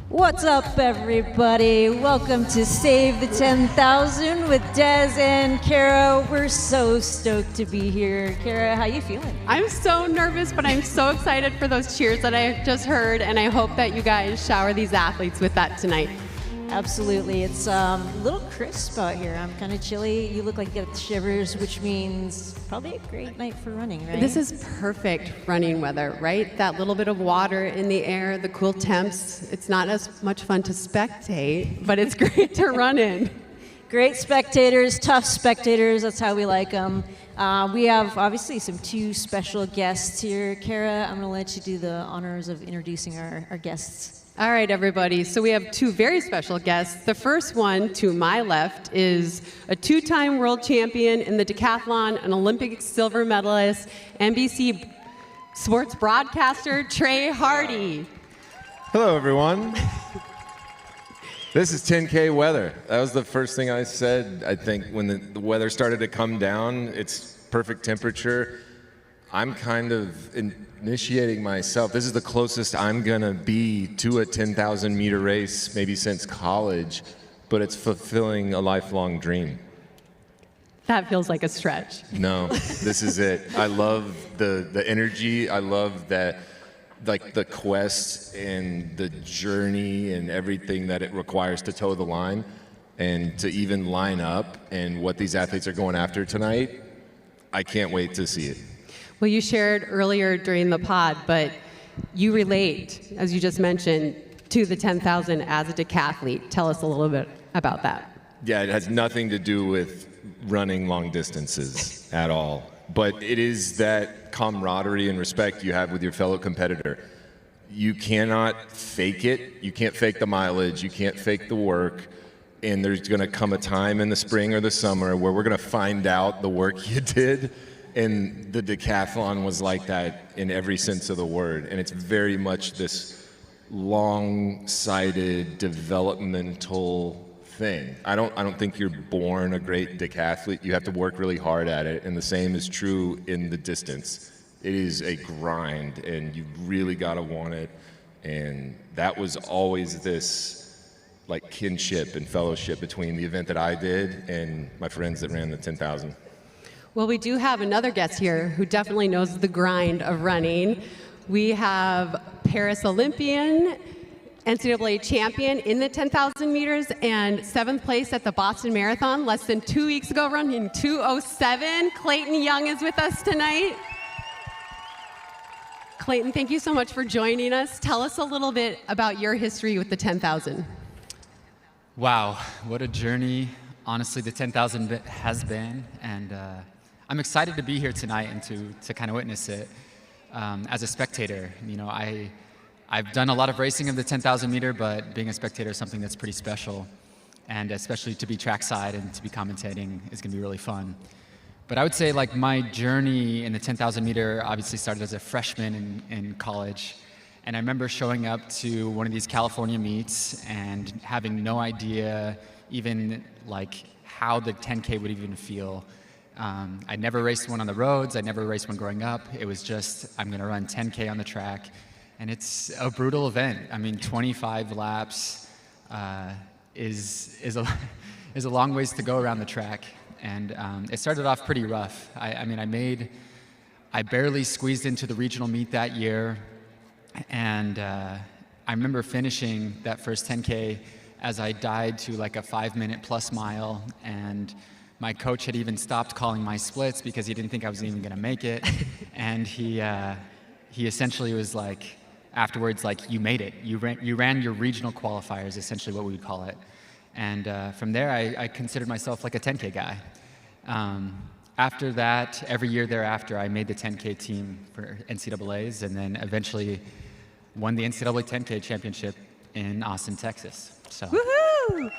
What's up, everybody? Welcome to Save the 10,000 with Des and Kara. We're so stoked to be here. Kara, how you feeling? I'm so nervous, but I'm so excited for those cheers that I just heard, and I hope that you guys shower these athletes with that tonight. Absolutely. It's a little crisp out here. I'm kind of chilly. You look like you got the shivers, which means probably a great night for running, right? This is perfect running weather, right? That little bit of water in the air, the cool temps. It's not as much fun to spectate, but it's great to run in. Great spectators, tough spectators. That's how we like them. We have obviously two special guests here. Kara, I'm going to let you do the honors of introducing our guests. All right, everybody. So we have two very special guests. The first one to my left is a two-time world champion in the decathlon, an Olympic silver medalist, NBC sports broadcaster, Trey Hardy. Hello, everyone. This is 10K weather. That was the first thing I said, I think, when the weather started to come down. It's perfect temperature. I'm kind of initiating myself. This is the closest I'm gonna be to a 10,000 meter race, maybe since college, but it's fulfilling a lifelong dream. That feels like a stretch. No, this is it. I love the energy. I love that, like the quest and the journey and everything that it requires to toe the line and to even line up and what these athletes are going after tonight. I can't wait to see it. Well, you shared earlier during the pod, but you relate, as you just mentioned, to the 10,000 as a decathlete. Tell us a little bit about that. Yeah, it has nothing to do with running long distances at all. But it is that camaraderie and respect you have with your fellow competitor. You cannot fake it. You can't fake the mileage. You can't fake the work. And there's going to come a time in the spring or the summer where we're going to find out the work you did. And the decathlon was like that in every sense of the word. And it's very much this long-sighted developmental thing. I don't think you're born a great decathlete. You have to work really hard at it. And the same is true in the distance. It is a grind, and you really got to want it. And that was always this like kinship and fellowship between the event that I did and my friends that ran the 10,000. Well, we do have another guest here who definitely knows the grind of running. We have Paris Olympian, NCAA champion in the 10,000 meters, and 7th place at the Boston Marathon less than 2 weeks ago, running 2:07. Clayton Young is with us tonight. Clayton, thank you so much for joining us. Tell us a little bit about your history with the 10,000. Wow, what a journey, honestly, the 10,000 has been, and I'm excited to be here tonight and to kind of witness it as a spectator. You know, I've done a lot of racing of the 10,000 meter, but being a spectator is something that's pretty special, and especially to be trackside and to be commentating is going to be really fun. But I would say, like, my journey in the 10,000 meter obviously started as a freshman in college. And I remember showing up to one of these California meets and having no idea even like how the 10K would even feel. I never raced one on the roads. I never raced one growing up. It was just, I'm going to run 10K on the track. And it's a brutal event. I mean, 25 laps is a long ways to go around the track. And it started off pretty rough. I barely squeezed into the regional meet that year. And I remember finishing that first 10K as I died to like a 5-minute plus mile, and my coach had even stopped calling my splits because he didn't think I was even going to make it. And he essentially was like, afterwards, like, you made it. You ran your regional qualifiers, essentially what we would call it. And from there, I considered myself like a 10K guy. After that, every year thereafter, I made the 10K team for NCAAs, and then eventually won the NCAA 10K championship in Austin, Texas. So. Woohoo!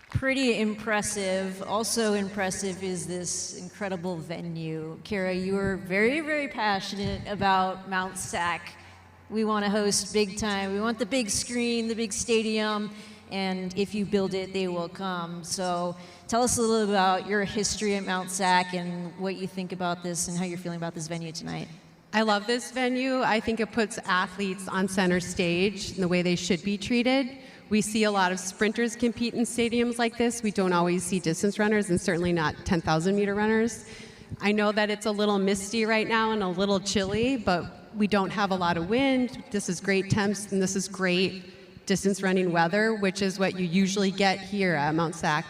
Pretty impressive. Also impressive is this incredible venue. Kara, you are very, very passionate about Mount Sac. We want to host big time. We want the big screen, the big stadium, and if you build it, they will come. So tell us a little about your history at Mount Sac and what you think about this and how you're feeling about this venue tonight. I love this venue. I think it puts athletes on center stage in the way they should be treated. We see a lot of sprinters compete in stadiums like this. We don't always see distance runners, and certainly not 10,000 meter runners. I know that it's a little misty right now and a little chilly, but we don't have a lot of wind. This is great temps, and this is great distance running weather, which is what you usually get here at Mount Sac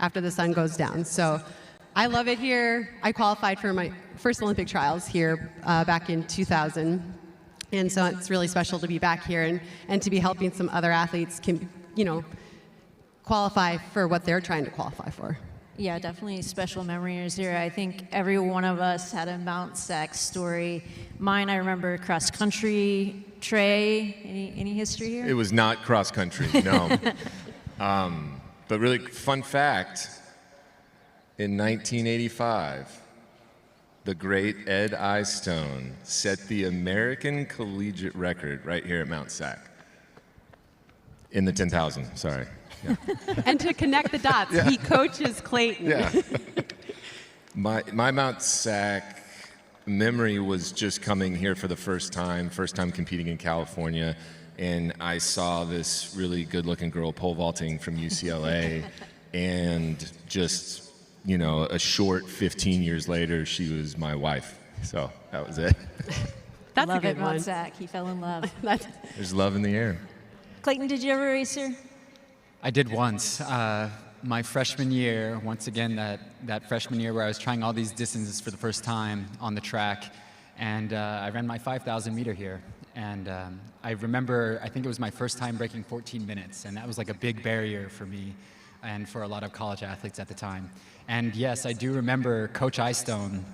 after the sun goes down. So I love it here. I qualified for my first Olympic trials here back in 2000. And so it's really special to be back here and to be helping some other athletes qualify for what they're trying to qualify for. Yeah, definitely special memories here. I think every one of us had a Mount Sac story. Mine, I remember cross country. Trey, any history here? It was not cross country, no. But really, fun fact, in 1985, the great Ed Eyestone set the American collegiate record right here at Mount Sac. In the 10,000, sorry. Yeah. And to connect the dots, he coaches Clayton. Yeah. My Mount Sac memory was just coming here for the first time competing in California, and I saw this really good-looking girl pole vaulting from UCLA, and just, a short 15 years later, she was my wife. So that was it. That's love a good it, one. Mount Sac. He fell in love. There's love in the air. Clayton, did you ever race here? I did once. My freshman year, once again, that freshman year where I was trying all these distances for the first time on the track, and I ran my 5,000 meter here. And I remember, I think it was my first time breaking 14 minutes, and that was like a big barrier for me and for a lot of college athletes at the time. And yes, I do remember Coach Eyestone,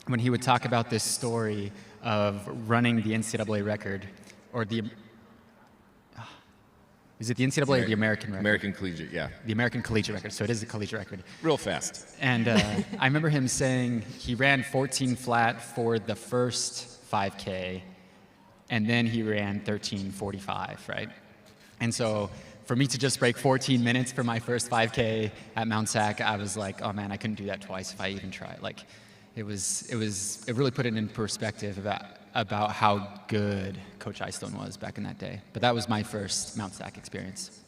when he would talk about this story of running the NCAA record, or is it the NCAA or the American record? American collegiate, yeah. The American collegiate record, so it is a collegiate record. Real fast. And I remember him saying he ran 14 flat for the first 5K, and then he ran 13:45, right? And so for me to just break 14 minutes for my first 5K at Mount Sac, I was like, oh man, I couldn't do that twice if I even tried. Like, it really put it in perspective about how good Coach Eyestone was back in that day. But that was my first Mount Sac experience.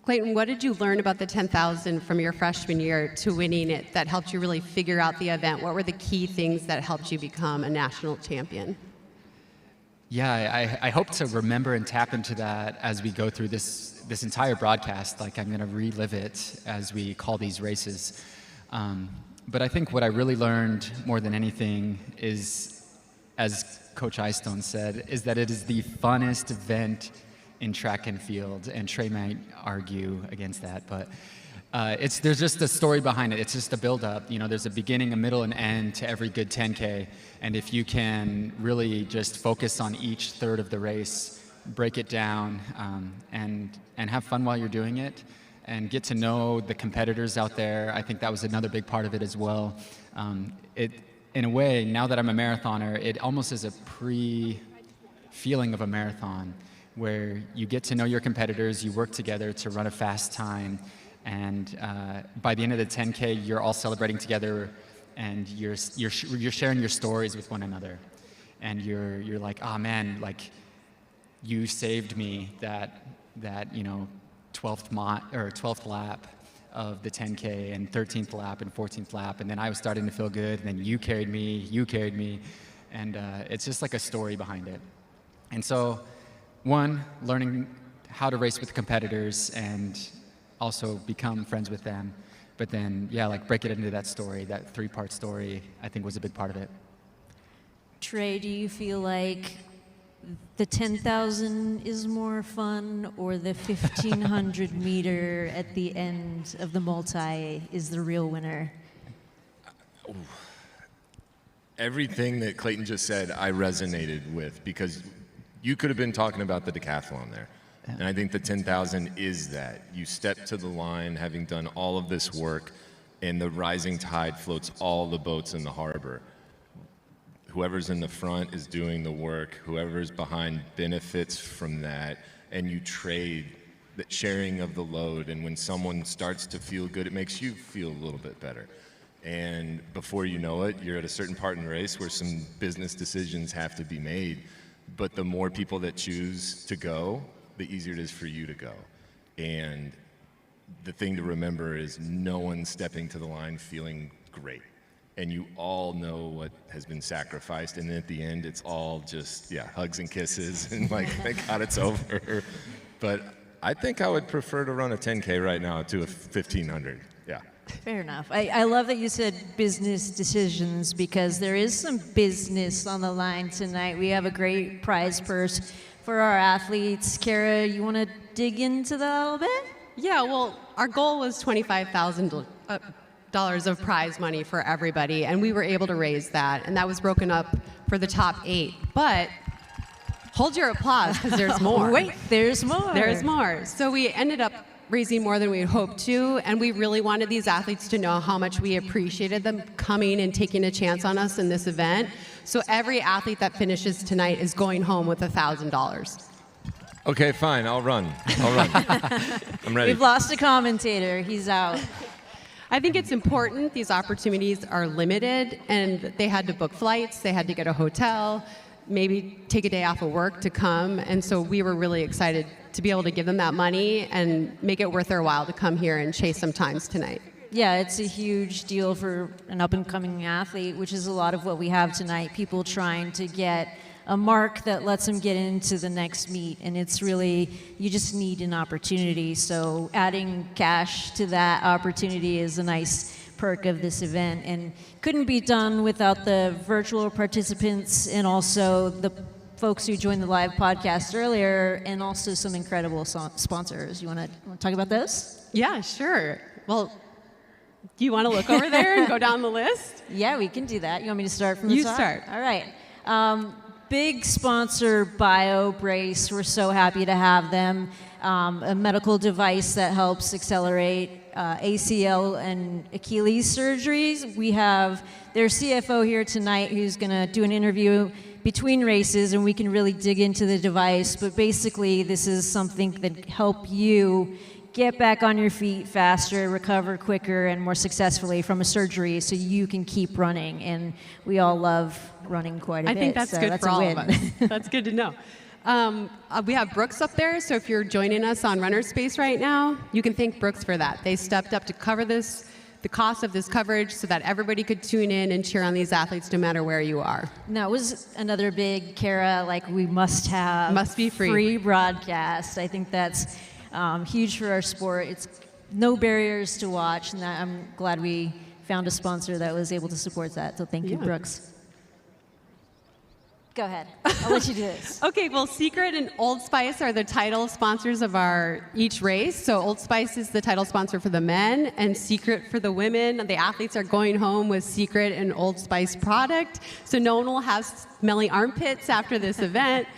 Clayton, what did you learn about the 10,000 from your freshman year to winning it that helped you really figure out the event? What were the key things that helped you become a national champion? Yeah, I hope to remember and tap into that as we go through this entire broadcast. Like, I'm going to relive it as we call these races. But I think what I really learned more than anything is, as Coach Eyestone said, is that it is the funnest event in track and field, and Trey might argue against that, but there's just a story behind it. It's just a build-up. There's a beginning, a middle, and end to every good 10K, and if you can really just focus on each third of the race, break it down, and have fun while you're doing it, and get to know the competitors out there. I think that was another big part of it as well. In a way, now that I'm a marathoner, it almost is a pre-feeling of a marathon, where you get to know your competitors, you work together to run a fast time, and by the end of the 10K, you're all celebrating together, and you're sharing your stories with one another, and you're like, oh man, like, you saved me that 12th lap of the 10K, and 13th lap and 14th lap, and then I was starting to feel good, and then you carried me, and it's just like a story behind it. And so, one, learning how to race with competitors and also become friends with them, but then, break it into that story, that 3-part story, I think was a big part of it. Trey, do you feel like the 10,000 is more fun, or the 1,500 meter at the end of the multi is the real winner? Everything that Clayton just said, I resonated with, because you could have been talking about the decathlon there. And I think the 10,000 is that. You step to the line having done all of this work, and the rising tide floats all the boats in the harbor. Whoever's in the front is doing the work. Whoever's behind benefits from that, and you trade that sharing of the load. And when someone starts to feel good, it makes you feel a little bit better. And before you know it, you're at a certain part in the race where some business decisions have to be made. But the more people that choose to go, the easier it is for you to go. And the thing to remember is no one's stepping to the line feeling great. And you all know what has been sacrificed. And then at the end, it's all just, hugs and kisses and like, thank God it's over. But I think I would prefer to run a 10K right now to a 1500. Yeah. Fair enough. I love that you said business decisions because there is some business on the line tonight. We have a great prize purse for our athletes. Kara, you want to dig into that a little bit? Yeah, well, our goal was $25,000 of prize money for everybody, and we were able to raise that, and that was broken up for the top 8. But hold your applause, because there's more. Wait, there's more. There's more. So we ended up raising more than we had hoped to, and we really wanted these athletes to know how much we appreciated them coming and taking a chance on us in this event. So every athlete that finishes tonight is going home with $1,000. Okay, fine. I'll run. I'm ready. We've lost a commentator. He's out. I think it's important. These opportunities are limited, and they had to book flights. They had to get a hotel, maybe take a day off of work to come. And so we were really excited to be able to give them that money and make it worth their while to come here and chase some times tonight. Yeah, it's a huge deal for an up-and-coming athlete, which is a lot of what we have tonight. People trying to get a mark that lets them get into the next meet, and it's really, you just need an opportunity. So adding cash to that opportunity is a nice perk of this event, and couldn't be done without the virtual participants and also the folks who joined the live podcast earlier, and also some incredible sponsors. You want to talk about those? Yeah, sure. Well, do you want to look over there and go down the list? Yeah, we can do that. You want me to start from the You top? start. All right. Big sponsor, BioBrace. We're so happy to have them. A medical device that helps accelerate ACL and Achilles surgeries. We have their CFO here tonight who's going to do an interview between races, and we can really dig into the device. But basically, this is something that help you get back on your feet faster, recover quicker, and more successfully from a surgery so you can keep running. And we all love running quite a bit. I think that's so good that's for a all win. of us. That's good to know. We have Brooks up there, so if you're joining us on runnerspace right now, you can thank Brooks for that. They stepped up to cover this, the cost of this coverage, so that everybody could tune in and cheer on these athletes no matter where you are. And that was another big, Kara, like we must have Must be free broadcast. I think that's huge for our sport. It's no barriers to watch, and I'm glad we found a sponsor that was able to support that. So thank you, Brooks. Go ahead. I'll let you do this. Okay, well, Secret and Old Spice are the title sponsors of each race. So Old Spice is the title sponsor for the men, and Secret for the women. The athletes are going home with Secret and Old Spice product, so no one will have smelly armpits after this event.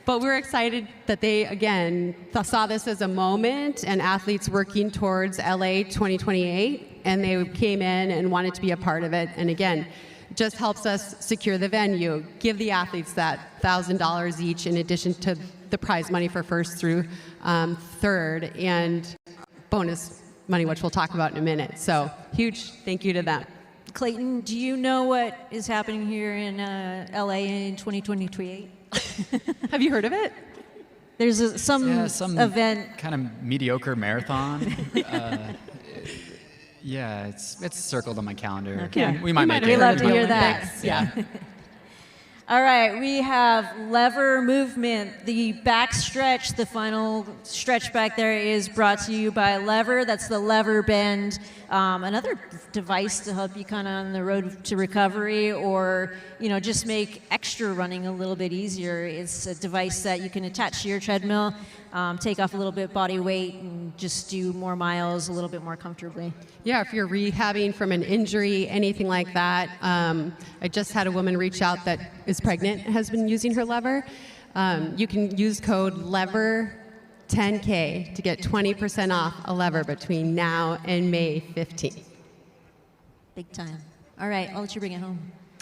But we're excited that they, again, saw this as a moment and athletes working towards LA 2028, and they came in and wanted to be a part of it. And again, just helps us secure the venue, give the athletes that $1,000 each in addition to the prize money for first through third, and bonus money, which we'll talk about in a minute. So huge thank you to them. Clayton, do you know what is happening here in LA in 2028? Have you heard of it? There's some event. Kind of mediocre marathon. Yeah, it's circled on my calendar. Okay. We might make We it. love to hear that. Olympics. Yeah. All right, we have lever movement. The back stretch, the final stretch back there is brought to you by Lever. That's the lever bend. Another device to help you kind of on the road to recovery, or just make extra running a little bit easier. It's a device that you can attach to your treadmill, take off a little bit body weight, and just do more miles a little bit more comfortably. Yeah, if you're rehabbing from an injury, anything like that. I just had a woman reach out that is pregnant, has been using her lever. You can use code LEVER10K to get 20% off a lever between now and May 15th. Big time. All right, I'll let you bring it home.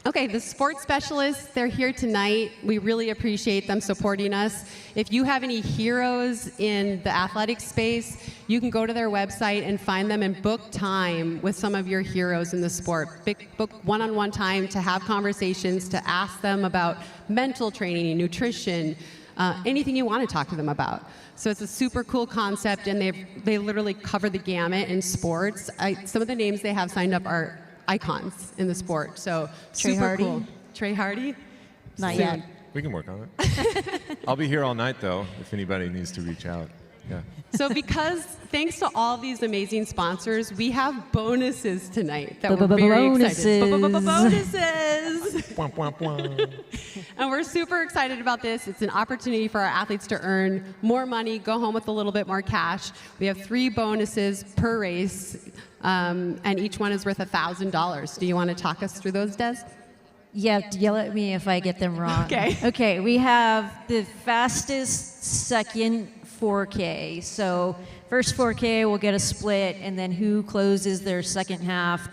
Okay, the sports specialists, they're here tonight. We really appreciate them supporting us. If you have any heroes in the athletic space, you can go to their website and find them and book time with some of your heroes in the sport. Book one-on-one time to have conversations, to ask them about mental training, nutrition, anything you want to talk to them about. So it's a super cool concept, and they literally cover the gamut in sports. Some of the names they have signed up are icons in the sport. So Trey super Hardy? cool. Trey Hardy? Not Soon. yet. We can work on it. I'll be here all night, though, if anybody needs to reach out. Yeah. So thanks to all these amazing sponsors, we have bonuses tonight that we're very excited. Bonuses! Womp, womp, womp. And we're super excited about this. It's an opportunity for our athletes to earn more money, go home with a little bit more cash. We have 3 bonuses per race, and each one is worth $1,000. Do you want to talk us through those, Des? Yeah, yell at me if I get them wrong. Okay. Okay, we have the fastest second 4K. So first 4K will get a split, and then who closes their second half,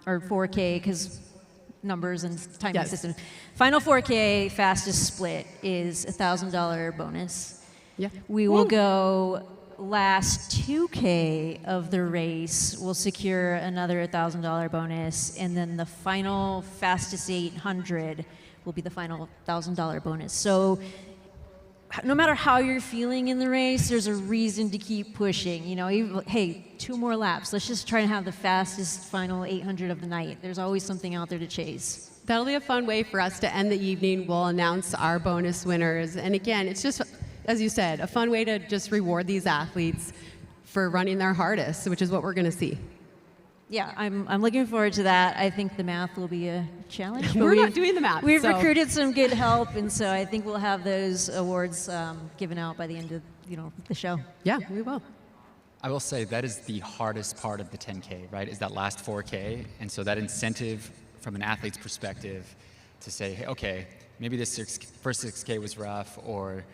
or 4K, because numbers and timing Yes. systems. Final 4K fastest split is $1,000 bonus. Yeah. We will go last 2K of the race will secure another $1,000 bonus, and then the final fastest 800 will be the final $1,000 bonus. So no matter how you're feeling in the race, there's a reason to keep pushing. You know, hey, 2 more laps. Let's just try to have the fastest final 800 of the night. There's always something out there to chase. That'll be a fun way for us to end the evening. We'll announce our bonus winners. And again, it's just, as you said, a fun way to just reward these athletes for running their hardest, which is what we're going to see. Yeah, I'm looking forward to that. I think the math will be a challenge. But We're not doing the math. We've so. recruited some good help, and so I think we'll have those awards given out by the end of the show. Yeah, we will. I will say that is the hardest part of the 10K, right? Is that last 4K. And so that incentive from an athlete's perspective to say, hey, okay, maybe this first 6K was rough, or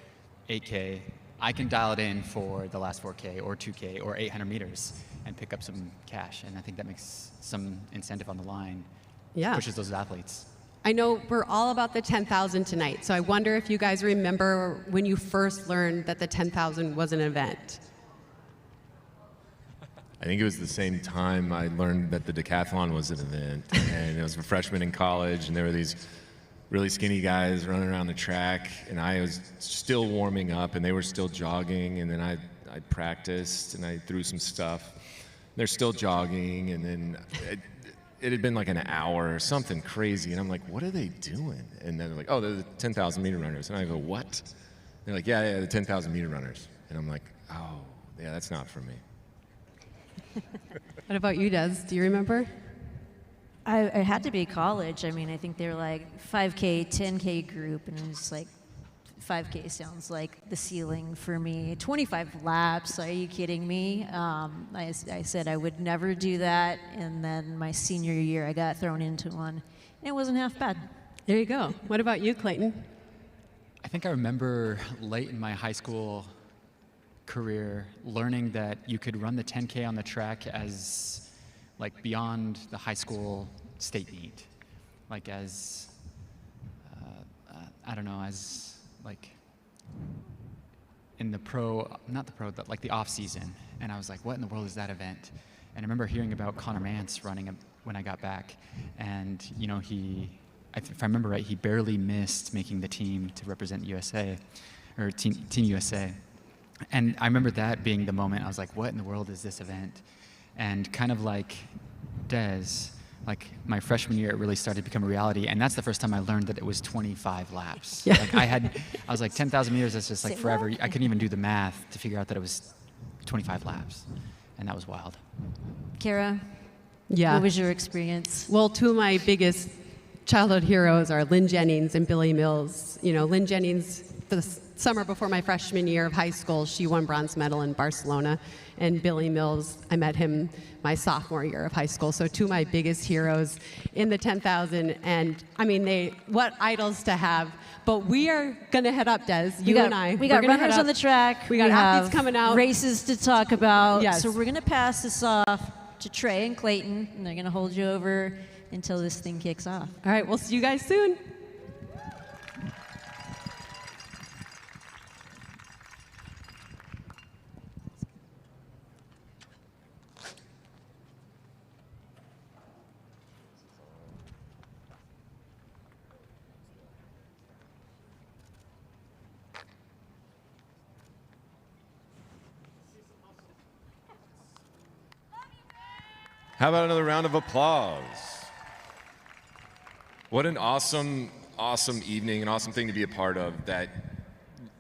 8K. I can dial it in for the last 4K or 2K or 800 meters and pick up some cash. And I think that makes some incentive on the line. Yeah. Pushes those athletes. I know we're all about the 10,000 tonight, so I wonder if you guys remember when you first learned that the 10,000 was an event. I think it was the same time I learned that the decathlon was an event. And I was a freshman in college, and there were these really skinny guys running around the track, and I was still warming up, and they were still jogging, and then I practiced, and I threw some stuff. They're still jogging, and then it had been like an hour or something crazy, and I'm like, what are they doing? And then they're like, oh, they're the 10,000 meter runners. And I go, what? They're like, yeah, the 10,000 meter runners. And I'm like, oh, yeah, that's not for me. What about you, Des? Do you remember? It had to be college. I mean, I think they were like 5K, 10K group, and it was like 5K sounds like the ceiling for me. 25 laps, are you kidding me? I said I would never do that, and then my senior year I got thrown into one, and it wasn't half bad. There you go. What about you, Clayton? I think I remember late in my high school career learning that you could run the 10K on the track as like beyond the high school state meet, like as I don't know, as like in the like the off season. And I was like, what in the world is that event? And I remember hearing about Connor Mance running when I got back, and if I remember right, he barely missed making the team to represent USA, or Team USA. And I remember that being the moment I was like, what in the world is this event? And kind of like Des, like my freshman year, it really started to become a reality. And that's the first time I learned that it was 25 laps. Yeah. Like I was like 10,000 meters, that's just like forever. I couldn't even do the math to figure out that it was 25 laps. And that was wild. Kara, Yeah. what was your experience? Well, 2 of my biggest childhood heroes are Lynn Jennings and Billy Mills. You know, Lynn Jennings, the summer before my freshman year of high school, she won bronze medal in Barcelona. And Billy Mills, I met him my sophomore year of high school. So 2 of my biggest heroes in the 10,000. And I mean, what idols to have. But we are going to head up, Des, you and I. We got runners on the track. We got athletes coming out. Races to talk about. Yes. So we're going to pass this off to Trey and Clayton, and they're going to hold you over until this thing kicks off. All right, we'll see you guys soon. How about another round of applause? What an awesome, awesome evening, an awesome thing to be a part of that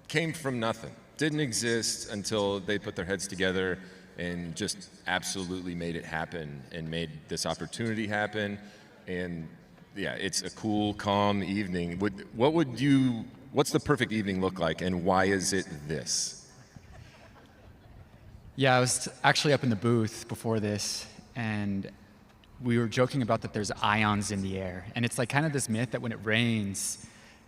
came from nothing. Didn't exist until they put their heads together and just absolutely made it happen and made this opportunity happen. And yeah, it's a cool, calm evening. What's the perfect evening look like, and why is it this? Yeah, I was actually up in the booth before this, and we were joking about that there's ions in the air. And it's like kind of this myth that when it rains,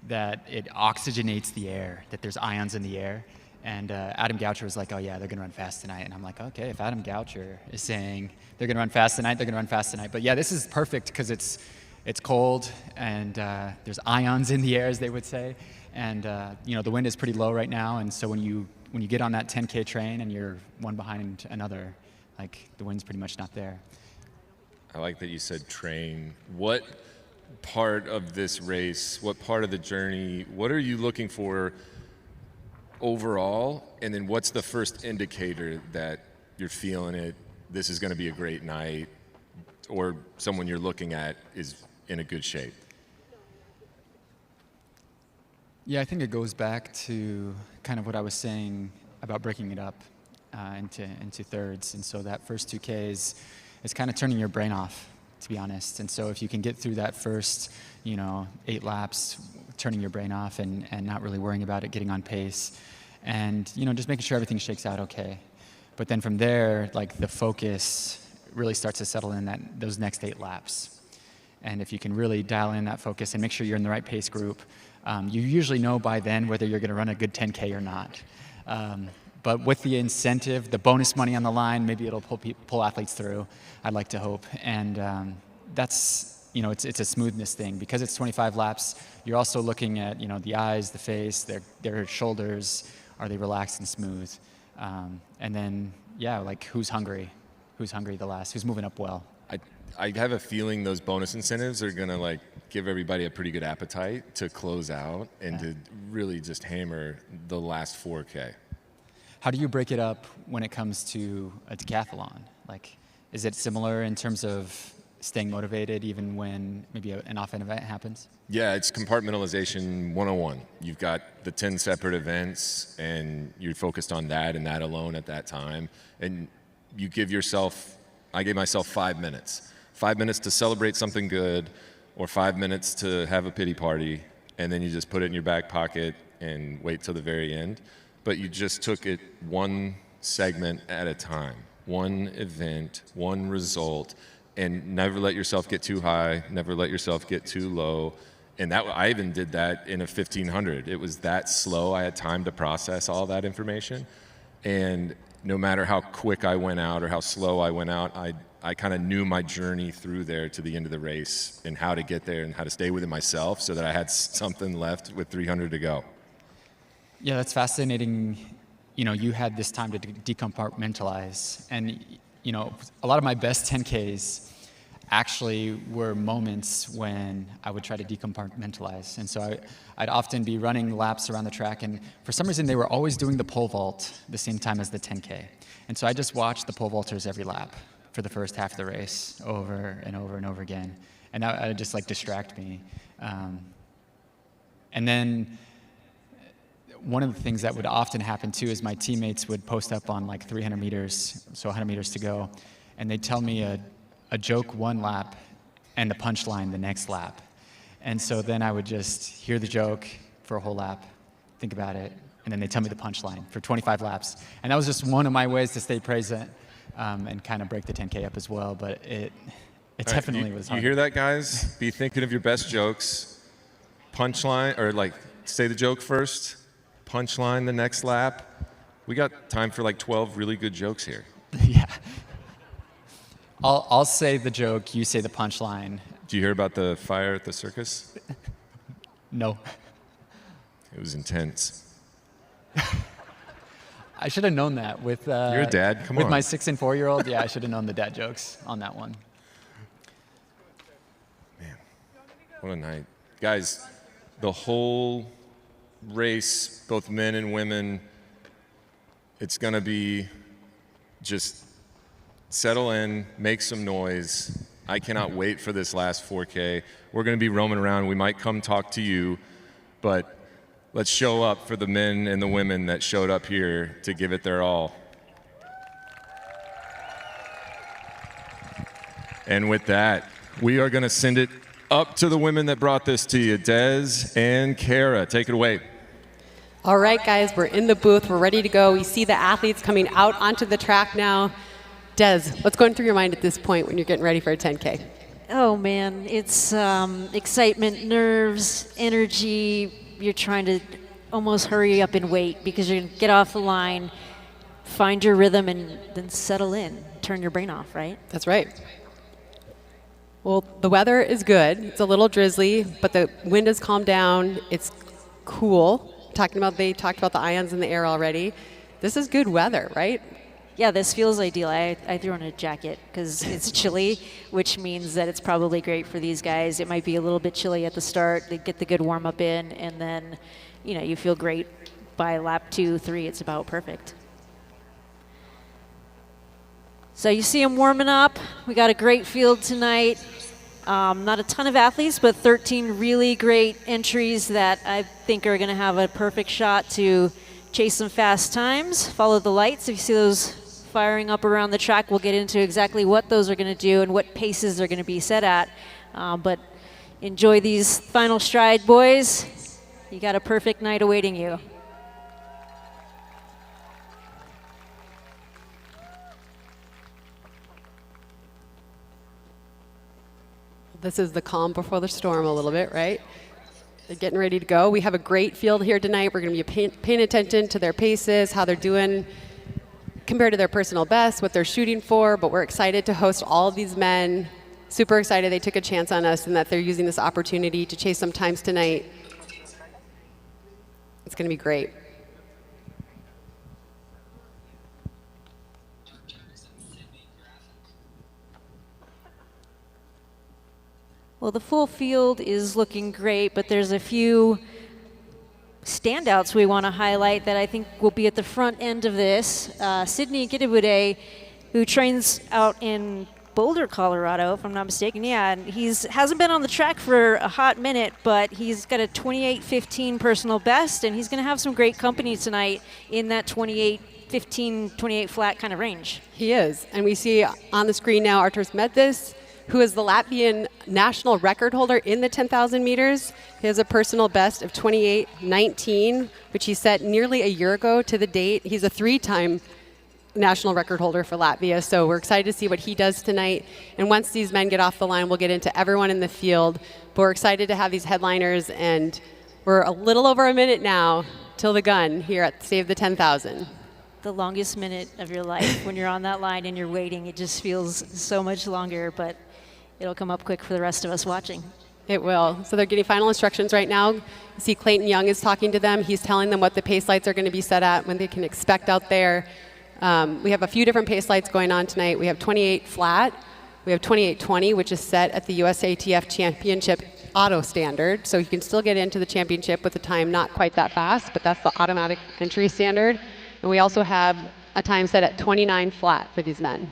that it oxygenates the air, that there's ions in the air. And Adam Goucher was like, oh yeah, they're gonna run fast tonight. And I'm like, okay, if Adam Goucher is saying they're gonna run fast tonight, they're gonna run fast tonight. But yeah, this is perfect because it's cold and there's ions in the air, as they would say. And the wind is pretty low right now. And so when you get on that 10K train and you're one behind another, like the wind's pretty much not there. I like that you said train. What part of this race, what part of the journey, what are you looking for overall? And then what's the first indicator that you're feeling it, this is going to be a great night, or someone you're looking at is in a good shape? Yeah, I think it goes back to kind of what I was saying about breaking it up into thirds. And so that first 2Ks is kind of turning your brain off, to be honest. And so if you can get through that first, 8 laps, turning your brain off and not really worrying about it, getting on pace, and just making sure everything shakes out okay. But then from there, like the focus really starts to settle in those next 8 laps. And if you can really dial in that focus and make sure you're in the right pace group, you usually know by then whether you're going to run a good 10K or not. But with the incentive, the bonus money on the line, maybe it'll pull athletes through. I'd like to hope. And that's, it's a smoothness thing. Because it's 25 laps, you're also looking at, the eyes, the face, their shoulders. Are they relaxed and smooth? And then, yeah, like who's hungry? Who's hungry the last? Who's moving up well? I have a feeling those bonus incentives are going to give everybody a pretty good appetite to close out and to really just hammer the last 4K. How do you break it up when it comes to a decathlon? Is it similar in terms of staying motivated even when maybe an off-event event happens? Yeah, it's compartmentalization 101. You've got the 10 separate events, and you're focused on that and that alone at that time. And you give yourself, I gave myself 5 minutes. 5 minutes to celebrate something good, or 5 minutes to have a pity party, and then you just put it in your back pocket and wait till the very end. But you just took it one segment at a time, one event, one result, and never let yourself get too high, never let yourself get too low. And I even did that in a 1500. It was that slow. I had time to process all that information. And no matter how quick I went out or how slow I went out, I kind of knew my journey through there to the end of the race and how to get there and how to stay within myself so that I had something left with 300 to go. Yeah, that's fascinating. You had this time to decompartmentalize. And, a lot of my best 10Ks actually were moments when I would try to decompartmentalize. And so I'd often be running laps around the track, and for some reason they were always doing the pole vault the same time as the 10K. And so I just watched the pole vaulters every lap for the first half of the race over and over and over again. And that would just distract me. And then one of the things that would often happen too is my teammates would post up on 300 meters, so 100 meters to go, and they'd tell me a joke one lap and the punchline the next lap. And so then I would just hear the joke for a whole lap, think about it, and then they tell me the punchline for 25 laps. And that was just one of my ways to stay present and kind of break the 10K up as well. But it definitely was hard. You hear that, guys? Be thinking of your best jokes. Punchline, or say the joke first, punchline the next lap. We got time for 12 really good jokes here. Yeah. I'll say the joke, you say the punchline, Did you hear about the fire at the circus? No. It was intense. I should have known that with You're a dad, come with on. my 6 and 4-year-old. Yeah, I should have known the dad jokes on that one. Man, what a night. Guys, the whole race, both men and women, it's going to be just settle in, make some noise. I cannot wait for this last 4K. We're going to be roaming around. We might come talk to you, but let's show up for the men and the women that showed up here to give it their all. And with that, we are going to send it up to the women that brought this to you. Des and Kara, take it away. All right, guys, we're in the booth. We're ready to go. We see the athletes coming out onto the track now. Des, what's going through your mind at this point when you're getting ready for a 10K? Oh man, it's excitement, nerves, energy. You're trying to almost hurry up and wait because you're going to get off the line, find your rhythm, and then settle in. Turn your brain off, right? That's right. Well, the weather is good. It's a little drizzly, but the wind has calmed down. It's cool. They talked about the ions in the air already. This is good weather, right? Yeah, this feels ideal. I threw on a jacket because it's chilly, which means that it's probably great for these guys. It might be a little bit chilly at the start. They get the good warm up in, and then, you feel great by lap 2, 3. It's about perfect. So you see them warming up. We got a great field tonight. Not a ton of athletes, but 13 really great entries that I think are going to have a perfect shot to chase some fast times. Follow the lights. If you see those firing up around the track, we'll get into exactly what those are going to do and what paces they're going to be set at. But enjoy these final stride, boys. You got a perfect night awaiting you. This is the calm before the storm a little bit, right? They're getting ready to go. We have a great field here tonight. We're going to be paying attention to their paces, how they're doing compared to their personal best, what they're shooting for, but we're excited to host all of these men. Super excited they took a chance on us and that they're using this opportunity to chase some times tonight. It's going to be great. Well, the full field is looking great, but there's a few standouts we want to highlight that I think will be at the front end of this. Sydney Gidibude, who trains out in Boulder, Colorado, if I'm not mistaken. Yeah, and hasn't been on the track for a hot minute, but he's got a 28:15 personal best, and he's going to have some great company tonight in that 28:15, 28 flat kind of range. He is, and we see on the screen now Arturs Medis, who is the Latvian national record holder in the 10,000 meters. He has a personal best of 28:19, which he set nearly a year ago to the date. He's a 3-time national record holder for Latvia, so we're excited to see what he does tonight. And once these men get off the line, we'll get into everyone in the field. But we're excited to have these headliners, and we're a little over a minute now till the gun here at Save the 10,000. The longest minute of your life when you're on that line and you're waiting. It just feels so much longer, but it'll come up quick for the rest of us watching. It will. So they're getting final instructions right now. You see Clayton Young is talking to them. He's telling them what the pace lights are going to be set at, when they can expect out there. We have a few different pace lights going on tonight. We have 28 flat. We have 28:20, which is set at the USATF Championship auto standard. So you can still get into the championship with a time not quite that fast, but that's the automatic entry standard. And we also have a time set at 29 flat for these men.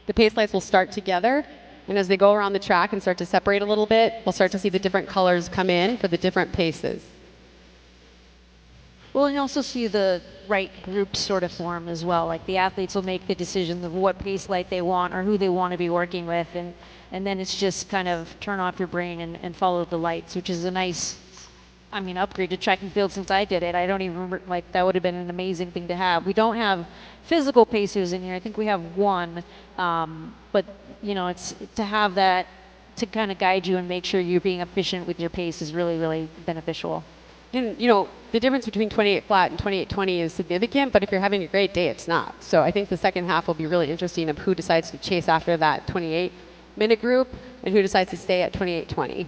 The pace lights will start together, and as they go around the track and start to separate a little bit, we'll start to see the different colors come in for the different paces. Well, and you also see the right groups sort of form as well. Like the athletes will make the decision of what pace light they want or who they want to be working with, and then it's just kind of turn off your brain and follow the lights, which is a nice, upgrade to track and field since I did it. I don't even remember, that would have been an amazing thing to have. We don't have physical pacers in here. I think we have one, but it's to have that to kind of guide you and make sure you're being efficient with your pace is really, really beneficial. And, the difference between 28 flat and 28:20 is significant, but if you're having a great day, it's not. So I think the second half will be really interesting of who decides to chase after that 28. minute group and who decides to stay at 28:20.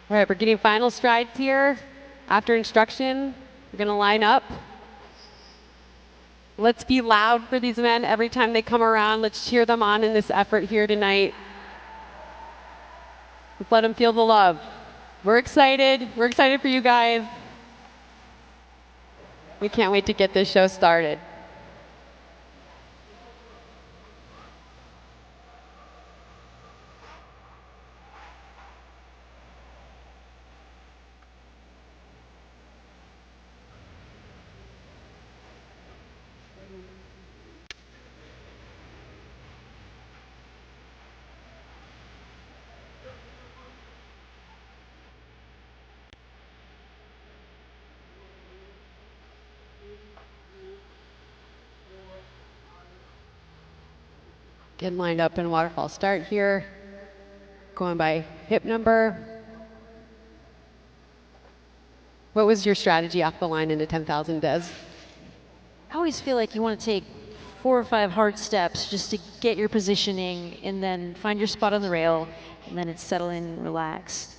All right, we're getting final strides here. After instruction, we're going to line up. Let's be loud for these men every time they come around. Let's cheer them on in this effort here tonight. Let's let them feel the love. We're excited. We're excited for you guys. We can't wait to get this show started. Getting lined up in waterfall start here. Going by hip number. What was your strategy off the line into 10,000, Des? I always feel like you want to take 4 or 5 hard steps just to get your positioning and then find your spot on the rail, and then it's settle in and relax.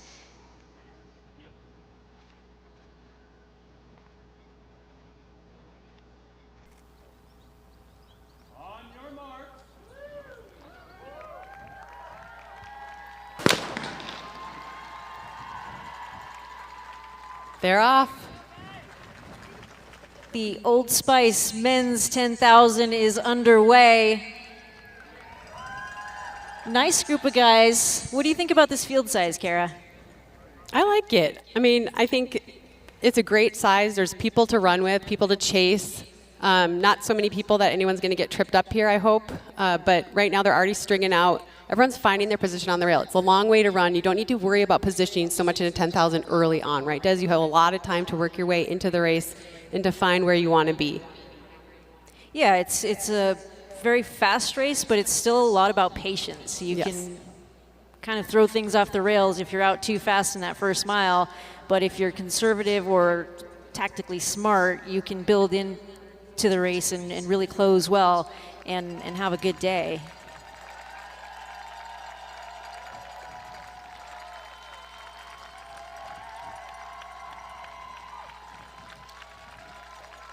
They're off. The Old Spice men's 10,000 is underway. Nice group of guys. What do you think about this field size, Kara? I like it. I mean, I think it's a great size. There's people to run with, people to chase. Not so many people that anyone's going to get tripped up here, I hope. But right now they're already stringing out. Everyone's finding their position on the rail. It's a long way to run. You don't need to worry about positioning so much in a 10,000 early on, right, Des? You have a lot of time to work your way into the race and to find where you want to be. Yeah, it's a very fast race, but it's still a lot about patience. You can kind of throw things off the rails if you're out too fast in that first mile, but if you're conservative or tactically smart, you can build into the race and really close well and have a good day.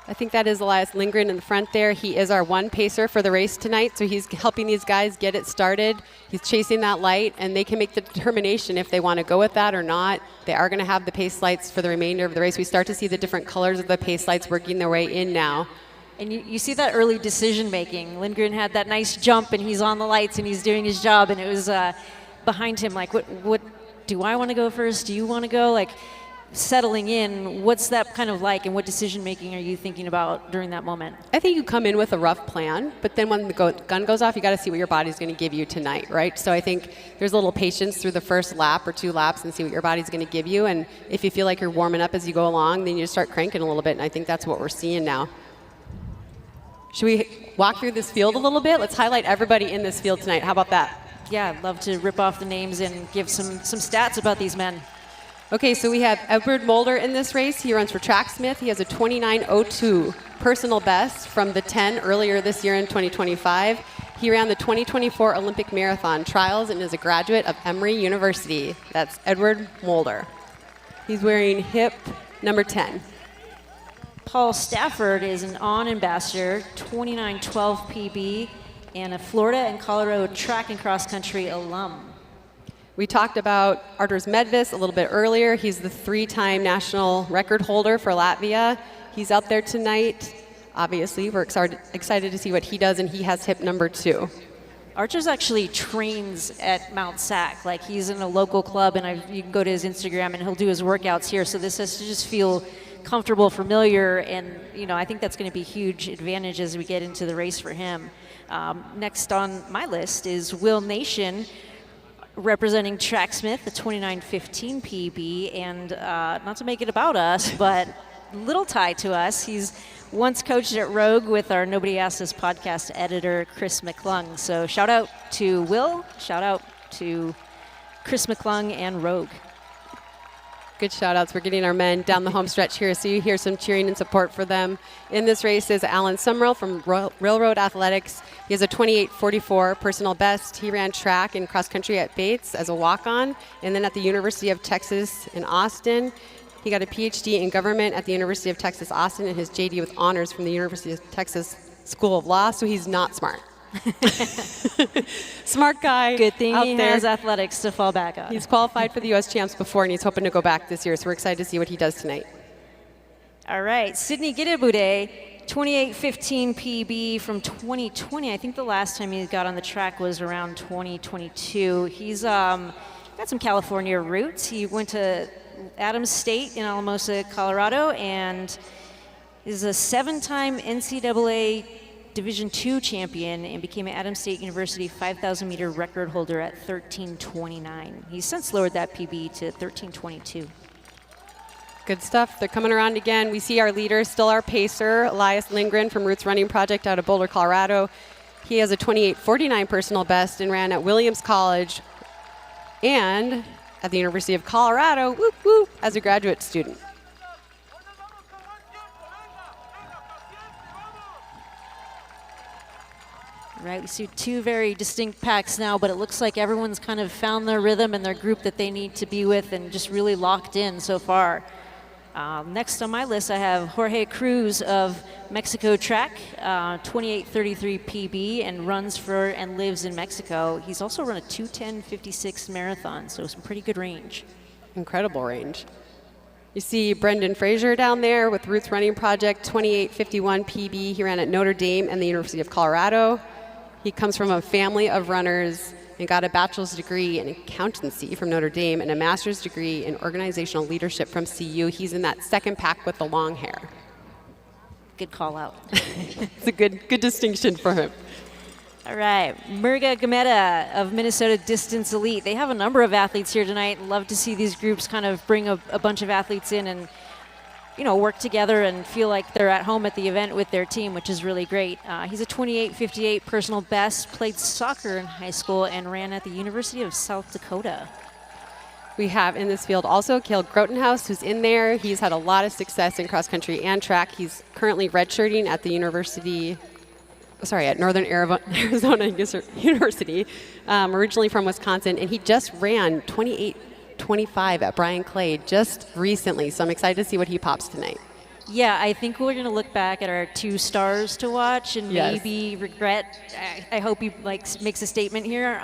I think that is Elias Lindgren in the front there. He is our one pacer for the race tonight, so he's helping these guys get it started. He's chasing that light, and they can make the determination if they want to go with that or not. They are going to have the pace lights for the remainder of the race. We start to see the different colors of the pace lights working their way in now. And you see that early decision making. Lindgren had that nice jump, and he's on the lights, and he's doing his job, and it was behind him, like, what do I want to go first? Do you want to go? Like, settling in, what's that kind of like, and what decision making are you thinking about during that moment? I think you come in with a rough plan, but then when the gun goes off, you got to see what your body's going to give you tonight, right? So I think there's a little patience through the first lap or 2 laps and see what your body's going to give you. And if you feel like you're warming up as you go along, then you just start cranking a little bit. And I think that's what we're seeing now. Should we walk through this field a little bit? Let's highlight everybody in this field tonight. How about that? Yeah, I'd love to rip off the names and give some stats about these men. Okay, so we have Edward Mulder in this race. He runs for Tracksmith. He has a 29:02 personal best from the 10 earlier this year in 2025. He ran the 2024 Olympic Marathon Trials and is a graduate of Emory University. That's Edward Mulder. He's wearing hip number 10. Paul Stafford is an On ambassador, 29:12 PB, and a Florida and Colorado track and cross country alum. We talked about Arturs Medvis a little bit earlier. He's the 3-time national record holder for Latvia. He's out there tonight. Obviously, we're excited to see what he does, and he has hip number 2. Arturs actually trains at Mount Sac. Like, he's in a local club, and you can go to his Instagram, and he'll do his workouts here. So this has to just feel comfortable, familiar, and I think that's going to be a huge advantage as we get into the race for him. Next on my list is Will Nation, representing Tracksmith, the 29:15 PB, and not to make it about us, but little tie to us. He's once coached at Rogue with our Nobody Asked Us podcast editor, Chris McClung. So shout out to Will, shout out to Chris McClung and Rogue. Good shout outs. We're getting our men down the home stretch here, so you hear some cheering and support for them. In this race is Alan Summerall from Railroad Athletics. He has a 28:44 personal best. He ran track and cross country at Bates as a walk-on, and then at the University of Texas in Austin. He got a PhD in government at the University of Texas, Austin, and his JD with honors from the University of Texas School of Law, so he's not smart. Smart guy. Good thing out he there. has athletics to fall back on. He's qualified for the U.S. champs before, and he's hoping to go back this year, so we're excited to see what he does tonight. All right, Sydney Gidebude, 28:15 PB from 2020. I think the last time he got on the track was around 2022. He's got some California roots. He went to Adams State in Alamosa, Colorado, and is a 7-time NCAA Division II champion and became an Adams State University 5,000 meter record holder at 13:29. He's since lowered that PB to 13:22. Good stuff. They're coming around again. We see our leader, still our pacer, Elias Lindgren from Roots Running Project out of Boulder, Colorado. He has a 28:49 personal best and ran at Williams College and at the University of Colorado, whoop, whoop, as a graduate student. Right, we see two very distinct packs now, but it looks like everyone's kind of found their rhythm and their group that they need to be with and just really locked in so far. Next on my list, I have Jorge Cruz of Mexico Track, 28:33 PB, and runs for and lives in Mexico. He's also run a 2:10:56 marathon, so some pretty good range. Incredible range. You see Brendan Fraser down there with Roots Running Project, 28:51 PB. He ran at Notre Dame and the University of Colorado. He comes from a family of runners and got a bachelor's degree in accountancy from Notre Dame and a master's degree in organizational leadership from CU. He's in that second pack with the long hair. Good call out. It's a good distinction for him. All right, Murga Gameta of Minnesota Distance Elite. They have a number of athletes here tonight. Love to see these groups kind of bring a bunch of athletes in and, you know, work together and feel like they're at home at the event with their team, which is really great. He's a 28:58 personal best, played soccer in high school, and ran at the University of South Dakota. We have in this field also Cale Grotenhouse, who's in there. He's had a lot of success in cross country and track. He's currently redshirting at the at Northern Arizona University, originally from Wisconsin, and he just ran 28:25 at Brian Clay just recently, so I'm excited to see what he pops tonight. Yeah, I think we're going to look back at our 2 stars to watch and Yes. maybe regret. I hope he makes a statement here.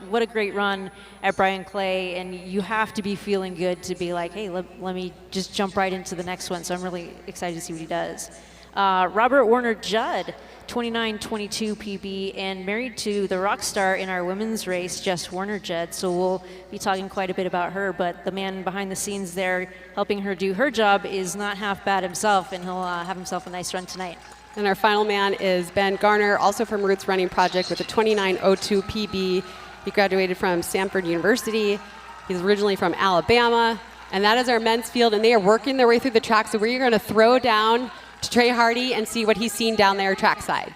What a great run at Brian Clay, and you have to be feeling good to be like, hey, let me just jump right into the next one. So I'm really excited to see what he does. Robert Warner Judd, 29:22 PB, and married to the rock star in our women's race, Jess Warner Judd. So we'll be talking quite a bit about her, but the man behind the scenes there helping her do her job is not half bad himself, and he'll have himself a nice run tonight. And our final man is Ben Garner, also from Roots Running Project with a 29:02 PB. He graduated from Stanford University. He's originally from Alabama, and that is our men's field, and they are working their way through the track, so we're going to throw down to Trey Hardy and see what he's seen down there trackside.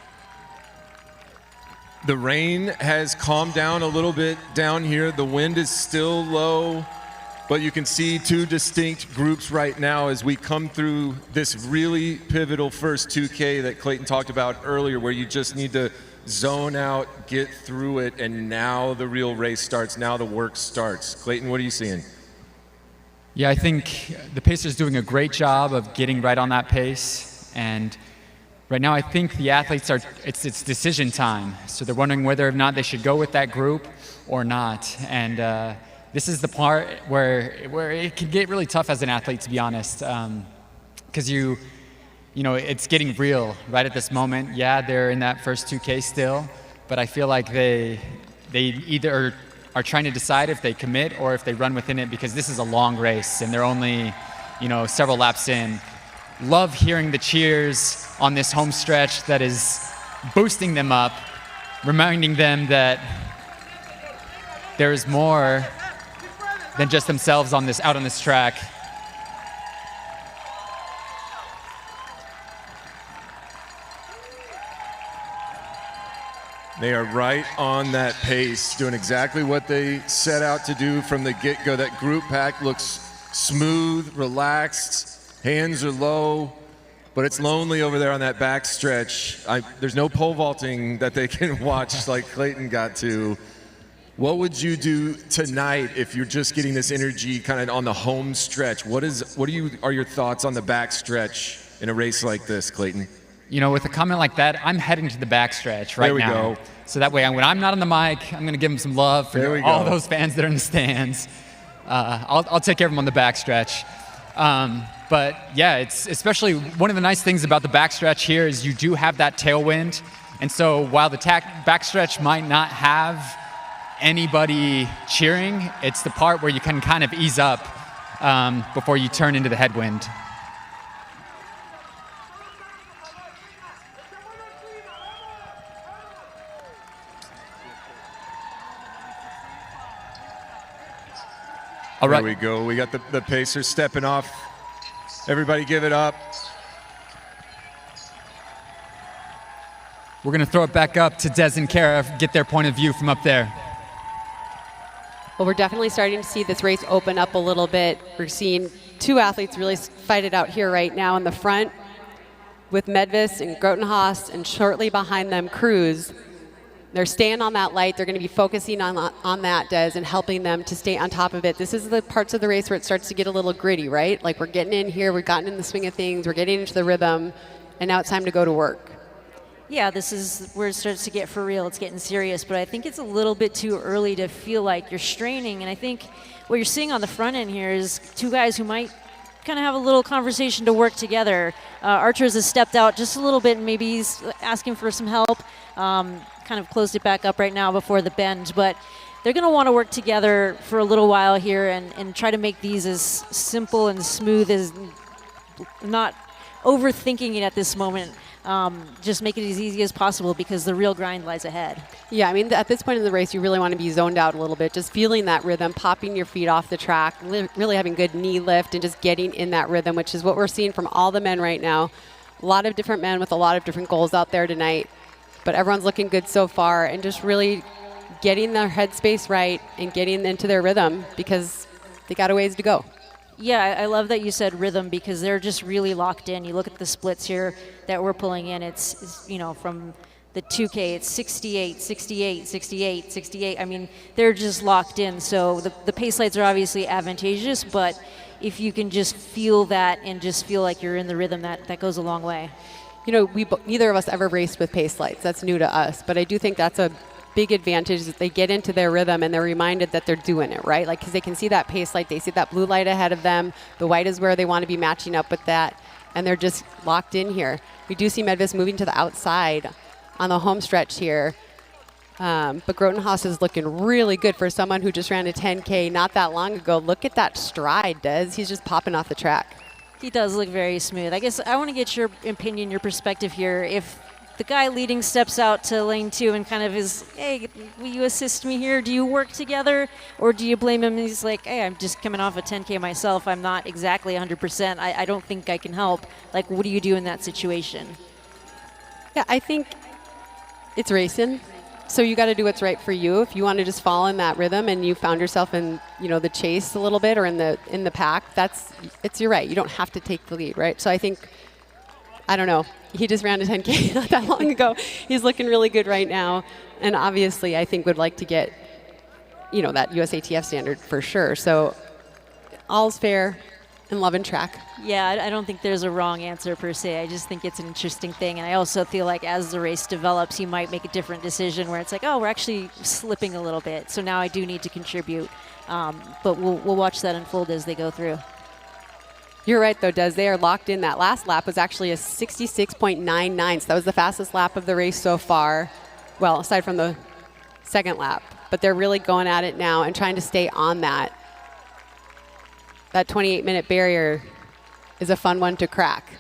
The rain has calmed down a little bit down here. The wind is still low, but you can see 2 distinct groups right now as we come through this really pivotal first 2K that Clayton talked about earlier, where you just need to zone out, get through it, and now the real race starts. Now the work starts. Clayton, what are you seeing? Yeah, I think the Pacers doing a great job of getting right on that pace. And right now, I think the athletes it's decision time. So they're wondering whether or not they should go with that group or not. And this is the part where it can get really tough as an athlete, to be honest. Because you know, it's getting real right at this moment. Yeah, they're in that first 2K still, but I feel like they either are trying to decide if they commit or if they run within it, because this is a long race and they're only, you know, several laps in. Love hearing the cheers on this home stretch that is boosting them up, reminding them that there is more than just themselves out on this track. They are right on that pace, doing exactly what they set out to do from the get-go. That group pack looks smooth, relaxed, hands are low, but it's lonely over there on that back stretch. There's no pole vaulting that they can watch like Clayton got to. What would you do tonight if you're just getting this energy kind of on the home stretch? What are your thoughts on the back stretch in a race like this, Clayton? You know, with a comment like that, I'm heading to the backstretch right now. There we go. So that way, when I'm not on the mic, I'm going to give them some love for all those fans that are in the stands. I'll take care of them on the backstretch. But yeah, it's especially one of the nice things about the backstretch here is you do have that tailwind. And so while the backstretch might not have anybody cheering, it's the part where you can kind of ease up before you turn into the headwind. All right. There we go. We got the Pacers stepping off. Everybody give it up. We're going to throw it back up to Des and Kara, get their point of view from up there. Well, we're definitely starting to see this race open up a little bit. We're seeing two athletes really fight it out here right now in the front with Medvis and Grotenhaus, and shortly behind them, Cruz. They're staying on that light. They're going to be focusing on that, Des, and helping them to stay on top of it. This is the parts of the race where it starts to get a little gritty, right? Like we're getting in here, we've gotten in the swing of things, we're getting into the rhythm, and now it's time to go to work. Yeah, this is where it starts to get for real. It's getting serious, but I think it's a little bit too early to feel like you're straining. And I think what you're seeing on the front end here is two guys who might kind of have a little conversation to work together. Archers has stepped out just a little bit, and maybe he's asking for some help. Kind of closed it back up right now before the bend, but they're going to want to work together for a little while here and try to make these as simple and smooth as, not overthinking it at this moment. Just make it as easy as possible because the real grind lies ahead. Yeah, I mean, at this point in the race, you really want to be zoned out a little bit, just feeling that rhythm, popping your feet off the track, really having good knee lift and just getting in that rhythm, which is what we're seeing from all the men right now. A lot of different men with a lot of different goals out there tonight, but everyone's looking good so far and just really getting their headspace right and getting into their rhythm because they got a ways to go. Yeah, I love that you said rhythm because they're just really locked in. You look at the splits here that we're pulling in. It's you know, from the 2K, it's 68, 68, 68, 68. I mean, they're just locked in. So the pace lights are obviously advantageous, but if you can just feel that and just feel like you're in the rhythm, that goes a long way. You know, neither of us ever raced with pace lights. That's new to us. But I do think that's a big advantage that they get into their rhythm and they're reminded that they're doing it, right? Like, because they can see that pace light, they see that blue light ahead of them. The white is where they want to be matching up with that, and they're just locked in here. We do see Medvis moving to the outside on the home stretch here. But Grotenhaus is looking really good for someone who just ran a 10K not that long ago. Look at that stride, Des. He's just popping off the track. He does look very smooth. I guess I want to get your opinion, your perspective here. If the guy leading steps out to lane 2 and kind of is, hey, will you assist me here? Do you work together? Or do you blame him? He's like, hey, I'm just coming off a 10K myself. I'm not exactly 100%. I don't think I can help. Like, what do you do in that situation? Yeah, I think it's racing. So you got to do what's right for you. If you want to just fall in that rhythm and you found yourself in, you know, the chase a little bit or in the pack, it's your right. You don't have to take the lead, right? So I think, I don't know. He just ran a 10K not that long ago. He's looking really good right now. And obviously, I think would like to get, you know, that USATF standard for sure. So all's fair in love and track. Yeah, I don't think there's a wrong answer per se. I just think it's an interesting thing. And I also feel like as the race develops, he might make a different decision where it's like, oh, we're actually slipping a little bit. So now I do need to contribute. But we'll watch that unfold as they go through. You're right, though, Des. They are locked in. That last lap was actually a 66.99. So that was the fastest lap of the race so far. Well, aside from the second lap. But they're really going at it now and trying to stay on that. That 28-minute barrier is a fun one to crack.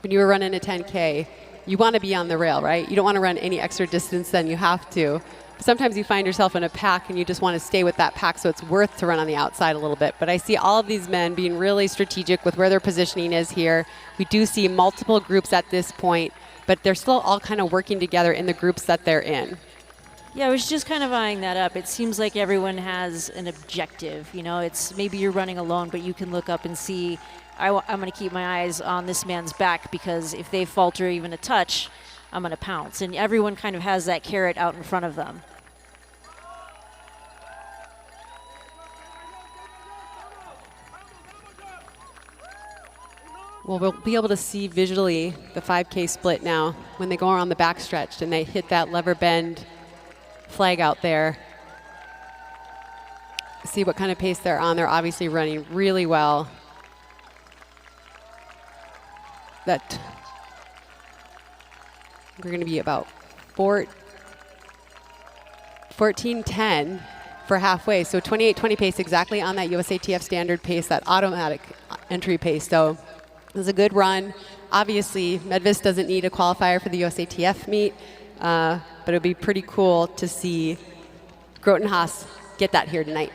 When you were running a 10K, you want to be on the rail, right? You don't want to run any extra distance than you have to. Sometimes you find yourself in a pack and you just want to stay with that pack, so it's worth to run on the outside a little bit. But I see all of these men being really strategic with where their positioning is here. We do see multiple groups at this point, but they're still all kind of working together in the groups that they're in. Yeah, I was just kind of eyeing that up. It seems like everyone has an objective. You know, it's maybe you're running alone, but you can look up and see, I'm going to keep my eyes on this man's back, because if they falter even a touch, I'm going to pounce. And everyone kind of has that carrot out in front of them. Well, we'll be able to see visually the 5K split now when they go around the backstretch and they hit that lever bend flag out there. See what kind of pace they're on. They're obviously running really well. That we're going to be about 14:10 for halfway. So 28:20 pace, exactly on that USATF standard pace, that automatic entry pace. So it was a good run. Obviously, Medvis doesn't need a qualifier for the USATF meet, but it would be pretty cool to see Grotenhaus get that here tonight.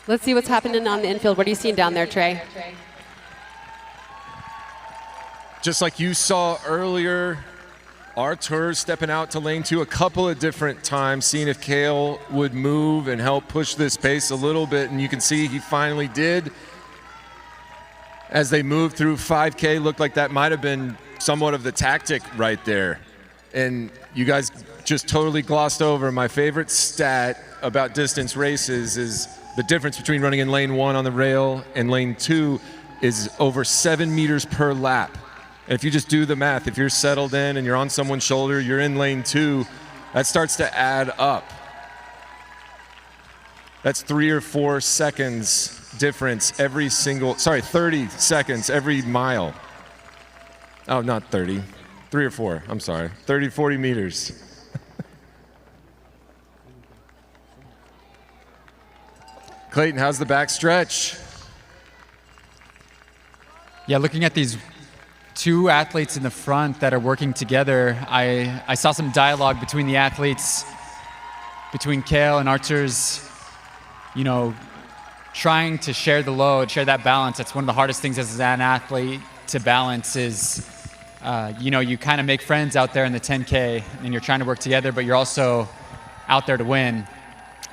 Let's see what's happening on the infield. What are you seeing down there, Trey? Just like you saw earlier, Artur stepping out to lane 2 a couple of different times, seeing if Kale would move and help push this pace a little bit, and you can see he finally did. As they moved through 5K, looked like that might have been somewhat of the tactic right there. And you guys just totally glossed over my favorite stat about distance races is the difference between running in lane 1 on the rail and lane 2 is over 7 meters per lap. And if you just do the math, if you're settled in and you're on someone's shoulder, you're in lane 2, that starts to add up. That's 3 or 4 seconds difference every single, 30 seconds every mile. Oh, not 30, 3 or 4, I'm sorry, 30, 40 meters. Clayton, how's the back stretch? Yeah, looking at these two athletes in the front that are working together, I saw some dialogue between the athletes, between Kale and Artur's, you know, trying to share the load, share that balance. That's one of the hardest things as an athlete to balance is, you know, you kind of make friends out there in the 10K and you're trying to work together, but you're also out there to win.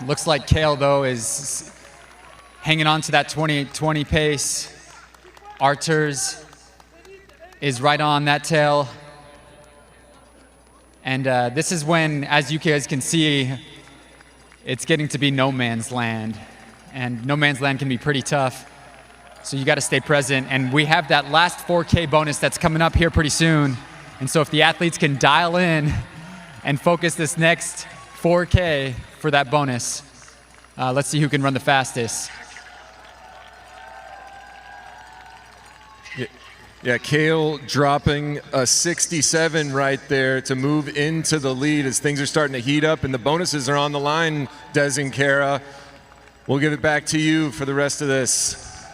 Looks like Kale, though, is hanging on to that 28:20 pace. Artur's is right on that tail. And this is when, as you guys can see, it's getting to be no man's land. And no man's land can be pretty tough. So you got to stay present. And we have that last 4K bonus that's coming up here pretty soon. And so if the athletes can dial in and focus this next 4K for that bonus, let's see who can run the fastest. Yeah, Kale dropping a 67 right there to move into the lead as things are starting to heat up and the bonuses are on the line, Des and Kara. We'll give it back to you for the rest of this.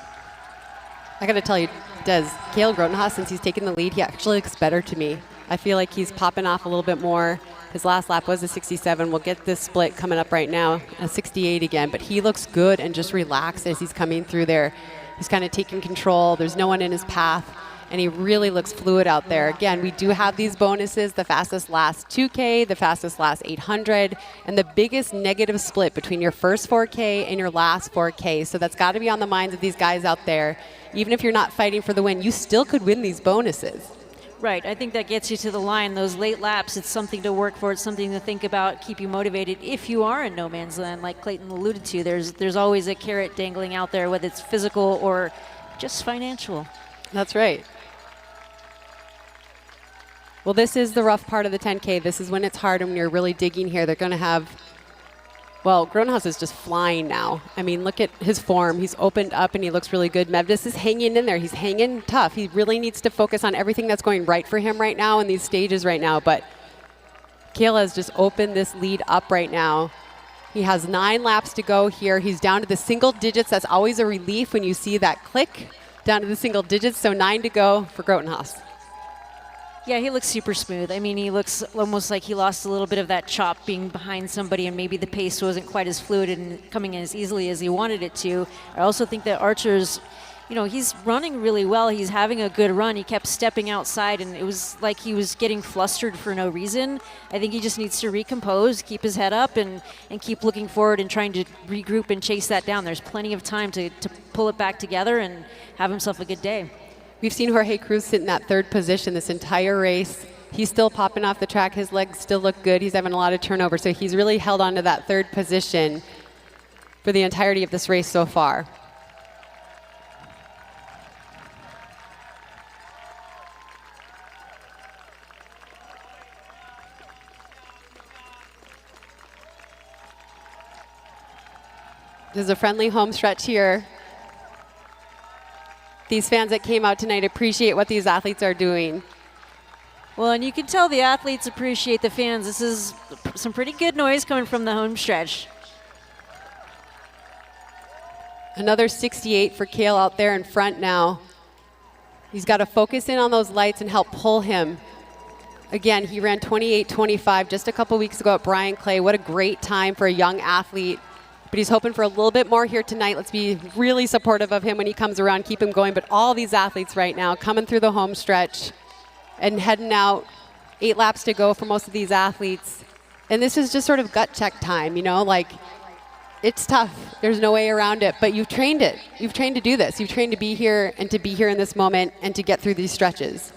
I got to tell you, Des, Kale Grotenhaus, since he's taken the lead, he actually looks better to me. I feel like he's popping off a little bit more. His last lap was a 67. We'll get this split coming up right now, a 68 again. But he looks good and just relaxed as he's coming through there. He's kind of taking control. There's no one in his path. And he really looks fluid out there. Again, we do have these bonuses, the fastest last 2K, the fastest last 800, and the biggest negative split between your first 4K and your last 4K. So that's got to be on the minds of these guys out there. Even if you're not fighting for the win, you still could win these bonuses. Right, I think that gets you to the line. Those late laps, it's something to work for. It's something to think about, keep you motivated. If you are in no man's land, like Clayton alluded to, there's always a carrot dangling out there, whether it's physical or just financial. That's right. Well, this is the rough part of the 10K. This is when it's hard and when you're really digging here. They're going to have, well, Grotenhaus is just flying now. I mean, look at his form. He's opened up and he looks really good. Medvis is hanging in there. He's hanging tough. He really needs to focus on everything that's going right for him right now in these stages right now. But Kale has just opened this lead up right now. He has 9 laps to go here. He's down to the single digits. That's always a relief when you see that click down to the single digits, so 9 to go for Grotenhaus. Yeah, he looks super smooth. I mean, he looks almost like he lost a little bit of that chop being behind somebody, and maybe the pace wasn't quite as fluid and coming in as easily as he wanted it to. I also think that Archer's, you know, he's running really well. He's having a good run. He kept stepping outside, and it was like he was getting flustered for no reason. I think he just needs to recompose, keep his head up, and keep looking forward and trying to regroup and chase that down. There's plenty of time to pull it back together and have himself a good day. We've seen Jorge Cruz sit in that third position this entire race. He's still popping off the track. His legs still look good. He's having a lot of turnover. So he's really held on to that third position for the entirety of this race so far. There's a friendly home stretch here. These fans that came out tonight appreciate what these athletes are doing. Well, and you can tell the athletes appreciate the fans. This is some pretty good noise coming from the home stretch. Another 68 for Cale out there in front now. He's got to focus in on those lights and help pull him. Again, he ran 28:25 just a couple weeks ago at Brian Clay. What a great time for a young athlete. But he's hoping for a little bit more here tonight. Let's be really supportive of him when he comes around, keep him going. But all these athletes right now coming through the home stretch and heading out. 8 laps to go for most of these athletes. And this is just sort of gut check time, you know, like it's tough. There's no way around it, but you've trained it. You've trained to do this. You've trained to be here and to be here in this moment and to get through these stretches.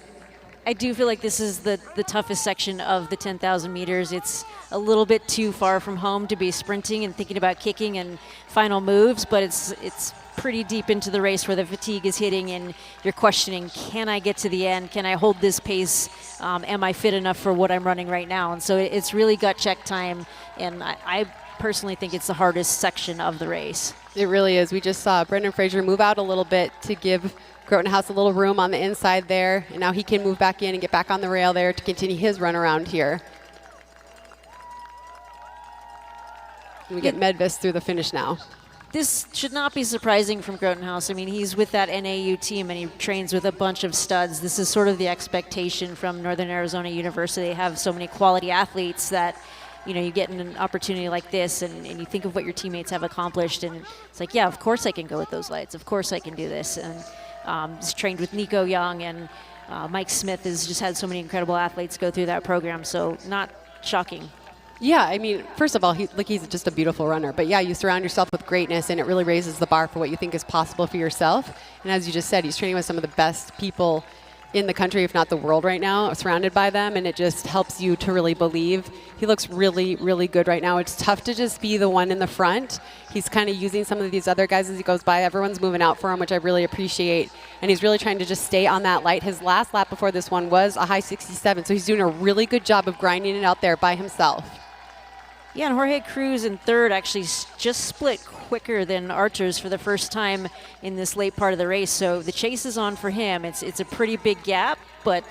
I do feel like this is the toughest section of the 10,000 meters. It's a little bit too far from home to be sprinting and thinking about kicking and final moves, but it's pretty deep into the race where the fatigue is hitting and you're questioning, can I get to the end? Can I hold this pace? Am I fit enough for what I'm running right now? And so it's really gut check time, and I personally think it's the hardest section of the race. It really is. We just saw Brendan Fraser move out a little bit to give Grotenhaus a little room on the inside there, and now he can move back in and get back on the rail there to continue his run around here. And we get Medvis through the finish now. This should not be surprising from Grotenhaus. I mean, he's with that NAU team and he trains with a bunch of studs. This is sort of the expectation from Northern Arizona University. They have so many quality athletes that, you know, you get an opportunity like this and you think of what your teammates have accomplished, and it's like, yeah, of course I can go with those lights. Of course I can do this. And he's trained with Nico Young, and Mike Smith has just had so many incredible athletes go through that program, so not shocking. Yeah, I mean, first of all, he's just a beautiful runner. But yeah, you surround yourself with greatness, and it really raises the bar for what you think is possible for yourself. And as you just said, he's training with some of the best people in the country, if not the world right now, surrounded by them, and it just helps you to really believe. He looks really, really good right now. It's tough to just be the one in the front. He's kind of using some of these other guys as he goes by. Everyone's moving out for him, which I really appreciate, and he's really trying to just stay on that light. His last lap before this one was a high 67, so he's doing a really good job of grinding it out there by himself. Yeah, and Jorge Cruz in third actually just split quicker than Archer's for the first time in this late part of the race. So the chase is on for him. It's a pretty big gap, but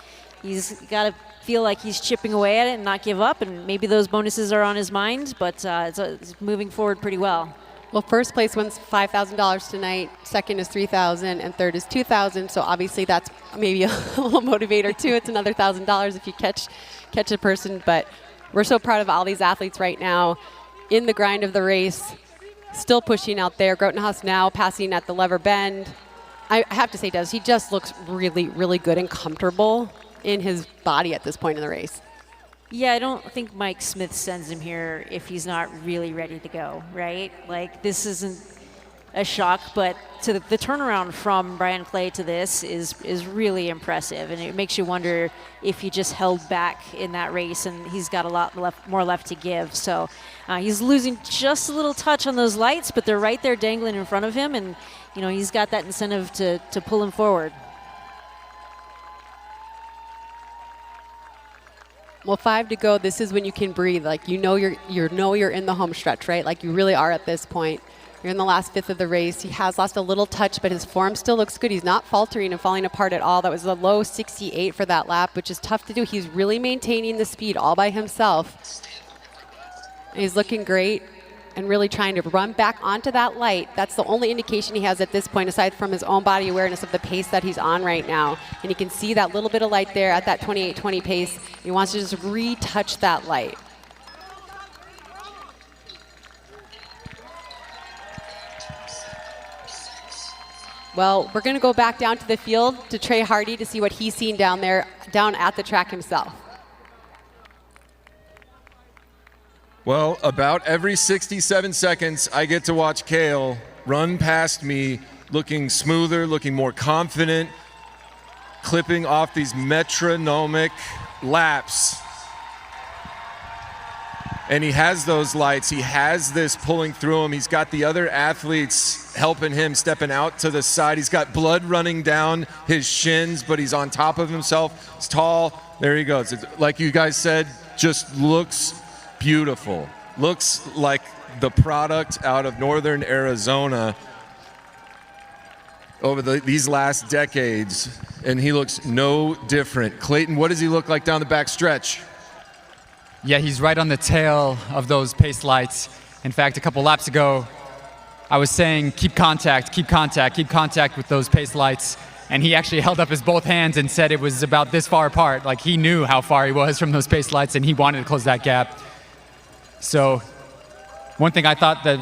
he's got to feel like he's chipping away at it and not give up. And maybe those bonuses are on his mind, but it's moving forward pretty well. Well, first place wins $5,000 tonight. Second is $3,000, and third is $2,000. So obviously that's maybe a little motivator too. It's another $1,000 if you catch a person, but. We're so proud of all these athletes right now in the grind of the race, still pushing out there. Grotenhaus now passing at the lever bend. I have to say, Des, he just looks really, really good and comfortable in his body at this point in the race. Yeah, I don't think Mike Smith sends him here if he's not really ready to go, right? Like, this isn't a shock, but to the turnaround from Brian Clay to this is really impressive, and it makes you wonder if he just held back in that race, and he's got a lot more left to give. So he's losing just a little touch on those lights, but they're right there dangling in front of him, and you know he's got that incentive to pull him forward. Well, 5 to go. This is when you can breathe. Like you're in the home stretch, right? Like you really are at this point. You're in the last fifth of the race. He has lost a little touch, but his form still looks good. He's not faltering and falling apart at all. That was a low 68 for that lap, which is tough to do. He's really maintaining the speed all by himself. And he's looking great. and really trying to run back onto that light. That's the only indication he has at this point, aside from his own body awareness of the pace that he's on right now. And you can see that little bit of light there at that 28:20 pace. He wants to just retouch that light. Well, we're going to go back down to the field to Trey Hardy to see what he's seen down there, down at the track himself. Well, about every 67 seconds, I get to watch Cale run past me, looking smoother, looking more confident, clipping off these metronomic laps. And he has those lights. He has this pulling through him. He's got the other athletes helping him, stepping out to the side. He's got blood running down his shins, but he's on top of himself. He's tall. There he goes. It's, like you guys said, just looks beautiful. Looks like the product out of northern Arizona over these last decades, and he looks no different. Clayton, what does he look like down the back stretch? Yeah, he's right on the tail of those pace lights. In fact, a couple laps ago, I was saying keep contact, keep contact, keep contact with those pace lights. And he actually held up his both hands and said it was about this far apart. Like he knew how far he was from those pace lights and he wanted to close that gap. So one thing I thought that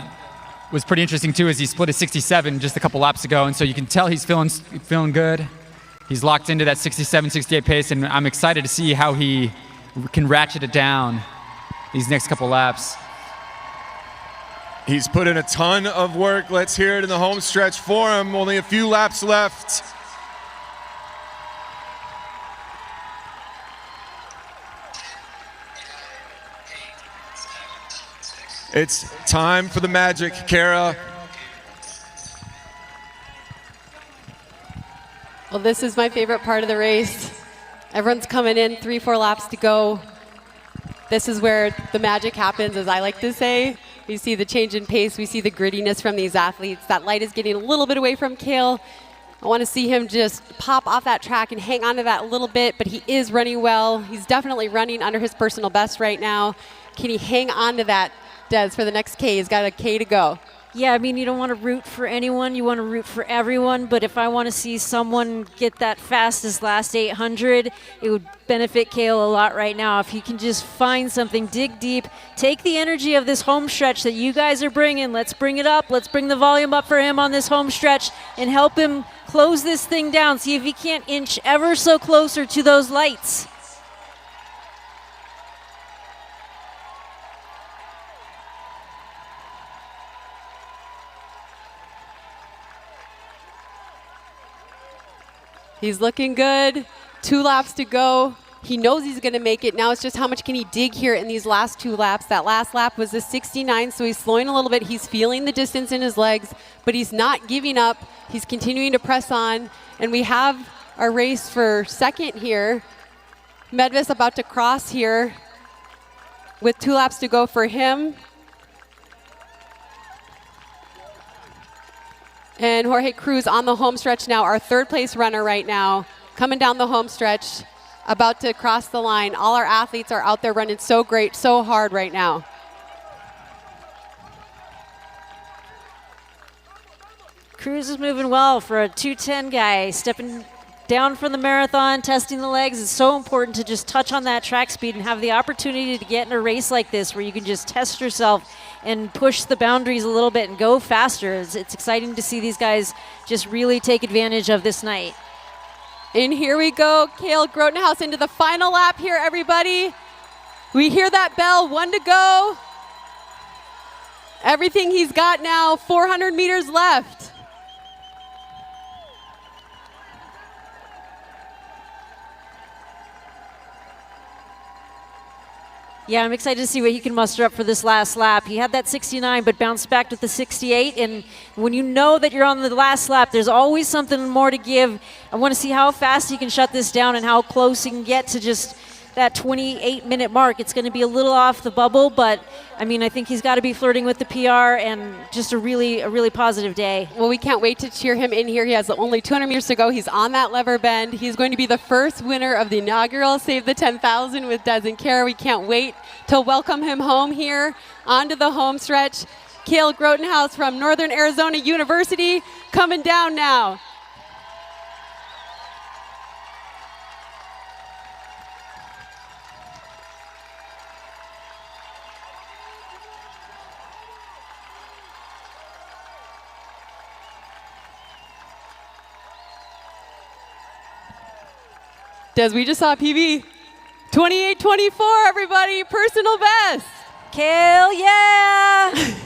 was pretty interesting too is he split a 67 just a couple laps ago. And so you can tell he's feeling good. He's locked into that 67, 68 pace. And I'm excited to see how he can ratchet it down these next couple laps. He's put in a ton of work. Let's hear it in the home stretch for him. Only a few laps left. It's time for the magic, Kara. Well, this is my favorite part of the race. Everyone's coming in, 3-4 laps to go. This is where the magic happens, as I like to say. We see the change in pace. We see the grittiness from these athletes. That light is getting a little bit away from Cale. I want to see him just pop off that track and hang on to that a little bit, but he is running well. He's definitely running under his personal best right now. Can he hang on to that, Des, for the next K? He's got a K to go. Yeah, I mean, you don't want to root for anyone. You want to root for everyone. But if I want to see someone get that fastest last 800, it would benefit Cale a lot right now. If he can just find something, dig deep, take the energy of this home stretch that you guys are bringing. Let's bring it up. Let's bring the volume up for him on this home stretch and help him close this thing down. See if he can't inch ever so closer to those lights. He's looking good. 2 laps to go. He knows he's going to make it. Now it's just how much can he dig here in these last 2 laps. That last lap was a 69, so he's slowing a little bit. He's feeling the distance in his legs, but he's not giving up. He's continuing to press on, and we have our race for second here. Medvis about to cross here with 2 laps to go for him. And Jorge Cruz on the home stretch now, our 3rd place runner right now, coming down the home stretch, about to cross the line. All our athletes are out there running so great, so hard right now. Cruz is moving well for a 2:10 guy, stepping down from the marathon, testing the legs. It's so important to just touch on that track speed and have the opportunity to get in a race like this where you can just test yourself and push the boundaries a little bit and go faster. It's exciting to see these guys just really take advantage of this night. And here we go, Cale Grotenhouse into the final lap here, everybody. We hear that bell, 1 to go. Everything he's got now, 400 meters left. Yeah, I'm excited to see what he can muster up for this last lap. He had that 69, but bounced back with the 68. And when you know that you're on the last lap, there's always something more to give. I want to see how fast he can shut this down and how close he can get to just that 28-minute mark. It's going to be a little off the bubble, but I mean, I think he's got to be flirting with the PR, and just a really positive day. Well, we can't wait to cheer him in here. He has only 200 meters to go. He's on that lever bend. He's going to be the first winner of the inaugural Save the 10,000 with Des and Kara. We can't wait to welcome him home here onto the home stretch. Cale Grotenhouse from Northern Arizona University coming down now. Des, we just saw PB 28:24, everybody, personal best. Cale, yeah!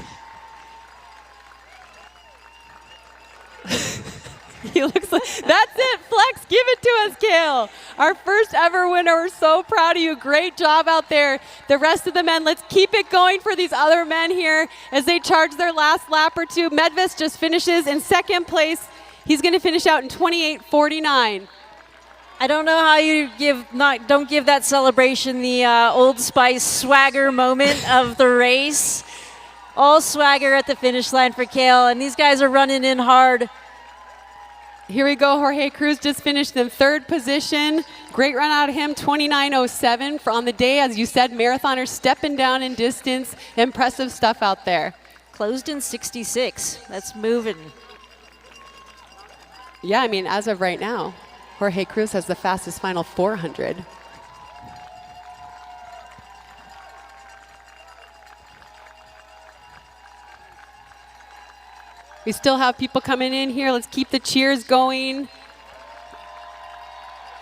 He looks like, that's it, Flex, give it to us, Cale. Our first ever winner, we're so proud of you. Great job out there. The rest of the men, let's keep it going for these other men here as they charge their last lap or two. Medvis just finishes in second place. He's gonna finish out in 28:49. I don't know how you don't give that celebration the Old Spice swagger moment of the race. All swagger at the finish line for Cale, and these guys are running in hard. Here we go, Jorge Cruz just finished in third position. Great run out of him, 29:07 for on the day. As you said, marathoners stepping down in distance. Impressive stuff out there. Closed in 66, that's moving. Yeah, I mean, as of right now, Jorge Cruz has the fastest final 400. We still have people coming in here. Let's keep the cheers going.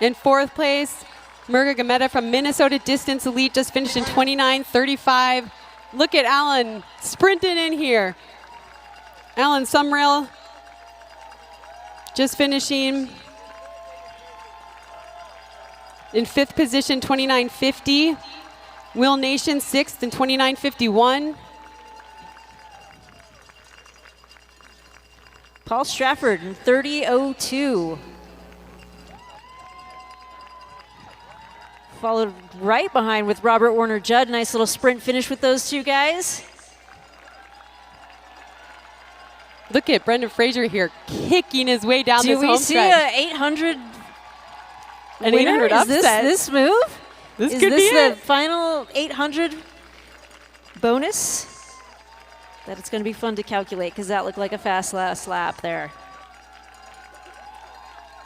In fourth place, Murga Gameta from Minnesota Distance Elite just finished in 29:35. Look at Alan sprinting in here. Alan Sumrell just finishing in fifth position, 29:50. Will Nation sixth in 29:51. Paul Strafford in 30:02. Followed right behind with Robert Warner Judd. Nice little sprint finish with those two guys. Look at Brendan Fraser here kicking his way down this home Do we see stretch. a 800 An winner? 800 Is upset. this move? This Is could this be the it. final 800 bonus? That it's going to be fun to calculate because that looked like a fast last lap there.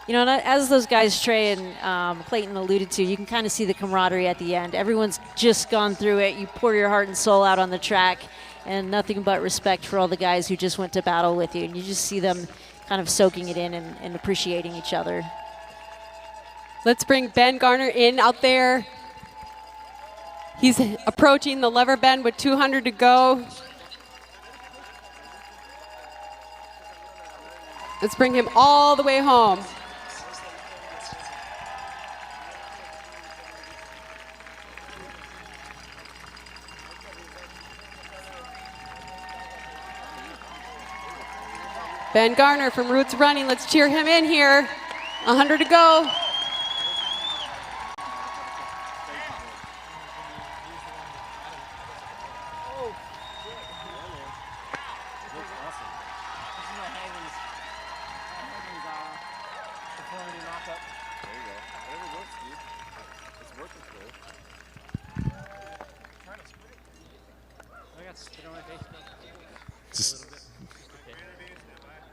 You know, and as those guys, Trey and Clayton alluded to, you can kind of see the camaraderie at the end. Everyone's just gone through it. You pour your heart and soul out on the track, and nothing but respect for all the guys who just went to battle with you. And you just see them kind of soaking it in and appreciating each other. Let's bring Ben Garner in out there. He's approaching the lever bend with 200 to go. Let's bring him all the way home. Ben Garner from Roots Running. Let's cheer him in here. 100 to go.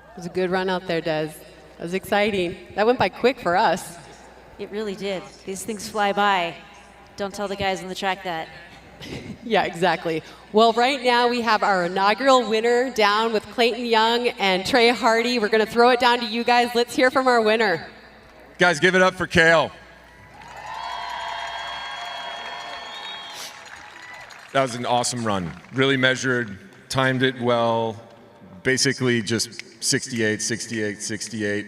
It was a good run out there, Des. That was exciting. That went by quick for us. It really did. These things fly by. Don't tell the guys on the track that. Yeah, exactly. Well, right now we have our inaugural winner down with Clayton Young and Trey Hardy. We're going to throw it down to you guys. Let's hear from our winner. Guys, give it up for Cale. That was an awesome run. Really measured, timed it well, basically just 68, 68, 68.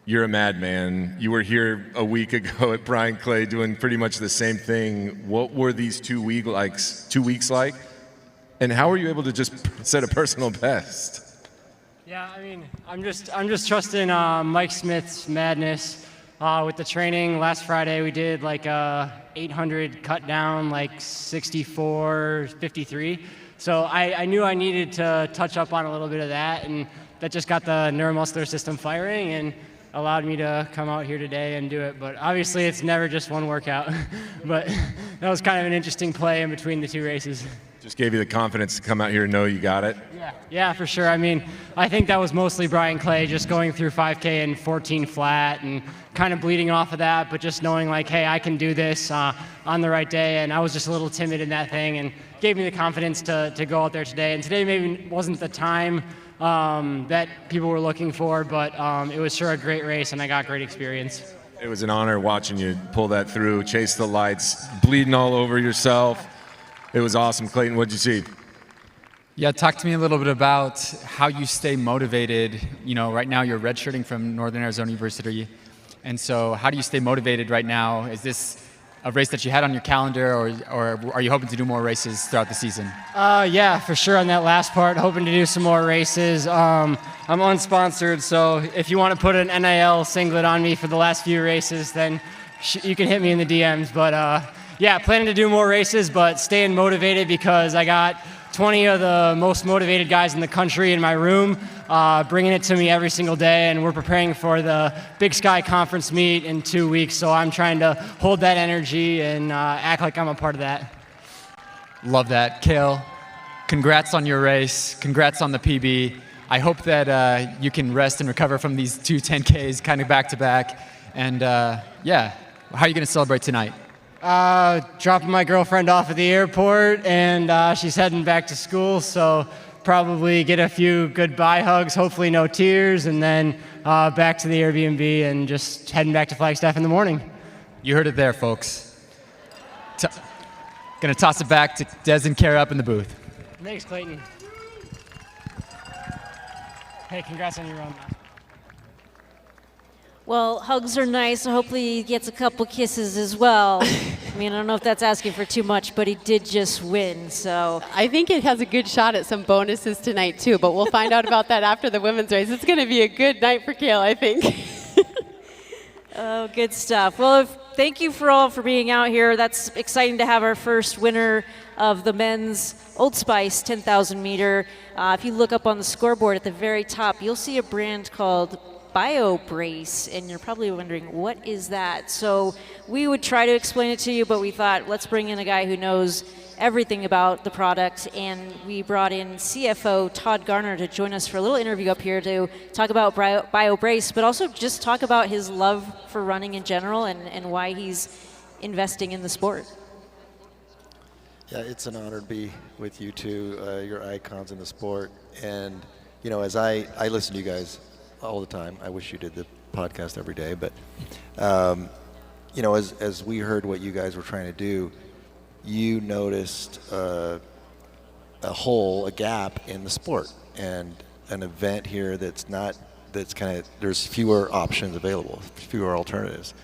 You're a madman. You were here a week ago at Brian Clay doing pretty much the same thing. What were these 2 weeks like? And how were you able to just set a personal best? Yeah, I mean, I'm just trusting Mike Smith's madness. with the training. Last Friday we did like 800 cut down, like 64:53. So I knew I needed to touch up on a little bit of that, and that just got the neuromuscular system firing and allowed me to come out here today and do it. But obviously it's never just one workout. But that was kind of an interesting play in between the two races. Just gave you the confidence to come out here and know you got it? Yeah, for sure. I mean, I think that was mostly Brian Clay just going through 5K and 14 flat and kind of bleeding off of that, but just knowing like, hey, I can do this on the right day. And I was just a little timid in that thing and gave me the confidence to go out there today. And today maybe wasn't the time that people were looking for, but it was sure a great race and I got great experience. It was an honor watching you pull that through, chase the lights, bleeding all over yourself. It was awesome. Clayton, what'd you see? Yeah, talk to me a little bit about how you stay motivated. You know, right now you're redshirting from Northern Arizona University. And so how do you stay motivated right now? Is this a race that you had on your calendar, or are you hoping to do more races throughout the season? Yeah, for sure on that last part, hoping to do some more races. I'm unsponsored, so if you want to put an NIL singlet on me for the last few races, then you can hit me in the DMs. But yeah, planning to do more races, but staying motivated because I got 20 of the most motivated guys in the country in my room, bringing it to me every single day, and we're preparing for the Big Sky Conference meet in 2 weeks, so I'm trying to hold that energy and act like I'm a part of that. Love that. Kale, congrats on your race. Congrats on the PB. I hope that you can rest and recover from these two 10Ks kind of back to back. And yeah, how are you going to celebrate tonight? Dropping my girlfriend off at the airport, and she's heading back to school, so probably get a few goodbye hugs, hopefully no tears, and then back to the Airbnb and just heading back to Flagstaff in the morning. You heard it there, folks. Gonna toss it back to Des and Kara up in the booth. Thanks, Clayton. Hey, congrats on your run. Well, hugs are nice. Hopefully he gets a couple kisses as well. I mean, I don't know if that's asking for too much, but he did just win, so. I think it has a good shot at some bonuses tonight, too, but we'll find out about that after the women's race. It's going to be a good night for Kale, I think. Oh, good stuff. Well, thank you all for being out here. That's exciting to have our first winner of the men's Old Spice 10,000 meter. If you look up on the scoreboard at the very top, you'll see a brand called BioBrace, and you're probably wondering, what is that? So we would try to explain it to you, but we thought, let's bring in a guy who knows everything about the product, and we brought in CFO Todd Garner to join us for a little interview up here to talk about BioBrace, but also just talk about his love for running in general and why he's investing in the sport. Yeah, it's an honor to be with you two. You're icons in the sport, and you know, as I listen to you guys all the time. I wish you did the podcast every day, but you know, as we heard what you guys were trying to do, you noticed a gap in the sport, and an event here that's kind of, there's fewer options available, fewer alternatives,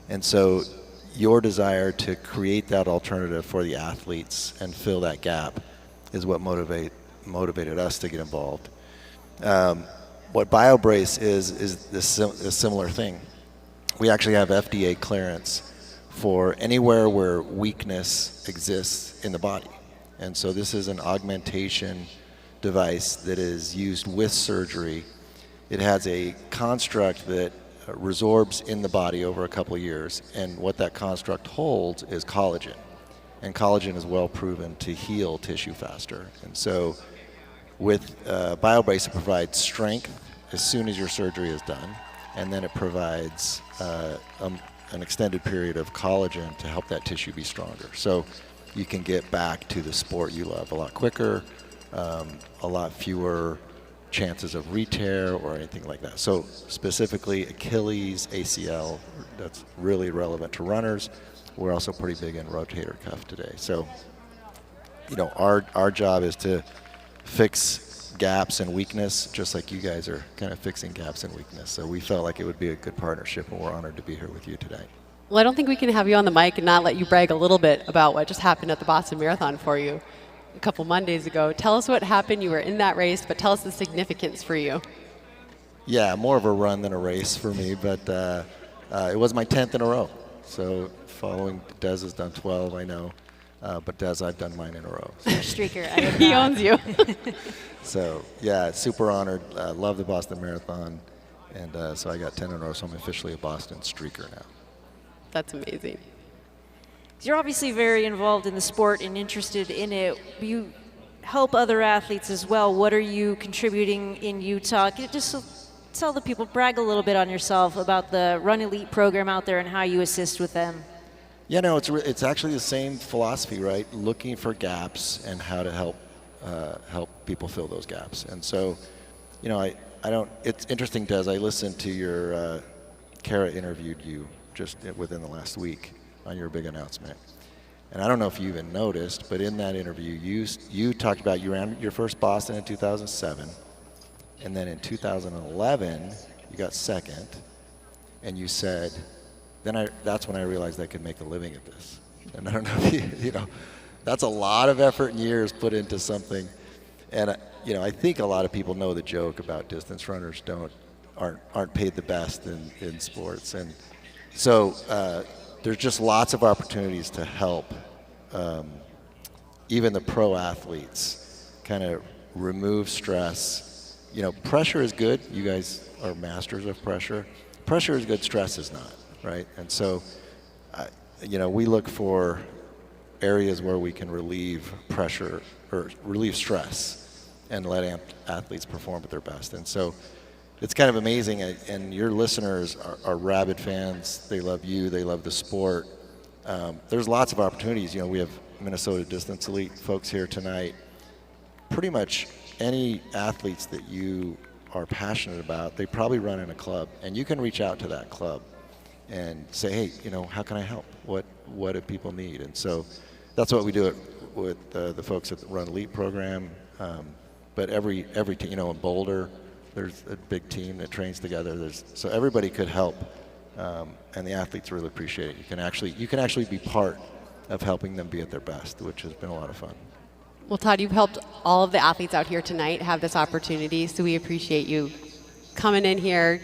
and so your desire to create that alternative for the athletes and fill that gap is what motivated us to get involved. What BioBrace is a similar thing. We actually have FDA clearance for anywhere where weakness exists in the body. And so this is an augmentation device that is used with surgery. It has a construct that resorbs in the body over a couple of years. And what that construct holds is collagen. And collagen is well proven to heal tissue faster. And so with BioBrace, it provides strength as soon as your surgery is done, and then it provides an extended period of collagen to help that tissue be stronger. So you can get back to the sport you love a lot quicker, a lot fewer chances of re-tear or anything like that. So specifically Achilles, ACL, that's really relevant to runners. We're also pretty big in rotator cuff today. So, you know, our job is to fix gaps and weakness, just like you guys are kind of fixing gaps and weakness. So we felt like it would be a good partnership, and we're honored to be here with you today. Well, I don't think we can have you on the mic and not let you brag a little bit about what just happened at the Boston Marathon for you a couple Mondays ago. Tell us what happened. You were in that race, but tell us the significance for you. Yeah, more of a run than a race for me, but It was my 10th in a row. So following Des has done 12, I know. But Des, I've done mine in a row. So. Streaker. I have He not. owns you. So yeah, super honored. Love the Boston Marathon. And so I got 10 in a row, so I'm officially a Boston streaker now. That's amazing. You're obviously very involved in the sport and interested in it. You help other athletes as well. What are you contributing in Utah? Can you just tell the people, brag a little bit on yourself about the Run Elite program out there and how you assist with them. Yeah, no, it's actually the same philosophy, right? Looking for gaps and how to help people fill those gaps. And so, you know, I don't. It's interesting, Des. I listened to your Kara interviewed you just within the last week on your big announcement, and I don't know if you even noticed, but in that interview, you talked about you ran your first Boston in 2007, and then in 2011 you got second, and you said, that's when I realized I could make a living at this. And I don't know if you know, that's a lot of effort and years put into something. And you know, I think a lot of people know the joke about distance runners aren't paid the best in sports. And so there's just lots of opportunities to help even the pro athletes kind of remove stress. You know, pressure is good. You guys are masters of pressure. Pressure is good, stress is not. Right, and so, you know, we look for areas where we can relieve pressure or relieve stress and let athletes perform at their best. And so, it's kind of amazing. And your listeners are rabid fans. They love you. They love the sport. There's lots of opportunities. You know, we have Minnesota Distance Elite folks here tonight. Pretty much any athletes that you are passionate about, they probably run in a club, and you can reach out to that club and say, hey, you know, how can I help? What do people need? And so that's what we do with the folks at the Run Elite program. But every team, you know, in Boulder, there's a big team that trains together. So everybody could help, and the athletes really appreciate it. You can actually be part of helping them be at their best, which has been a lot of fun. Well, Todd, you've helped all of the athletes out here tonight have this opportunity, so we appreciate you coming in here,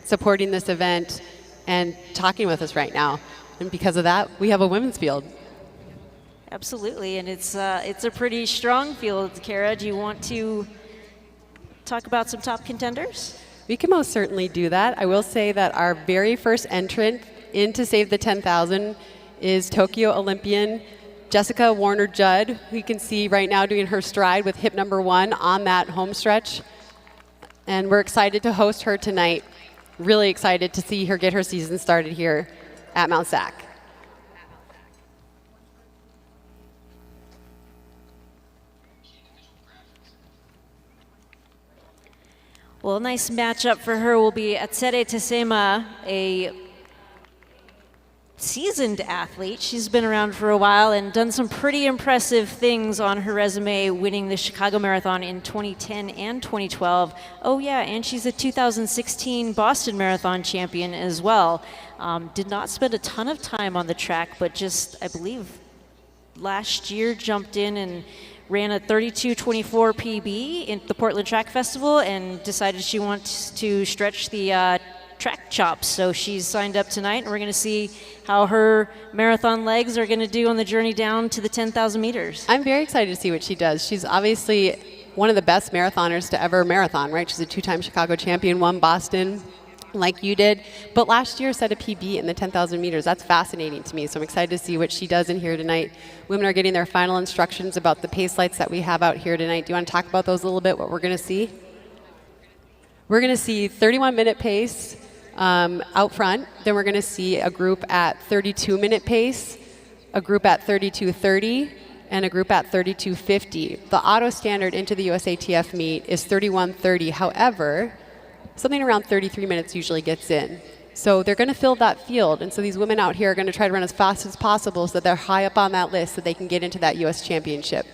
supporting this event, and talking with us right now. And because of that, we have a women's field. Absolutely, and it's a pretty strong field. Kara, do you want to talk about some top contenders? We can most certainly do that. I will say that our very first entrant in to save the 10,000 is Tokyo Olympian Jessica Warner-Judd, who you can see right now doing her stride with hip number 1 on that home stretch. And we're excited to host her tonight. Really excited to see her get her season started here at Mount Sac. Well, a nice matchup for her will be Atsere Tesema, a seasoned athlete. She's been around for a while and done some pretty impressive things on her resume, winning the Chicago Marathon in 2010 and 2012. Oh yeah, and she's a 2016 Boston Marathon champion as well. Did not spend a ton of time on the track, but just, I believe, last year jumped in and ran a 32:24 PB in the Portland Track Festival and decided she wants to stretch the track chops. So she's signed up tonight, and we're going to see how her marathon legs are going to do on the journey down to the 10,000 meters. I'm very excited to see what she does. She's obviously one of the best marathoners to ever marathon, right? She's a 2-time Chicago champion, won Boston like you did, but last year set a PB in the 10,000 meters. That's fascinating to me, so I'm excited to see what she does in here tonight. Women are getting their final instructions about the pace lights that we have out here tonight. Do you want to talk about those a little bit, what we're going to see? We're going to see 31-minute pace out front. Then we're going to see a group at 32-minute pace, a group at 32:30, and a group at 32:50. The auto standard into the USATF meet is 31:30. However, something around 33 minutes usually gets in. So they're going to fill that field. And so these women out here are going to try to run as fast as possible so that they're high up on that list so they can get into that U.S. championship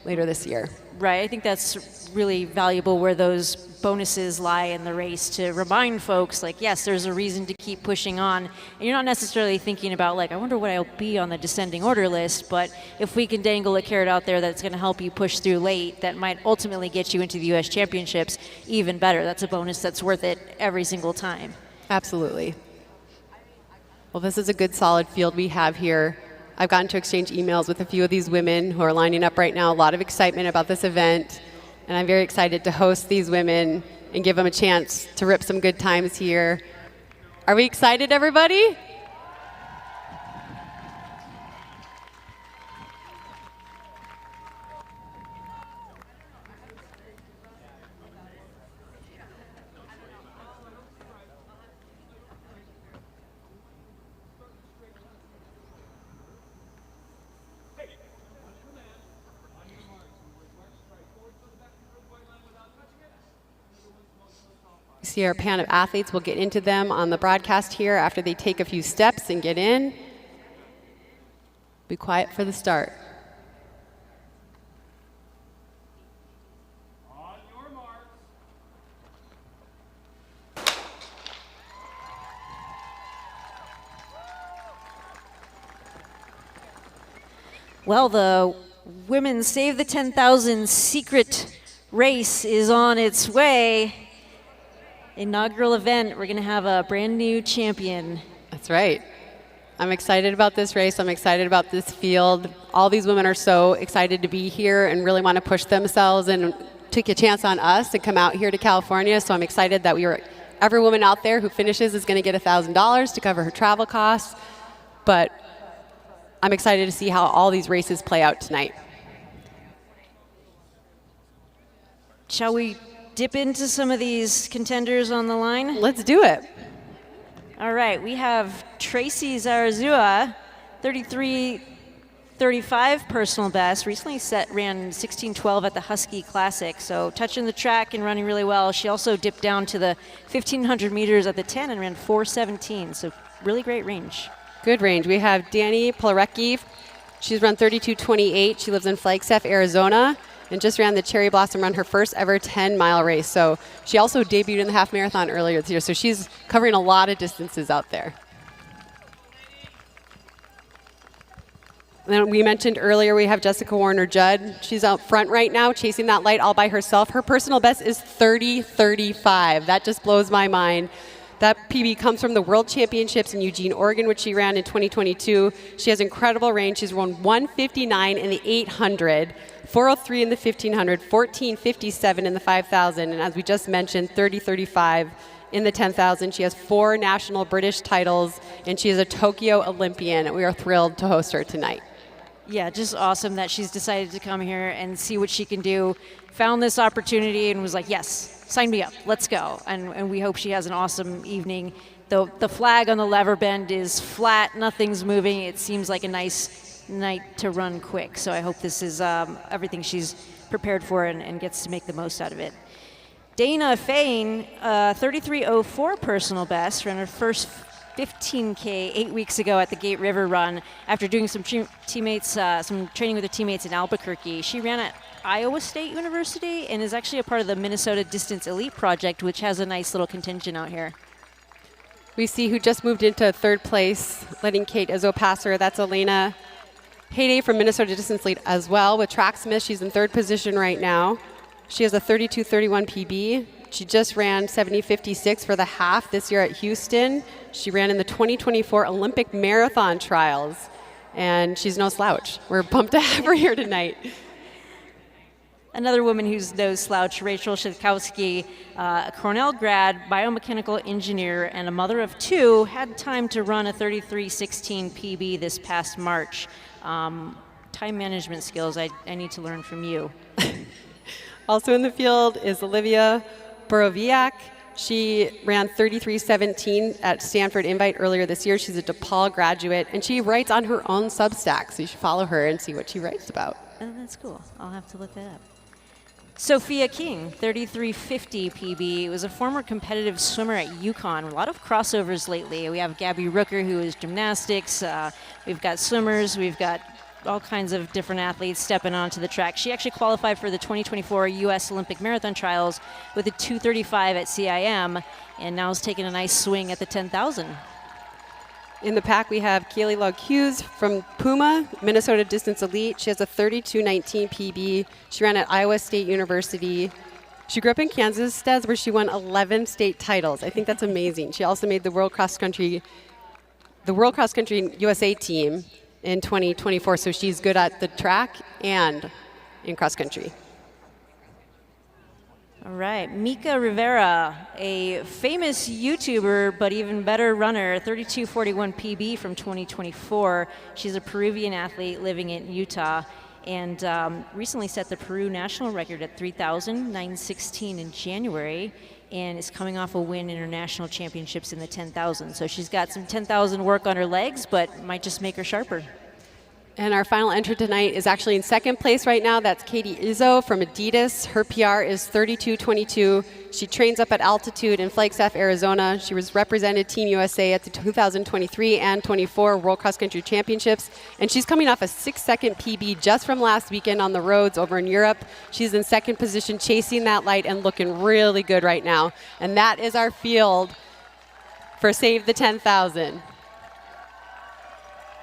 later this year. Right, I think that's really valuable where those bonuses lie in the race, to remind folks, like, yes, there's a reason to keep pushing on. And you're not necessarily thinking about, like, I wonder what I'll be on the descending order list, but if we can dangle a carrot out there that's going to help you push through late, that might ultimately get you into the U.S. championships, even better. That's a bonus that's worth it every single time. Absolutely. Well, this is a good solid field we have here. I've gotten to exchange emails with a few of these women who are lining up right now. A lot of excitement about this event. And I'm very excited to host these women and give them a chance to rip some good times here. Are we excited, everybody? See our panel of athletes. We'll get into them on the broadcast here after they take a few steps and get in. Be quiet for the start. On your marks. Well, the Women's Save the 10,000 secret race is on its way. Inaugural event, we're going to have a brand new champion. That's right. I'm excited about this race. I'm excited about this field. All these women are so excited to be here and really want to push themselves and take a chance on us to come out here to California. So I'm excited that every woman out there who finishes is going to get $1,000 to cover her travel costs. But I'm excited to see how all these races play out tonight. Shall we dip into some of these contenders on the line? Let's do it. All right, we have Tracy Zarazua, 33:35 personal best. Recently ran 16:12 at the Husky Classic, so touching the track and running really well. She also dipped down to the 1,500 meters at the 10 and ran 4:17, so really great range. Good range. We have Dani Plarecki. She's run 32:28. She lives in Flagstaff, Arizona, and just ran the Cherry Blossom Run, her first ever 10-mile race. So she also debuted in the half marathon earlier this year. So she's covering a lot of distances out there. And then we mentioned earlier we have Jessica Warner-Judd. She's out front right now, chasing that light all by herself. Her personal best is 30:35. That just blows my mind. That PB comes from the World Championships in Eugene, Oregon, which she ran in 2022. She has incredible range. She's run 1:59 in the 800, 4:03 in the 1,500, 14:57 in the 5,000, and as we just mentioned, 30:35 in the 10,000. She has 4 national British titles, and she is a Tokyo Olympian. We are thrilled to host her tonight. Yeah, just awesome that she's decided to come here and see what she can do. Found this opportunity and was like, yes, sign me up, let's go. And we hope she has an awesome evening. The flag on the lever bend is flat, nothing's moving. It seems like a nice night to run quick. So I hope this is everything she's prepared for and gets to make the most out of it. Dana Fain, 33:04 personal best, ran her first 15K 8 weeks ago at the Gate River Run after doing some training with her teammates in Albuquerque. She ran at Iowa State University and is actually a part of the Minnesota Distance Elite Project, which has a nice little contingent out here. We see who just moved into third place, letting Kate Izzo pass her. That's Elena Hayday from Minnesota Distance Elite as well. With Tracksmith, she's in third position right now. She has a 32:31 PB. She just ran 70:56 for the half this year at Houston. She ran in the 2024 Olympic Marathon Trials, and she's no slouch. We're pumped to have her here tonight. Another woman who's no slouch, Rachel Shadkowski, a Cornell grad, biomechanical engineer, and a mother of 2, had time to run a 33:16 PB this past March. Time management skills I need to learn from you. Also in the field is Olivia Borowiak. She ran 33:17 at Stanford Invite earlier this year. She's a DePaul graduate, and she writes on her own Substack, so you should follow her and see what she writes about. Oh, that's cool. I'll have to look that up. Sophia King, 33:50 PB, was a former competitive swimmer at UConn. A lot of crossovers lately. We have Gabby Rooker, who is gymnastics. We've got swimmers. We've got all kinds of different athletes stepping onto the track. She actually qualified for the 2024 U.S. Olympic Marathon Trials with a 2:35 at CIM, and now is taking a nice swing at the 10,000. In the pack, we have Kaylee Log Hughes from Puma, Minnesota Distance Elite. She has a 32:19 PB. She ran at Iowa State University. She grew up in Kansas, where she won 11 state titles. I think that's amazing. She also made the World Cross Country the World Cross Country USA team in 2024, so she's good at the track and in cross country. All right, Mika Rivera, a famous YouTuber, but even better runner, 32:41 PB from 2024. She's a Peruvian athlete living in Utah, and recently set the Peru national record at 3,916 in January, and is coming off a win in international championships in the 10,000. So she's got some 10,000 work on her legs, but might just make her sharper. And our final entrant tonight is actually in second place right now. That's Katie Izzo from Adidas. Her PR is 32:22. She trains up at altitude in Flagstaff, Arizona. She was represented Team USA at the 2023 and 24 World Cross Country Championships. And she's coming off a 6-second PB just from last weekend on the roads over in Europe. She's in second position, chasing that light and looking really good right now. And that is our field for Save the 10,000.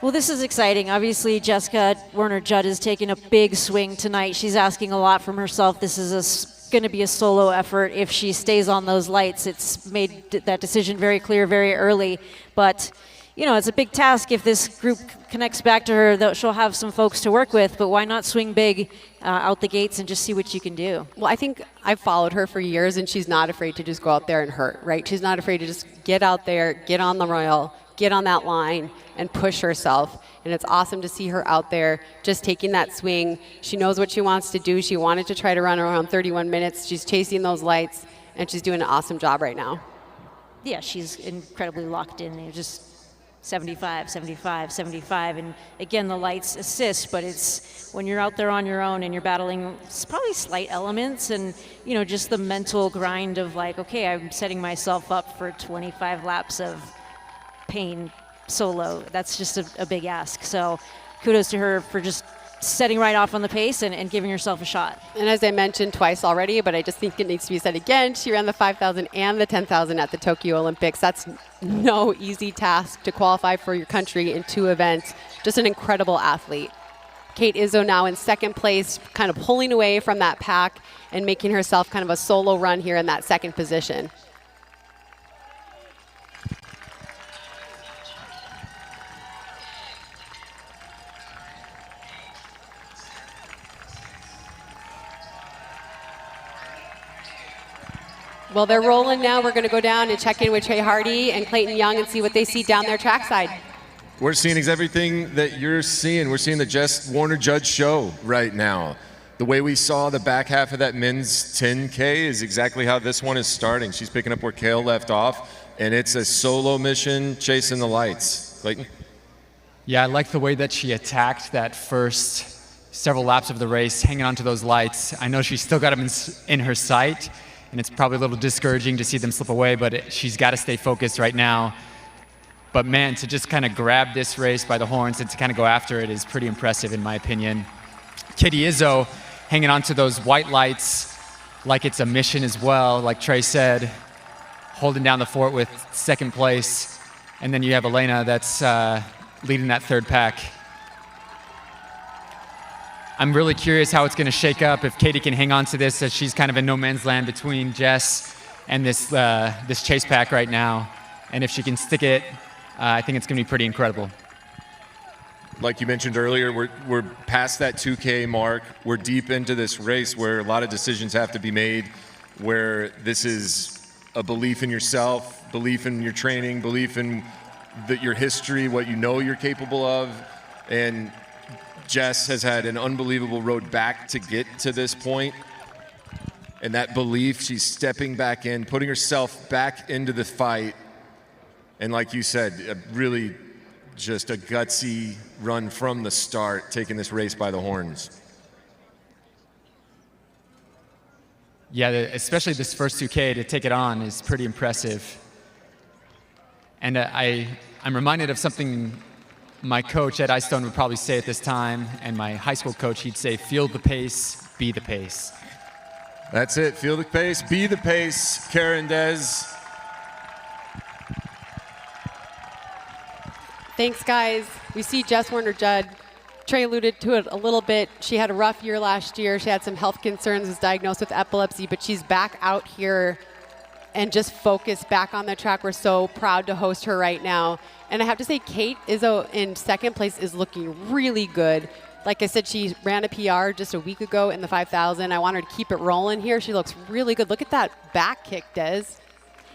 Well, this is exciting. Obviously, Jessica Werner-Judd is taking a big swing tonight. She's asking a lot from herself. This is going to be a solo effort. If she stays on those lights, it's made that decision very clear very early. But, you know, it's a big task. If this group connects back to her, she'll have some folks to work with. But why not swing big out the gates and just see what you can do? Well, I think I've followed her for years, and she's not afraid to just go out there and hurt, right? She's not afraid to just get out there, get on the rail, get on that line and push herself. And it's awesome to see her out there just taking that swing. She knows what she wants to do. She wanted to try to run around 31 minutes. She's chasing those lights, and she's doing an awesome job right now. Yeah, she's incredibly locked in. Just 75, 75, 75. And again, the lights assist, but it's when you're out there on your own and you're battling probably slight elements and, you know, just the mental grind of like, okay, I'm setting myself up for 25 laps of pain solo. That's just a big ask. So kudos to her for just setting right off on the pace and giving herself a shot. And as I mentioned twice already, but I just think it needs to be said again, she ran the 5,000 and the 10,000 at the Tokyo Olympics. That's no easy task to qualify for your country in 2 events. Just an incredible athlete. Kate Izzo now in second place, kind of pulling away from that pack and making herself kind of a solo run here in that second position. Well, they're rolling now. We're going to go down and check in with Trey Hardy and Clayton Young and see what they see down their trackside. We're seeing everything that you're seeing. We're seeing the Jess Werner-Judd show right now. The way we saw the back half of that men's 10K is exactly how this one is starting. She's picking up where Kale left off, and it's a solo mission chasing the lights. Clayton? Yeah, I like the way that she attacked that first several laps of the race, hanging onto those lights. I know she's still got them in her sight, and it's probably a little discouraging to see them slip away, but she's got to stay focused right now. But man, to just kind of grab this race by the horns and to kind of go after it is pretty impressive in my opinion. Katie Izzo hanging onto those white lights like it's a mission as well, like Trey said, holding down the fort with second place. And then you have Elena that's leading that third pack. I'm really curious how it's going to shake up if Katie can hang on to this, as she's kind of in no man's land between Jess and this chase pack right now. And if she can stick it, I think it's going to be pretty incredible. Like you mentioned earlier, we're past that 2K mark. We're deep into this race where a lot of decisions have to be made, where this is a belief in yourself, belief in your training, belief in your history, what you know you're capable of. And Jess has had an unbelievable road back to get to this point. And that belief, she's stepping back in, putting herself back into the fight. And like you said, really just a gutsy run from the start, taking this race by the horns. Yeah, especially this first 2K to take it on is pretty impressive. And I'm reminded of something my coach, Ed Eystone, would probably say at this time, and my high school coach, he'd say, feel the pace, be the pace. That's it, feel the pace, be the pace, Karen Dez. Thanks, guys. We see Jess Werner-Judd. Trey alluded to it a little bit. She had a rough year last year. She had some health concerns, was diagnosed with epilepsy, but she's back out here and just focus back on the track. We're so proud to host her right now. And I have to say, Kate Izzo in second place is looking really good. Like I said, she ran a PR just a week ago in the 5,000. I want her to keep it rolling here. She looks really good. Look at that back kick, Des.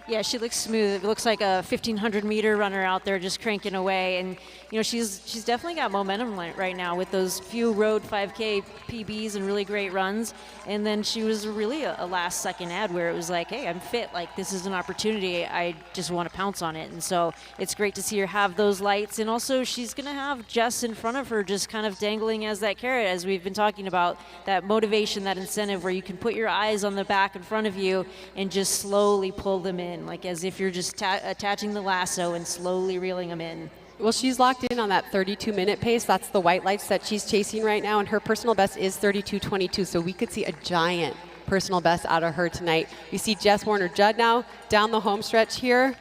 Yeah, she looks smooth. It looks like a 1,500-meter runner out there just cranking away. And, you know, she's definitely got momentum right now with those few road 5K PBs and really great runs. And then she was really a last-second ad where it was like, hey, I'm fit. Like, this is an opportunity. I just want to pounce on it. And so it's great to see her have those lights. And also she's going to have Jess in front of her just kind of dangling as that carrot, as we've been talking about, that motivation, that incentive where you can put your eyes on the back in front of you and just slowly pull them in. Like as if you're just attaching the lasso and slowly reeling them in. Well, she's locked in on that 32-minute pace. That's the white lights that she's chasing right now, and her personal best is 32:22, so we could see a giant personal best out of her tonight. We see Jess Warner-Judd now down the home stretch here,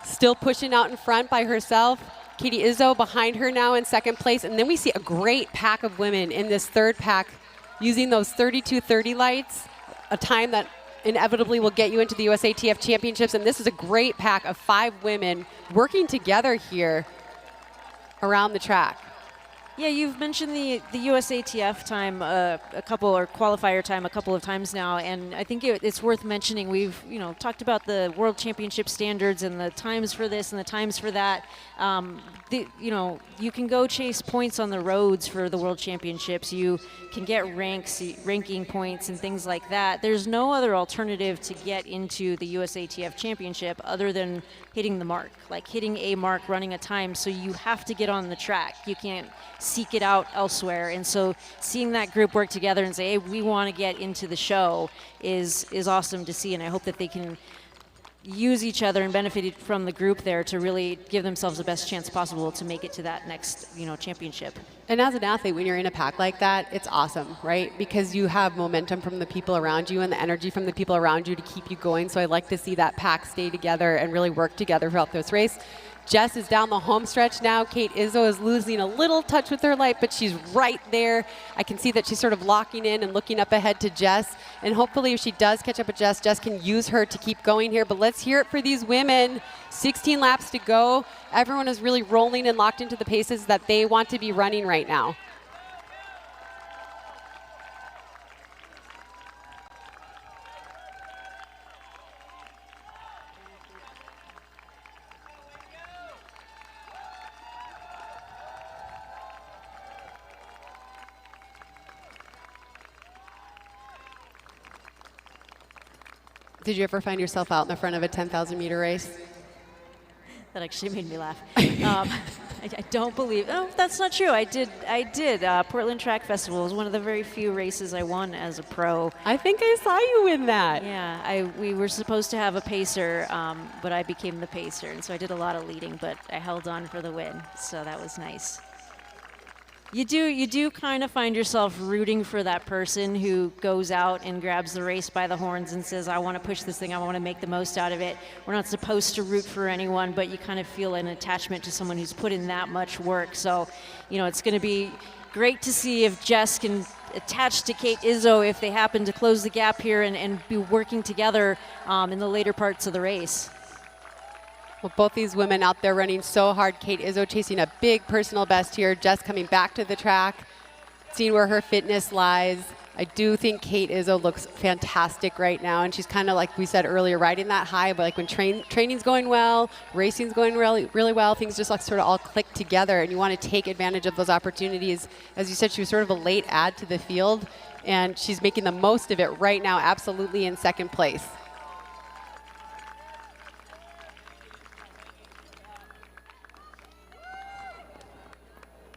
still pushing out in front by herself. Katie Izzo behind her now in second place, and then we see a great pack of women in this third pack using those 32:30 lights, a time that inevitably will get you into the USATF Championships. And this is a great pack of 5 women working together here around the track. Yeah, you've mentioned the USATF time or qualifier time a couple of times now, and I think it's worth mentioning. We've talked about the World Championship standards and the times for this and the times for that. You can go chase points on the roads for the World Championships. You can get ranking points and things like that. There's no other alternative to get into the USATF Championship other than hitting the mark, like hitting a mark, running a time. So you have to get on the track. You can't seek it out elsewhere. And so seeing that group work together and say, hey, we want to get into the show is awesome to see. And I hope that they can use each other and benefit from the group there to really give themselves the best chance possible to make it to that next, championship. And as an athlete, when you're in a pack like that, it's awesome, right? Because you have momentum from the people around you and the energy from the people around you to keep you going. So I like to see that pack stay together and really work together throughout this race. Jess is down the home stretch now. Kate Izzo is losing a little touch with her light, but she's right there. I can see that she's sort of locking in and looking up ahead to Jess. And hopefully if she does catch up with Jess, Jess can use her to keep going here. But let's hear it for these women. 16 laps to go. Everyone is really rolling and locked into the paces that they want to be running right now. Did you ever find yourself out in the front of a 10,000-meter race? That actually made me laugh. I don't believe. Oh, that's not true. I did. Portland Track Festival was one of the very few races I won as a pro. I think I saw you win that. Yeah, we were supposed to have a pacer, but I became the pacer, and so I did a lot of leading, but I held on for the win, so that was nice. You do kind of find yourself rooting for that person who goes out and grabs the race by the horns and says, I want to push this thing, I want to make the most out of it. We're not supposed to root for anyone, but you kind of feel an attachment to someone who's put in that much work. So, it's going to be great to see if Jess can attach to Kate Izzo if they happen to close the gap here and be working together in the later parts of the race. Well, both these women out there running so hard. Kate Izzo chasing a big personal best here. Jess coming back to the track, seeing where her fitness lies. I do think Kate Izzo looks fantastic right now, and she's kind of like we said earlier, riding that high. But like when training's going well, racing's going really, really well, things just like sort of all click together, and you want to take advantage of those opportunities. As you said, she was sort of a late add to the field, and she's making the most of it right now, absolutely in second place.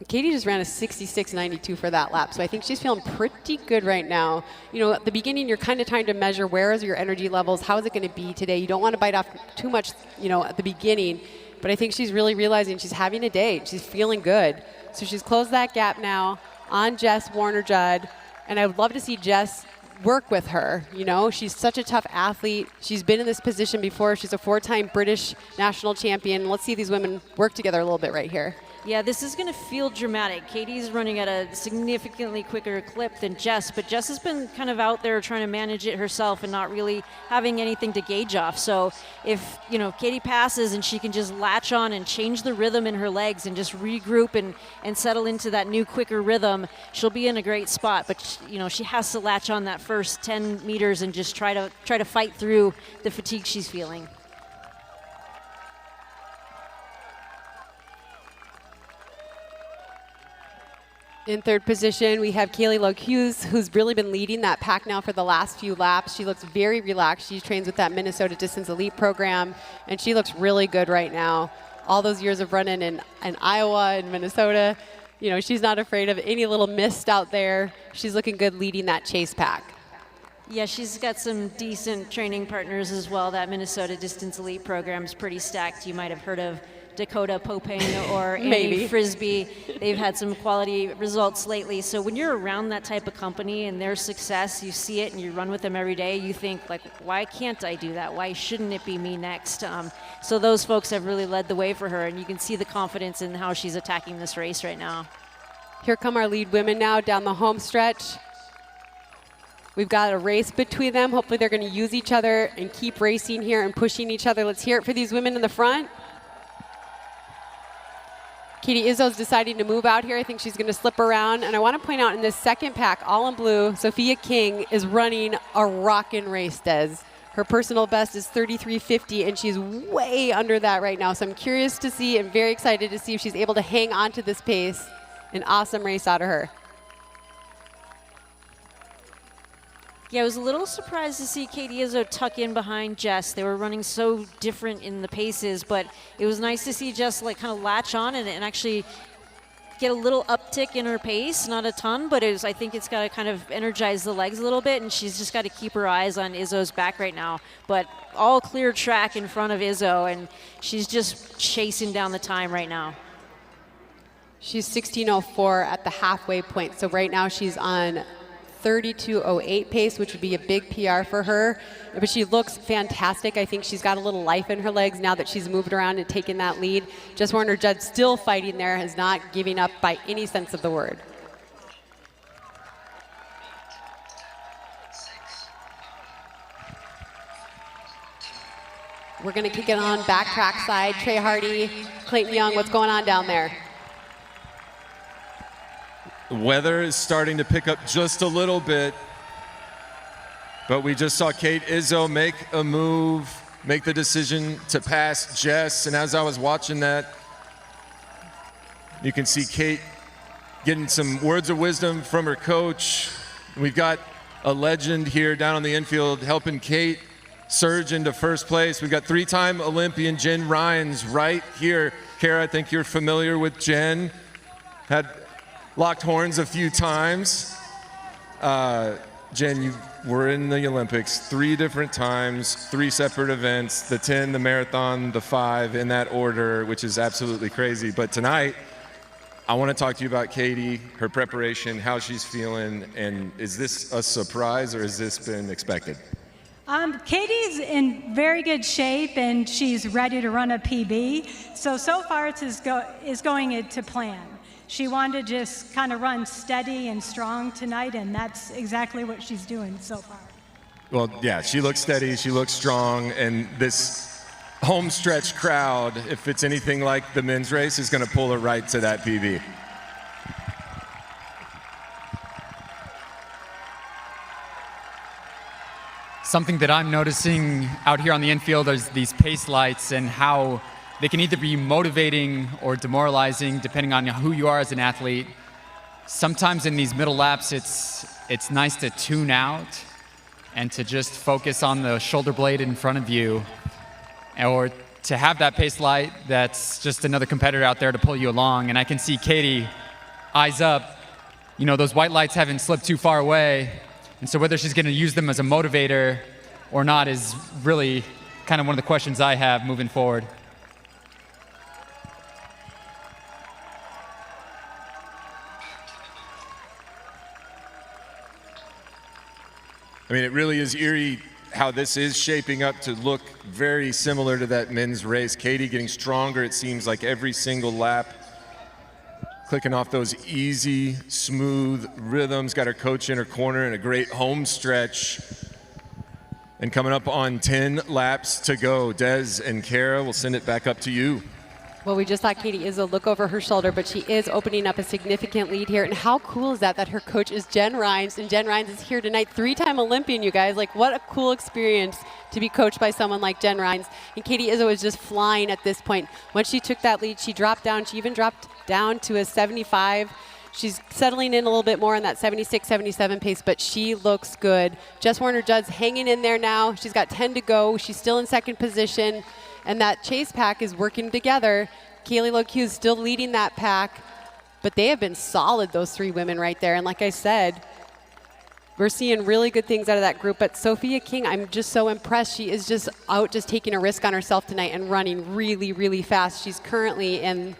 Katie just ran a 66.92 for that lap, so I think she's feeling pretty good right now. At the beginning, you're kind of trying to measure where is your energy levels, how is it going to be today. You don't want to bite off too much, at the beginning, but I think she's really realizing she's having a day. She's feeling good. So she's closed that gap now on Jess Warner-Judd, and I would love to see Jess work with her. She's such a tough athlete. She's been in this position before. She's a 4-time British national champion. Let's see these women work together a little bit right here. Yeah, this is going to feel dramatic. Katie's running at a significantly quicker clip than Jess, but Jess has been kind of out there trying to manage it herself and not really having anything to gauge off. So if, Katie passes and she can just latch on and change the rhythm in her legs and just regroup and settle into that new quicker rhythm, she'll be in a great spot. But, she has to latch on that first 10 meters and just try to fight through the fatigue she's feeling. In third position, we have Kaylee Logue-Hughes, who's really been leading that pack now for the last few laps. She looks very relaxed. She trains with that Minnesota Distance Elite program, and she looks really good right now. All those years of running in Iowa and Minnesota, she's not afraid of any little mist out there. She's looking good leading that chase pack. Yeah, she's got some decent training partners as well. That Minnesota Distance Elite program is pretty stacked. You might have heard of Dakota Popane or Annie Frisbee. They've had some quality results lately. So when you're around that type of company and their success, you see it and you run with them every day, you think, why can't I do that? Why shouldn't it be me next? So those folks have really led the way for her, and you can see the confidence in how she's attacking this race right now. Here come our lead women now down the home stretch. We've got a race between them. Hopefully they're going to use each other and keep racing here and pushing each other. Let's hear it for these women in the front. Katie Izzo's deciding to move out here. I think she's going to slip around. And I want to point out in this second pack, all in blue, Sophia King is running a rockin' race, Des. Her personal best is 33:50, and she's way under that right now. So I'm curious to see and very excited to see if she's able to hang on to this pace. An awesome race out of her. Yeah, I was a little surprised to see Katie Izzo tuck in behind Jess. They were running so different in the paces, but it was nice to see Jess kind of latch on and actually get a little uptick in her pace, not a ton, but I think it's got to kind of energize the legs a little bit, and she's just got to keep her eyes on Izzo's back right now. But all clear track in front of Izzo, and she's just chasing down the time right now. She's 16:04 at the halfway point, so right now she's on 32:08 pace, which would be a big PR for her. But she looks fantastic. I think she's got a little life in her legs now that she's moved around and taken that lead. Jess Warner-Judd still fighting there, is not giving up by any sense of the word. We're going to kick it on back track side. Trey Hardy, Clayton Young, what's going on down there? The weather is starting to pick up just a little bit, but we just saw Kate Izzo make a move, make the decision to pass Jess, and as I was watching that, you can see Kate getting some words of wisdom from her coach. We've got a legend here down on the infield helping Kate surge into first place. We've got three-time Olympian Jen Rhines right here. Kara, I think you're familiar with Jen. Had locked horns a few times. Jen, you were in the Olympics 3 different times, 3 separate events, the 10, the marathon, the 5, in that order, which is absolutely crazy. But tonight, I want to talk to you about Katie, her preparation, how she's feeling, and is this a surprise or has this been expected? Katie's in very good shape and she's ready to run a PB. So far it's going to plan. She wanted to just kind of run steady and strong tonight, and that's exactly what she's doing so far. Well, yeah, she looks steady, she looks strong, and this home stretch crowd, if it's anything like the men's race, is going to pull her right to that PB. Something that I'm noticing out here on the infield is these pace lights and how they can either be motivating or demoralizing depending on who you are as an athlete. Sometimes in these middle laps, it's nice to tune out and to just focus on the shoulder blade in front of you, or to have that pace light that's just another competitor out there to pull you along. And I can see Katie, eyes up, those white lights haven't slipped too far away. And so whether she's going to use them as a motivator or not is really kind of one of the questions I have moving forward. I mean, it really is eerie how this is shaping up to look very similar to that men's race. Katie getting stronger, it seems like every single lap. clicking off those easy, smooth rhythms. Got her coach in her corner and a great home stretch. And coming up on 10 laps to go. Des and Kara, we'll send it back up to you. Well, we just saw Katie Izzo look over her shoulder, but she is opening up a significant lead here. And how cool is that her coach is Jen Rines, and Jen Rines is here tonight, 3-time Olympian, you guys. Like, what a cool experience to be coached by someone like Jen Rines. And Katie Izzo is just flying at this point. Once she took that lead, she dropped down. She even dropped down to a 75. She's settling in a little bit more on that 76, 77 pace, but she looks good. Jess Warner-Judd's hanging in there now. She's got 10 to go. She's still in second position. And that chase pack is working together. Kaylee Loque still leading that pack, but they have been solid, those three women right there. And like I said, we're seeing really good things out of that group. But Sophia King, I'm just so impressed. She is just out, just taking a risk on herself tonight and running really, really fast. She's currently in,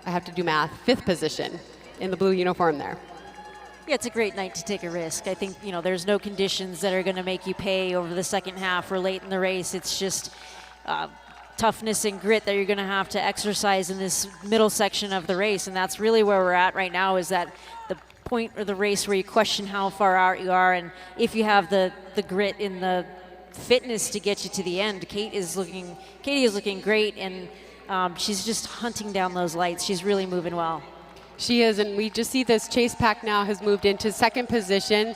I have to do math, 5th position in the blue uniform there. Yeah, it's a great night to take a risk. I think, there's no conditions that are going to make you pay over the second half or late in the race. It's just toughness and grit that you're going to have to exercise in this middle section of the race, and that's really where we're at right now, is that the point of the race where you question how far out you are, and if you have the grit and the fitness to get you to the end. Katie is looking great, and she's just hunting down those lights. She's really moving well. She is, and we just see this chase pack now has moved into second position.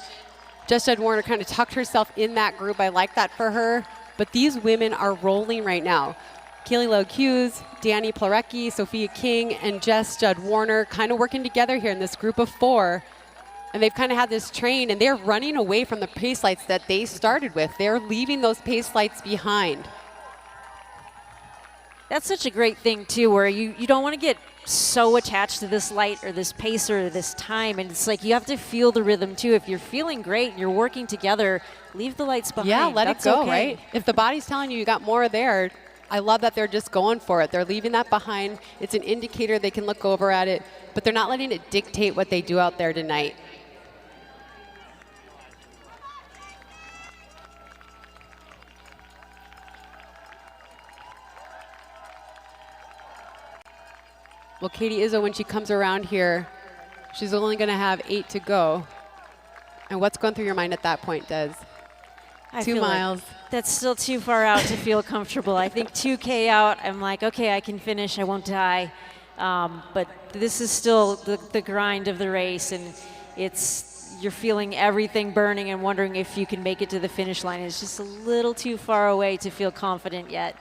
Just Ed Warner kind of tucked herself in that group. I like that for her. But these women are rolling right now. Kaylee Loque, Danny Plarecki, Sophia King, and Jess Judd Warner kind of working together here in this group of 4. And they've kind of had this train, and they're running away from the pace lights that they started with. They're leaving those pace lights behind. That's such a great thing, too, where you don't want to get so attached to this light or this pace or this time. And it's like you have to feel the rhythm, too. If you're feeling great and you're working together, leave the lights behind. Yeah, let That's it go, okay. right? If the body's telling you got more there, I love that they're just going for it. They're leaving that behind. It's an indicator they can look over at it, but they're not letting it dictate what they do out there tonight. Well, Katie Izzo, when she comes around here, she's only going to have 8 to go. And what's going through your mind at that point, Des? I 2 feel miles. Like that's still too far out to feel comfortable. I think 2K out, I'm like, okay, I can finish. I won't die. But this is still the grind of the race, and you're feeling everything burning and wondering if you can make it to the finish line. It's just a little too far away to feel confident yet.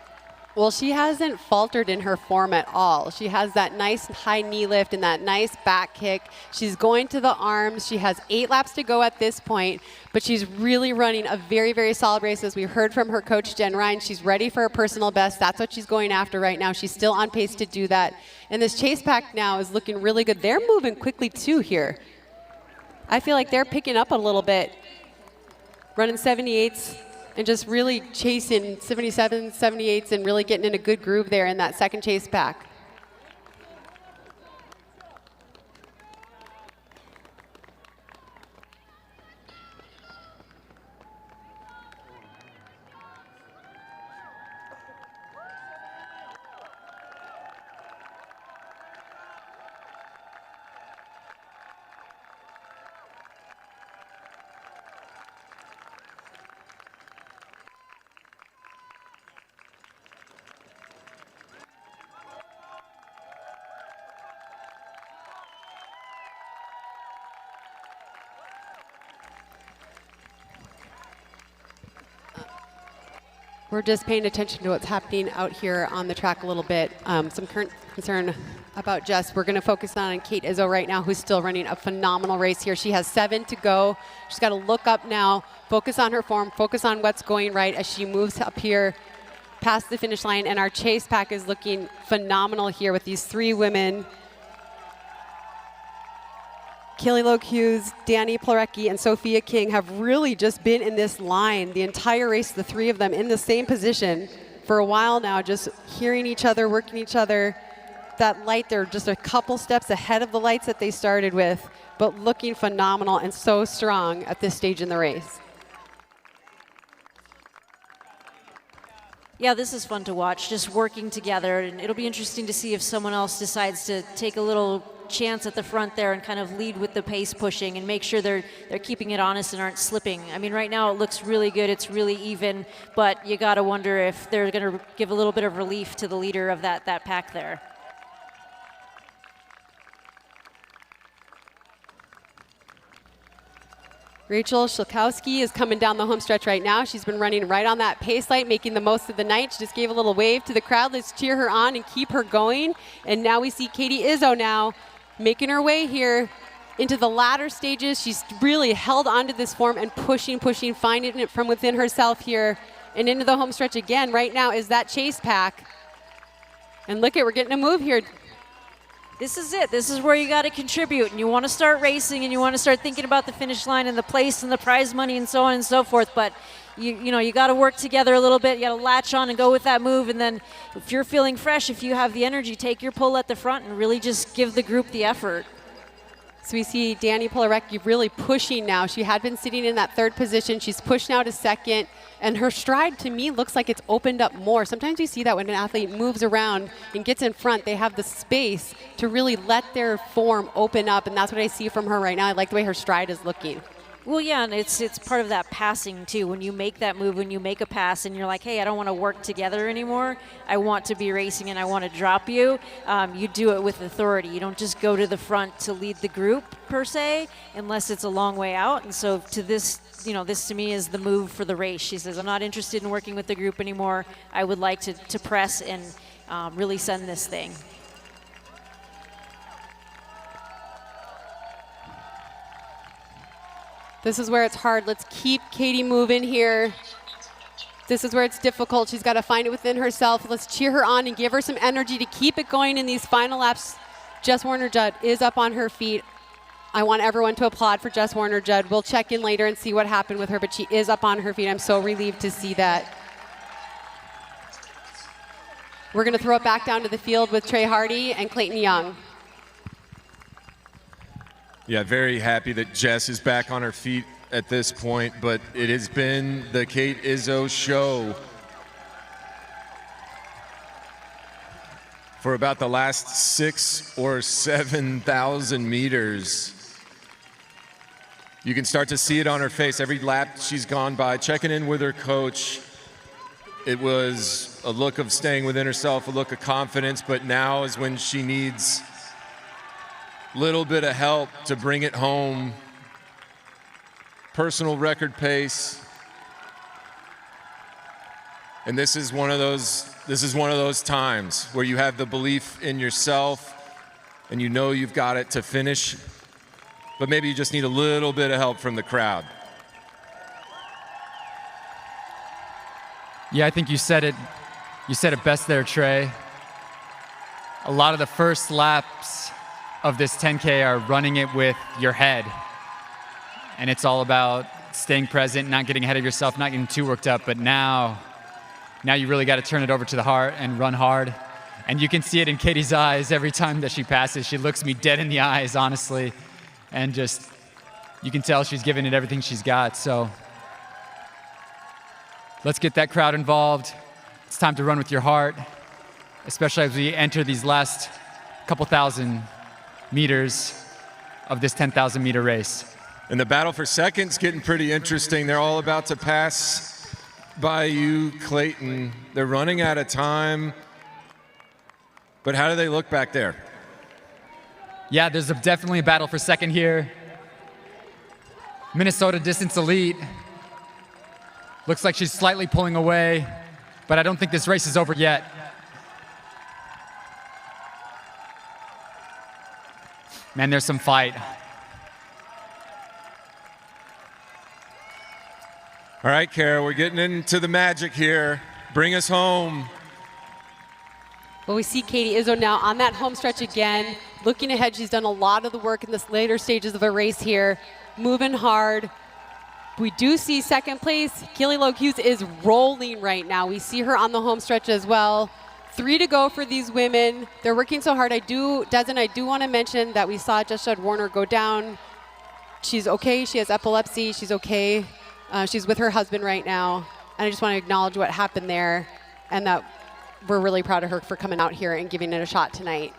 Well, she hasn't faltered in her form at all. She has that nice high knee lift and that nice back kick. She's going to the arms. She has 8 laps to go at this point, but she's really running a very, very solid race. As we heard from her coach, Jen Ryan, she's ready for her personal best. That's what she's going after right now. She's still on pace to do that. And this chase pack now is looking really good. They're moving quickly too here. I feel like they're picking up a little bit, running 78s. And just really chasing 77s, 78s, and really getting in a good groove there in that second chase pack. We're just paying attention to what's happening out here on the track a little bit. Some current concern about Jess. We're going to focus on Kate Izzo right now, who's still running a phenomenal race here. She has 7 to go. She's got to look up now, focus on her form, focus on what's going right as she moves up here past the finish line. And our chase pack is looking phenomenal here with these 3 women. Kaylee Loque, Danny Plarecki, and Sophia King have really just been in this line the entire race, the 3 of them in the same position for a while now, just hearing each other, working each other. That light, they're just a couple steps ahead of the lights that they started with, but looking phenomenal and so strong at this stage in the race. Yeah, this is fun to watch, just working together, and it'll be interesting to see if someone else decides to take a little chance at the front there and kind of lead with the pace pushing and make sure they're keeping it honest and aren't slipping. I mean, right now it looks really good. It's really even, but you got to wonder if they're going to give a little bit of relief to the leader of that pack there. Rachel Shilkowski is coming down the home stretch right now. She's been running right on that pace light, making the most of the night. She just gave a little wave to the crowd. Let's cheer her on and keep her going. And now we see Katie Izzo now making her way here into the latter stages. She's really held onto this form and pushing, finding it from within herself here and into the home stretch again. Right now is that chase pack. And look at, we're getting a move here. This is it. This is where you got to contribute, and you want to start racing, and you want to start thinking about the finish line and the place and the prize money and so on and so forth. But you got to work together a little bit. You got to latch on and go with that move. And then, if you're feeling fresh, if you have the energy, take your pull at the front and really just give the group the effort. So we see Dani Polarek really pushing now. She had been sitting in that third position. She's pushed now to second, and her stride to me looks like it's opened up more. Sometimes you see that when an athlete moves around and gets in front, they have the space to really let their form open up, and that's what I see from her right now. I like the way her stride is looking. Well, yeah, and it's part of that passing, too. When you make that move, when you make a pass and you're like, hey, I don't want to work together anymore. I want to be racing and I want to drop you. You do it with authority. You don't just go to the front to lead the group, per se, unless it's a long way out. And so to this, this to me is the move for the race. She says, I'm not interested in working with the group anymore. I would like to press and really send this thing. This is where it's hard. Let's keep Katie moving here. This is where it's difficult. She's got to find it within herself. Let's cheer her on and give her some energy to keep it going in these final laps. Jess Warner-Judd is up on her feet. I want everyone to applaud for Jess Warner-Judd. We'll check in later and see what happened with her, but she is up on her feet. I'm so relieved to see that. We're going to throw it back down to the field with Trey Hardy and Clayton Young. Yeah, very happy that Jess is back on her feet at this point, but it has been the Kate Izzo show for about the last 6,000 or 7,000 meters. You can start to see it on her face every lap she's gone by, checking in with her coach. It was a look of staying within herself, a look of confidence, but now is when she needs little bit of help to bring it home. Personal record pace. And this is one of those times where you have the belief in yourself and you know you've got it to finish, but maybe you just need a little bit of help from the crowd. Yeah, I think you said it best there, Trey. A lot of the first laps of this 10K are running it with your head. And it's all about staying present, not getting ahead of yourself, not getting too worked up. But now you really got to turn it over to the heart and run hard. And you can see it in Katie's eyes every time that she passes. She looks me dead in the eyes, honestly. And just, you can tell she's giving it everything she's got. So let's get that crowd involved. It's time to run with your heart, especially as we enter these last couple thousand meters of this 10,000 meter race. And the battle for second's getting pretty interesting. They're all about to pass by you, Clayton. They're running out of time. But how do they look back there? Yeah, there's definitely a battle for second here. Minnesota Distance Elite. Looks like she's slightly pulling away, but I don't think this race is over yet. Man, there's some fight. All right, Kara, we're getting into the magic here. Bring us home. Well, we see Katie Izzo now on that home stretch again. Looking ahead, she's done a lot of the work in this later stages of the race here. Moving hard. We do see second place. Keely Logue Hughes is rolling right now. We see her on the home stretch as well. 3 to go for these women. They're working so hard. I do want to mention that we saw Jess Warner go down. She's okay. She has epilepsy. She's okay. She's with her husband right now. And I just want to acknowledge what happened there and that we're really proud of her for coming out here and giving it a shot tonight.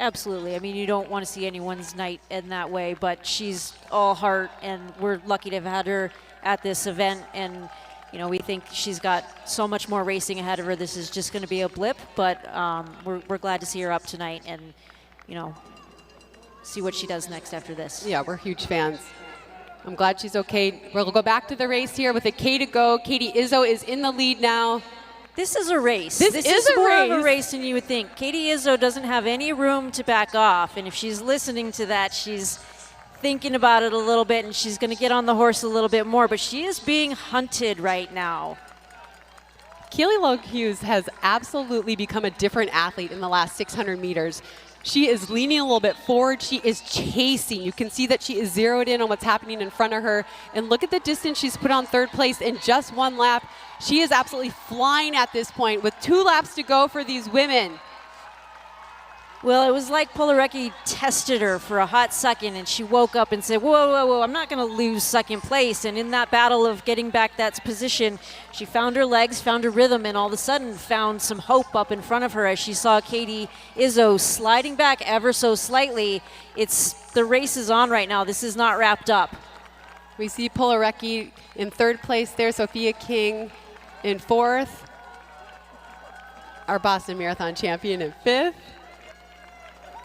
Absolutely. I mean, you don't want to see anyone's night end that way, but she's all heart, and we're lucky to have had her at this event. And, you know, we think she's got so much more racing ahead of her. This is just going to be a blip, but we're glad to see her up tonight and, you know, see what she does next after this. Yeah, we're huge fans. I'm glad she's okay. We'll go back to the race here with a K to go. Katie Izzo is in the lead now. This is a race. This is more a race. of a race than you would think. Katie Izzo doesn't have any room to back off, and if she's listening to that, she's thinking about it a little bit, and she's going to get on the horse a little bit more, but she is being hunted right now. Keely Logue Hughes has absolutely become a different athlete in the last 600 meters. She is leaning a little bit forward. She is chasing. You can see that she is zeroed in on what's happening in front of her. And look at the distance she's put on third place in just one lap. She is absolutely flying at this point with 2 laps to go for these women. Well, it was like Polarecki tested her for a hot second, and she woke up and said, whoa, whoa, whoa, I'm not going to lose second place. And in that battle of getting back that position, she found her legs, found her rhythm, and all of a sudden found some hope up in front of her as she saw Katie Izzo sliding back ever so slightly. The race is on right now. This is not wrapped up. We see Polarecki in third place there, Sophia King in fourth, our Boston Marathon champion in fifth.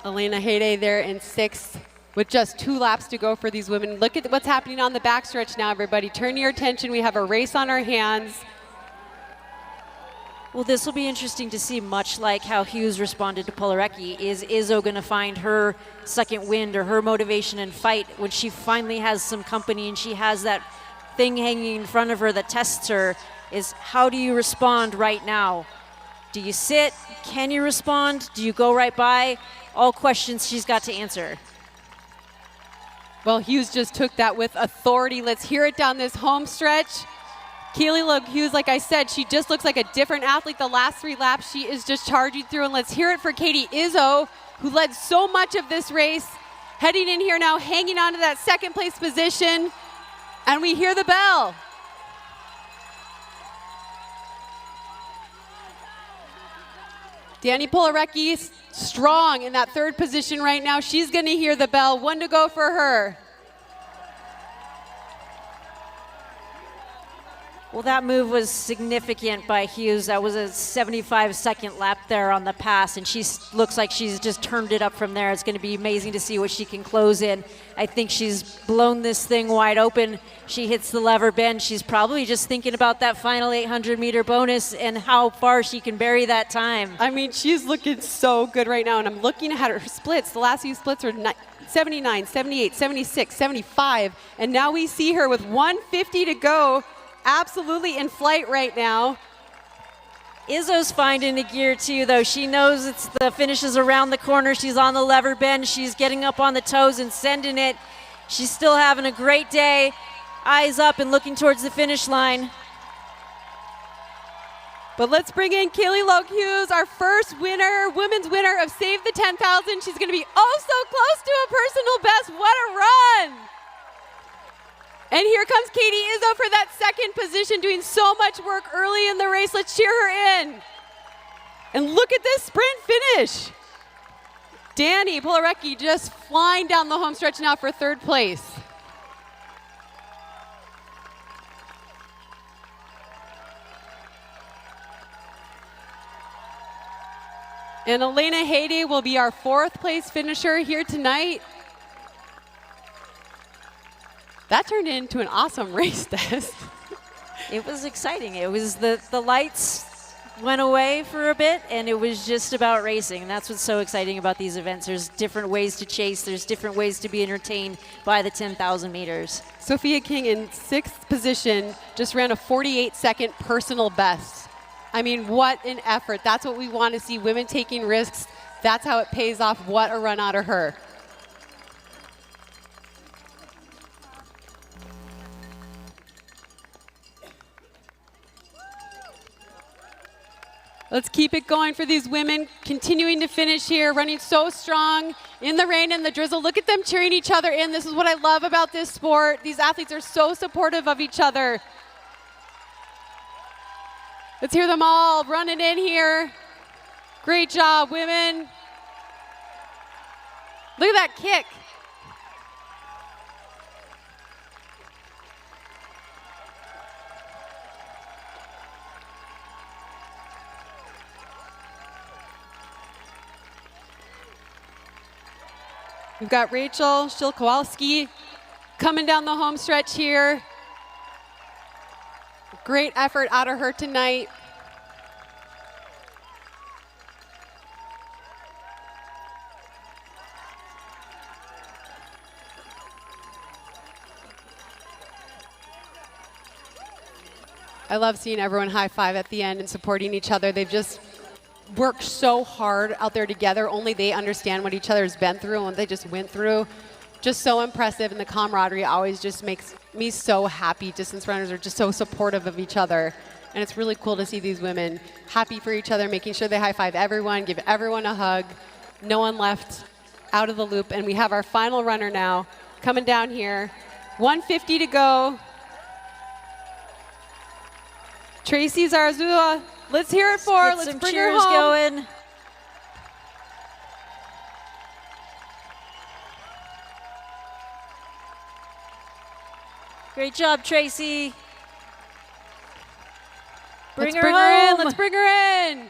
Elena Hayday there in sixth with just 2 laps to go for these women. Look at what's happening on the backstretch now, everybody. Turn your attention. We have a race on our hands. Well, this will be interesting to see, much like how Hughes responded to Polarecki. Is Izzo going to find her second wind or her motivation and fight when she finally has some company and she has that thing hanging in front of her that tests her? Is how do you respond right now? Do you sit? Can you respond? Do you go right by? All questions she's got to answer. Well, Hughes just took that with authority. Let's hear it down this home stretch. Keely Logue Hughes, like I said, she just looks like a different athlete. The last 3 laps, she is just charging through. And let's hear it for Katie Izzo, who led so much of this race. Heading in here now, hanging on to that second place position. And we hear the bell. Dani Polarecki strong in that third position right now. She's going to hear the bell. 1 to go for her. Well, that move was significant by Hughes. That was a 75-second lap there on the pass, and she looks like she's just turned it up from there. It's going to be amazing to see what she can close in. I think she's blown this thing wide open. She hits the lever bend. She's probably just thinking about that final 800-meter bonus and how far she can bury that time. I mean, she's looking so good right now, and I'm looking at her splits. The last few splits are 79, 78, 76, 75, and now we see her with 150 to go. Absolutely in flight right now. Izzo's finding a gear too, though. She knows the finish is around the corner. She's on the lever bend. She's getting up on the toes and sending it. She's still having a great day. Eyes up and looking towards the finish line. But let's bring in Keely Logue Hughes, our first winner, women's winner of Save the 10,000. She's going to be oh so close to a personal best. What a run! And here comes Katie Izzo for that second position, doing so much work early in the race. Let's cheer her in. And look at this sprint finish. Dani Polarecki just flying down the home stretch now for third place. And Elena Hayday will be our 4th place finisher here tonight. That turned into an awesome race, Des. It was exciting. It was the lights went away for a bit, and it was just about racing. And that's what's so exciting about these events. There's different ways to chase. There's different ways to be entertained by the 10,000 meters. Sophia King in 6th position just ran a 48-second personal best. I mean, what an effort. That's what we want to see, women taking risks. That's how it pays off. What a run out of her. Let's keep it going for these women, continuing to finish here, running so strong in the rain and the drizzle. Look at them cheering each other in. This is what I love about this sport. These athletes are so supportive of each other. Let's hear them all running in here. Great job, women. Look at that kick. We've got Rachel Shilkowalski coming down the home stretch here. Great effort out of her tonight. I love seeing everyone high five at the end and supporting each other. They've just worked so hard out there together. Only they understand what each other's been through and what they just went through. Just so impressive, and the camaraderie always just makes me so happy. Distance runners are just so supportive of each other, and it's really cool to see these women happy for each other, making sure they high five everyone, give everyone a hug. No one left out of the loop, and we have our final runner now coming down here. 150 to go. Tracy Zarzua, let's hear it for her. Let's bring her home. Going. Great job, Tracy. Bring her home. Let's bring her in.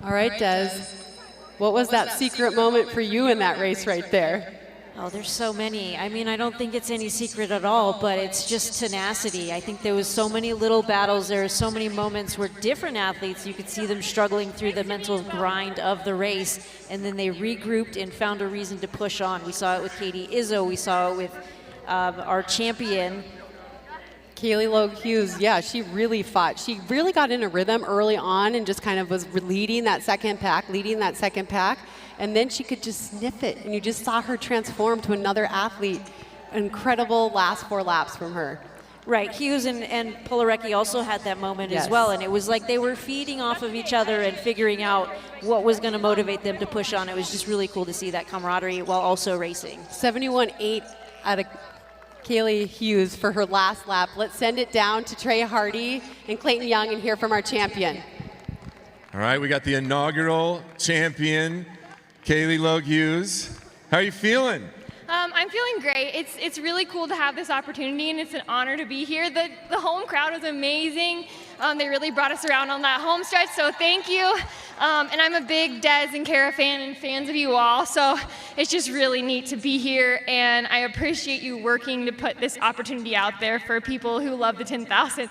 All right, Des, what was that secret moment for you in that race right there? Oh, there's so many. I mean, I don't think it's any secret at all, but it's just tenacity. I think there was so many little battles. There were so many moments where different athletes, you could see them struggling through the mental grind of the race, and then they regrouped and found a reason to push on. We saw it with Katie Izzo. We saw it with our champion, Kaylee Logue Hughes, yeah, she really fought. She really got in a rhythm early on and just kind of was leading that second pack. And then she could just sniff it, and you just saw her transform to another athlete. Incredible last 4 laps from her. Right, Hughes and Polarecki also had that moment as well, and it was like they were feeding off of each other and figuring out what was going to motivate them to push on. It was just really cool to see that camaraderie while also racing. 71.8 out of Kaylee Hughes for her last lap. Let's send it down to Trey Hardy and Clayton Young and hear from our champion. All right, we got the inaugural champion, Kaylee Logue Hughes. How are you feeling? I'm feeling great. It's really cool to have this opportunity, and it's an honor to be here. The home crowd was amazing. They really brought us around on that home stretch, so thank you. And I'm a big Des and Kara fan and fans of you all, so it's just really neat to be here, and I appreciate you working to put this opportunity out there for people who love the 10,000.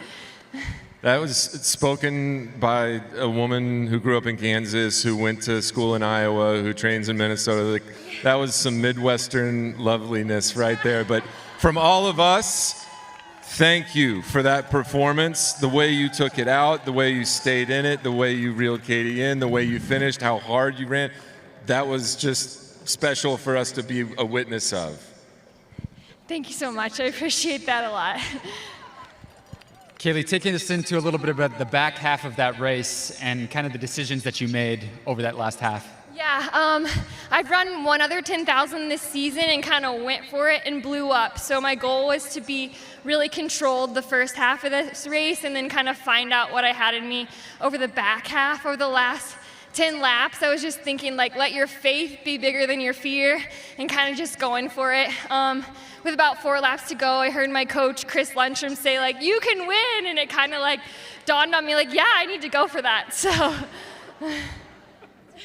That was spoken by a woman who grew up in Kansas, who went to school in Iowa, who trains in Minnesota. That was some Midwestern loveliness right there. But from all of us, thank you for that performance, the way you took it out, the way you stayed in it, the way you reeled Katie in, the way you finished, how hard you ran. That was just special for us to be a witness of. Thank you so much. I appreciate that a lot. Kaylee, taking us into a little bit about the back half of that race and kind of the decisions that you made over that last half. Yeah, I've run one other 10,000 this season and kind of went for it and blew up. So my goal was to be really controlled the first half of this race and then kind of find out what I had in me over the back half, over the last 10 laps. I was just thinking, like, let your faith be bigger than your fear and kind of just going for it. With about 4 laps to go, I heard my coach, Chris Lundstrom, say, like, you can win. And it kind of, like, dawned on me, like, yeah, I need to go for that. So.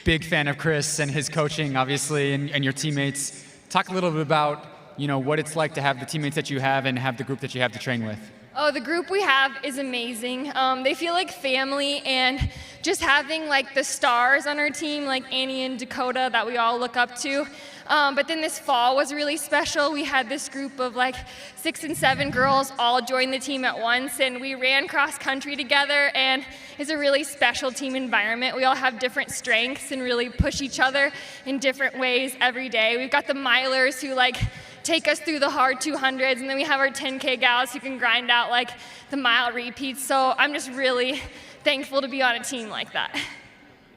Big fan of Chris and his coaching, obviously, and your teammates. Talk a little bit about, what it's like to have the teammates that you have and have the group that you have to train with. Oh, the group we have is amazing. They feel like family, and just having like the stars on our team, like Annie and Dakota, that we all look up to. But then this fall was really special. We had this group of like 6 and 7 girls all join the team at once, and we ran cross country together, and it's a really special team environment. We all have different strengths and really push each other in different ways every day. We've got the milers who like take us through the hard 200s, and then we have our 10K gals who can grind out like the mile repeats. So I'm just really thankful to be on a team like that.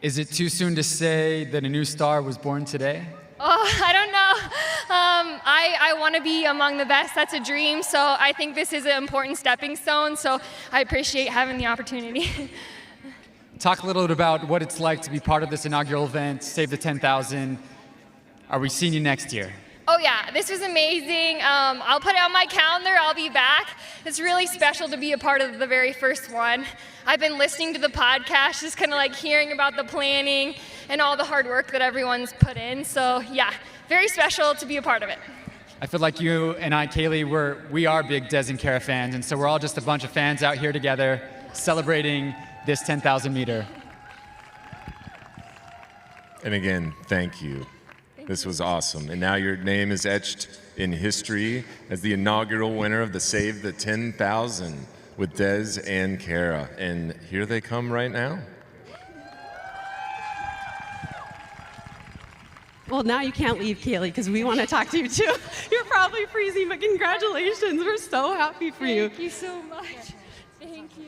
Is it too soon to say that a new star was born today? Oh, I don't know. I want to be among the best. That's a dream. So I think this is an important stepping stone. So I appreciate having the opportunity. Talk a little bit about what it's like to be part of this inaugural event, Save the 10,000. Are we seeing you next year? Oh yeah, this was amazing. I'll put it on my calendar. I'll be back. It's really special to be a part of the very first one. I've been listening to the podcast, just kind of like hearing about the planning and all the hard work that everyone's put in. So yeah, very special to be a part of it. I feel like you and I, Kaylee, we are big Des and Kara fans, and so we're all just a bunch of fans out here together celebrating this 10,000 meter. And again, thank you. This was awesome. And now your name is etched in history as the inaugural winner of the Save the 10,000 with Des and Kara. And here they come right now. Well, now you can't leave, Kaylee, because we want to talk to you too. You're probably freezing, but congratulations. We're so happy for you. Thank you so much. Thank you.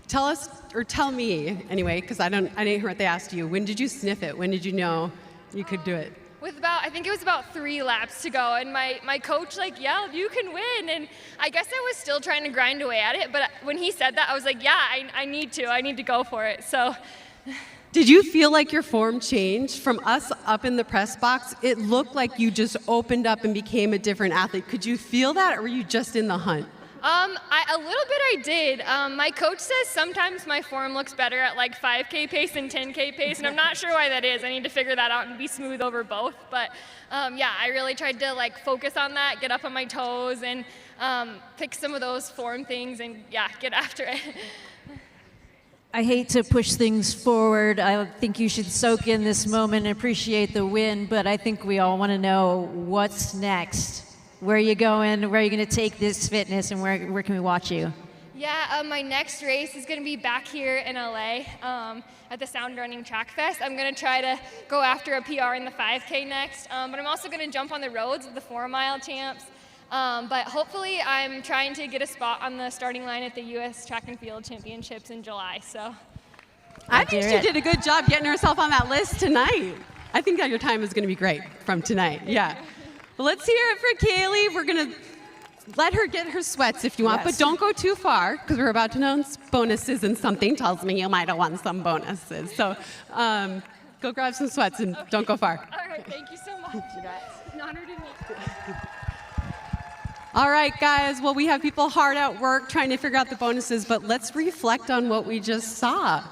Tell us, or tell me anyway, because I didn't hear what they asked you. When did you sniff it? When did you know you could do it? I think it was about 3 laps to go, and my coach like yelled, "You can win!" And I guess I was still trying to grind away at it, but when he said that, I was like, "Yeah, I need to go for it." So. Did you feel like your form changed? From us up in the press box, it looked like you just opened up and became a different athlete. Could you feel that, or were you just in the hunt? A little bit I did. My coach says sometimes my form looks better at like 5K pace and 10K pace, and I'm not sure why that is. I need to figure that out and be smooth over both. But yeah, I really tried to like focus on that, get up on my toes, and pick some of those form things, and yeah, get after it. I hate to push things forward. I think you should soak in this moment and appreciate the win, but I think we all want to know what's next. Where are you going? Where are you going to take this fitness, and where can we watch you? Yeah, my next race is going to be back here in LA at the Sound Running Track Fest. I'm going to try to go after a PR in the 5K next, but I'm also going to jump on the roads with the 4-mile champs. But hopefully I'm trying to get a spot on the starting line at the U.S. Track and Field Championships in July. So I think she did a good job getting herself on that list tonight. I think that your time is going to be great from tonight. Yeah. Well, let's hear it for Kaylee. We're going to let her get her sweats if you want, but don't go too far, because we're about to announce bonuses, and something tells me you might have won some bonuses. So go grab some sweats and don't go far. All right, thank you so much. It's an honor to meet you. All right, guys. Well, we have people hard at work trying to figure out the bonuses, but let's reflect on what we just saw.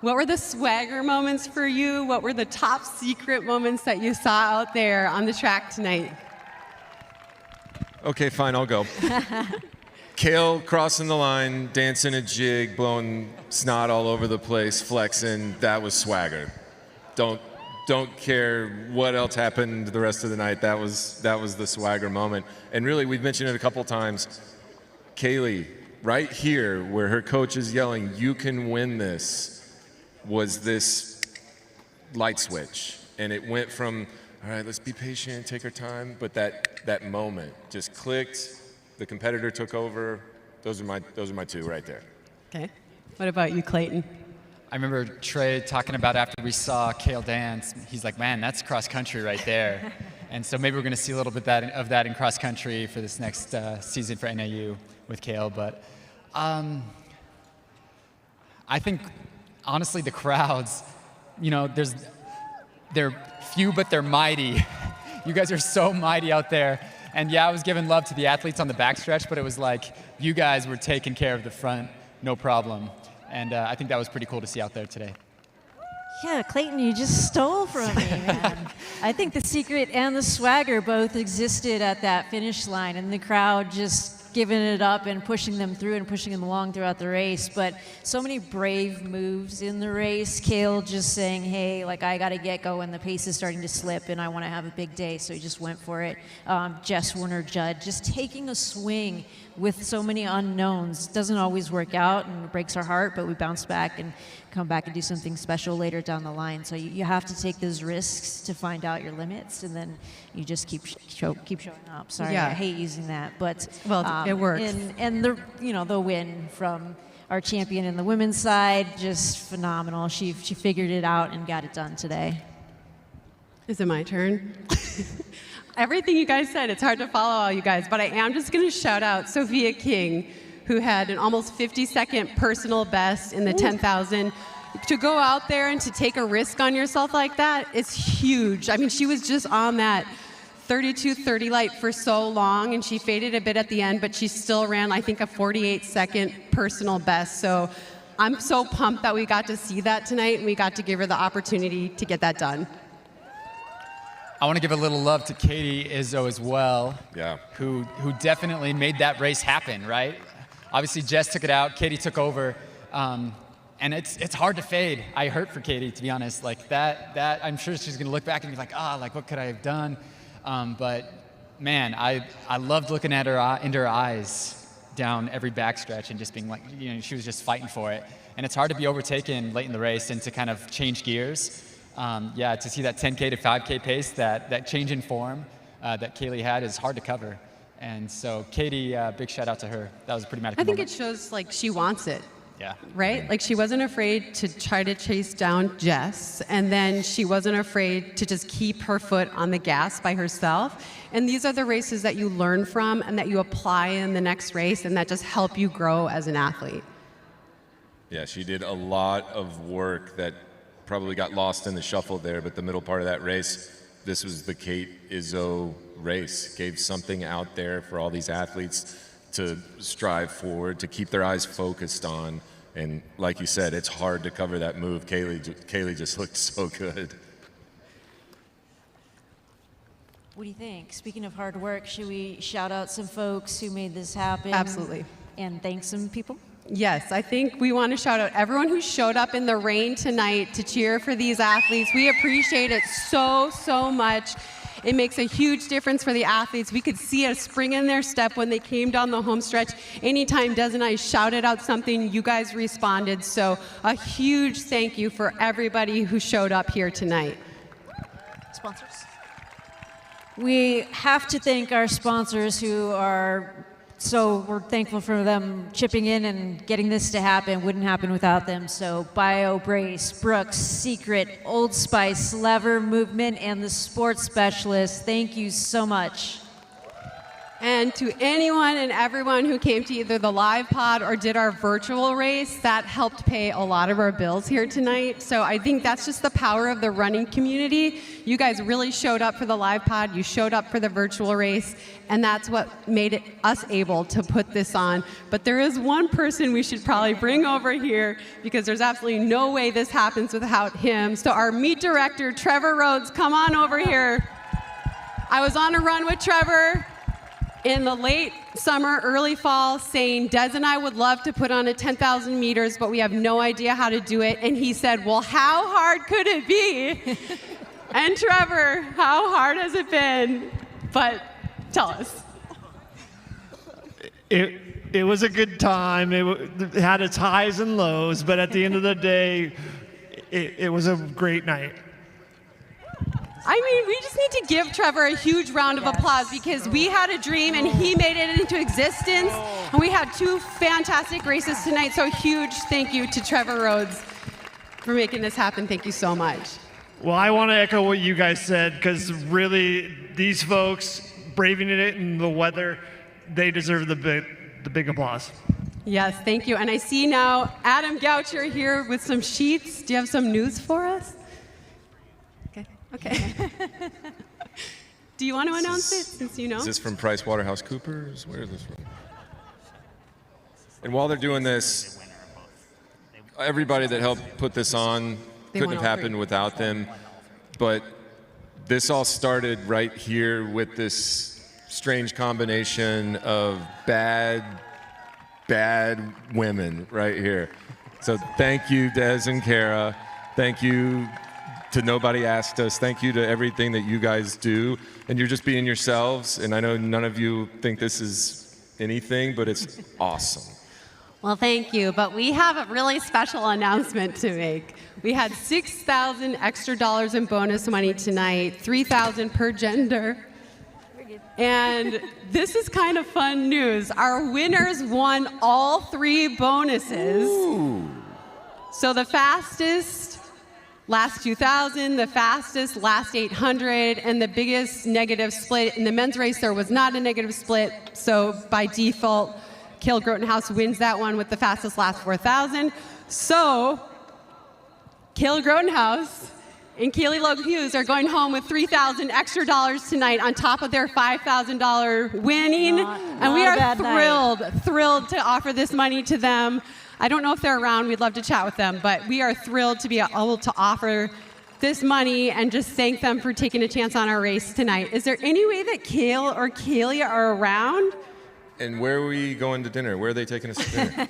What were the swagger moments for you? What were the top secret moments that you saw out there on the track tonight? Okay, fine, I'll go. Kale crossing the line, dancing a jig, blowing snot all over the place, flexing. That was swagger. Don't care what else happened the rest of the night. That was the swagger moment. And really, we've mentioned it a couple times. Kaylee, right here, where her coach is yelling, "You can win this," was this light switch. And it went from, all right, let's be patient, take our time, but that moment just clicked. The competitor took over. Those are my two right there. Okay. What about you, Clayton? I remember Trey talking about after we saw Kale dance, he's like, "Man, that's cross country right there." And so maybe we're going to see a little bit of that in cross country for this next season for NAU with Kale. But I think, honestly, the crowds, they're few, but they're mighty. You guys are so mighty out there. And yeah, I was giving love to the athletes on the backstretch, but it was like you guys were taking care of the front, no problem. And I think that was pretty cool to see out there today. Yeah, Clayton, you just stole from me, man. I think the secret and the swagger both existed at that finish line, and the crowd just giving it up and pushing them through and pushing them along throughout the race. But so many brave moves in the race. Cale just saying, hey, like, I got to get going. The pace is starting to slip and I want to have a big day. So he just went for it. Jess Warner-Judd just taking a swing with so many unknowns. Doesn't always work out and it breaks our heart, but we bounce back and come back and do something special later down the line. So you have to take those risks to find out your limits, and then you just keep showing up. Sorry, Yeah. I hate using that, but It works. And the win from our champion in the women's side, just phenomenal. She figured it out and got it done today. Is it my turn? Everything you guys said, it's hard to follow all you guys, but I am just going to shout out Sophia King, who had an almost 50-second personal best in the 10,000. To go out there and to take a risk on yourself like that is huge. I mean, she was just on that 32:30 light for so long, and she faded a bit at the end, but she still ran, I think, a 48-second personal best. So I'm so pumped that we got to see that tonight, and we got to give her the opportunity to get that done. I want to give a little love to Katie Izzo as well, Yeah. who definitely made that race happen, right? Obviously, Jess took it out, Katie took over, and it's hard to fade. I hurt for Katie, to be honest. Like that I'm sure she's going to look back and be like, like, what could I have done? But man, I loved looking at her into her eyes down every backstretch and just being like, she was just fighting for it. And it's hard to be overtaken late in the race and to kind of change gears. To see that 10K to 5K pace, that change in form that Kaylee had is hard to cover. And so Katie, big shout out to her. That was a pretty magical I think moment. it shows like she wants it. Yeah. Right? Like she wasn't afraid to try to chase down Jess, and then she wasn't afraid to just keep her foot on the gas by herself. And these are the races that you learn from and that you apply in the next race, and that just help you grow as an athlete. Yeah, she did a lot of work that probably got lost in the shuffle there, but the middle part of that race, this was the Kate Izzo race. Gave something out there for all these athletes to strive forward, to keep their eyes focused on. And like you said, it's hard to cover that move. Kaylee just looked so good. What do you think? Speaking of hard work, should we shout out some folks who made this happen? Absolutely. And thank some people? Yes, I think we want to shout out everyone who showed up in the rain tonight to cheer for these athletes. We appreciate it so much. It makes a huge difference for the athletes. We could see a spring in their step when they came down the home stretch. Anytime Des and I shouted out something, you guys responded. So a huge thank you for everybody who showed up here tonight. Sponsors? We have to thank our sponsors who are, so we're thankful for them chipping in and getting this to happen. Wouldn't happen without them. So BioBrace, Brooks, Secret, Old Spice, Lever Movement, and the Sports Specialist. Thank you so much. And to anyone and everyone who came to either the live pod or did our virtual race, that helped pay a lot of our bills here tonight. So I think that's just the power of the running community. You guys really showed up for the live pod, you showed up for the virtual race, and that's what made us able to put this on. But there is one person we should probably bring over here because there's absolutely no way this happens without him. So our meet director, Trevor Rhodes, come on over here. I was on a run with Trevor in the late summer, early fall, saying, Des and I would love to put on a 10,000 meters, but we have no idea how to do it. And he said, well, how hard could it be? And Trevor, how hard has it been? But tell us. It was a good time. It had its highs and lows, but at the end of the day, it was a great night. I mean, we just need to give Trevor a huge round of applause because we had a dream and he made it into existence. And we had two fantastic races tonight. So huge thank you to Trevor Rhodes for making this happen. Thank you so much. Well, I want to echo what you guys said because really these folks braving it in the weather, they deserve the big applause. Yes, thank you. And I see now Adam Goucher here with some sheets. Do you have some news for us? Okay. Do you want to announce it since you know? Is this from PricewaterhouseCoopers? Where is this from? And while they're doing this, everybody that helped put this on couldn't have happened without them. But this all started right here with this strange combination of bad women right here. So thank you, Des and Kara. Thank you to Nobody Asked Us. Thank you to everything that you guys do. And you're just being yourselves. And I know none of you think this is anything, but it's awesome. Well, thank you, but we have a really special announcement to make. We had $6,000 extra dollars in bonus money tonight, $3,000 per gender. And this is kind of fun news. Our winners won all 3 bonuses. Ooh. So the fastest, last 2,000, the fastest, last 800, and the biggest negative split. In the men's race, there was not a negative split, so by default, Kale Grotenhouse wins that one with the fastest last 4,000. So, Kale Grotenhouse and Kaylee Logan Hughes are going home with $3,000 extra dollars tonight on top of their $5,000 winning. And we are thrilled to offer this money to them. I don't know if they're around. We'd love to chat with them, but we are thrilled to be able to offer this money and just thank them for taking a chance on our race tonight. Is there any way that Kale or Kaylee are around? And where are we going to dinner? Where are they taking us to dinner?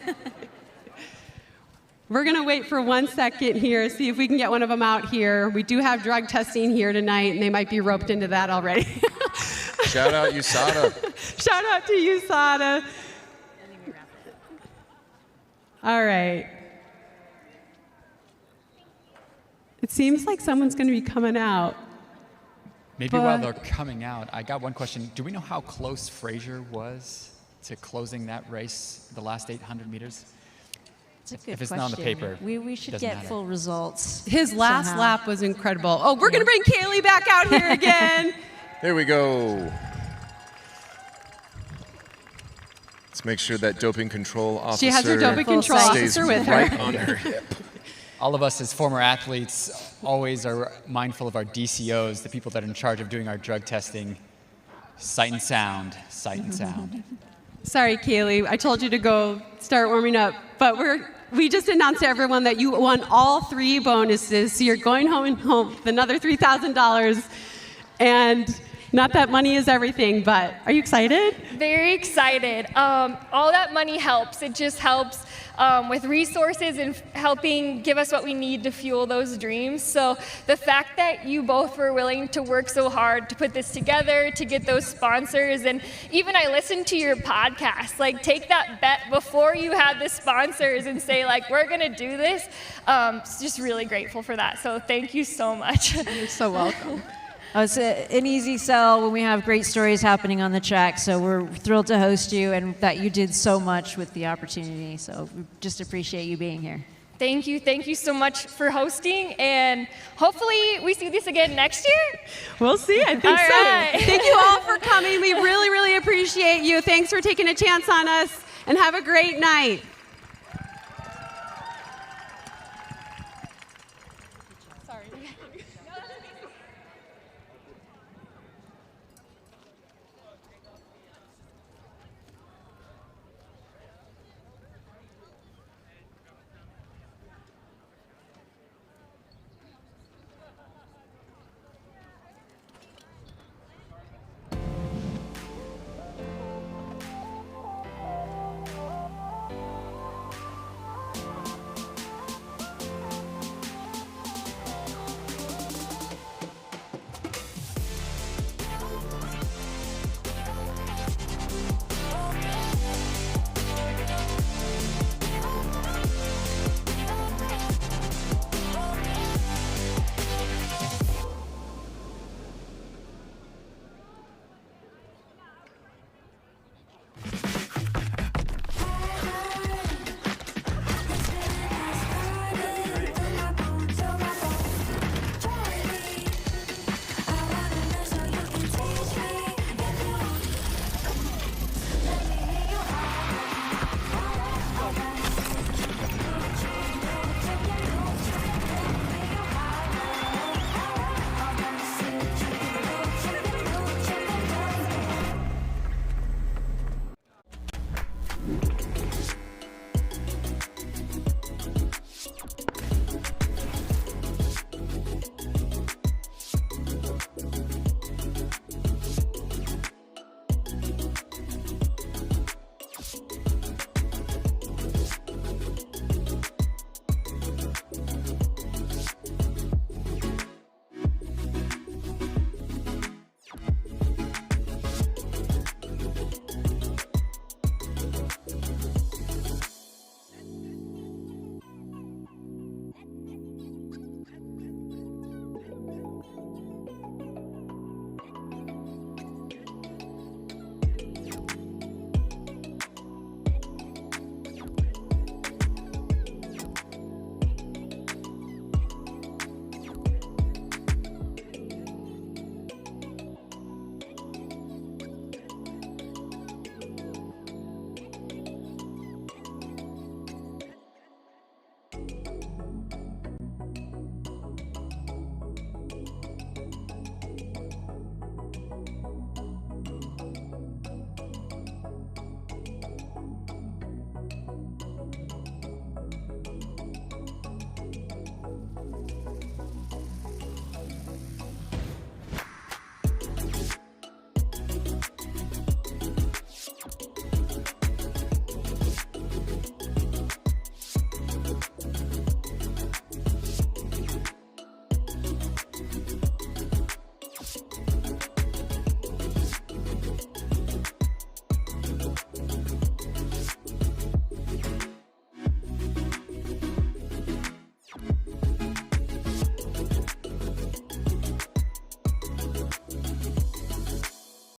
We're going to wait for 1 second here, see if we can get one of them out here. We do have drug testing here tonight, and they might be roped into that already. Shout out USADA. Shout out to USADA. All right. It seems like someone's going to be coming out. Maybe while they're coming out, I got one question. Do we know how close Frazier was to closing that race, the last 800 meters? It's a good If it's question. not on the paper, we should doesn't get matter. full results. His last somehow. lap was incredible. Oh, we're going to bring Kaylee back out here again. There we go. Let's make sure that doping control officer She has her doping control stays officer with her. right on her hip. All of us as former athletes always are mindful of our DCOs, the people that are in charge of doing our drug testing. Sight and sound, sight and sound. Sorry, Kaylee. I told you to go start warming up, but we just announced to everyone that you won all 3 bonuses, so you're going home with another $3,000. And not that money is everything, but are you excited? Very excited. All that money helps. It just helps with resources and helping give us what we need to fuel those dreams. So the fact that you both were willing to work so hard to put this together, to get those sponsors, and even I listened to your podcast, like take that bet before you had the sponsors and say like, we're gonna do this. Just really grateful for that. So thank you so much. You're so welcome. It's an easy sell when we have great stories happening on the track, so we're thrilled to host you and that you did so much with the opportunity, so we just appreciate you being here. Thank you so much for hosting, and hopefully we see this again next year. We'll see, I think All so. right. Thank you all for coming. We really, really appreciate you. Thanks for taking a chance on us, and have a great night.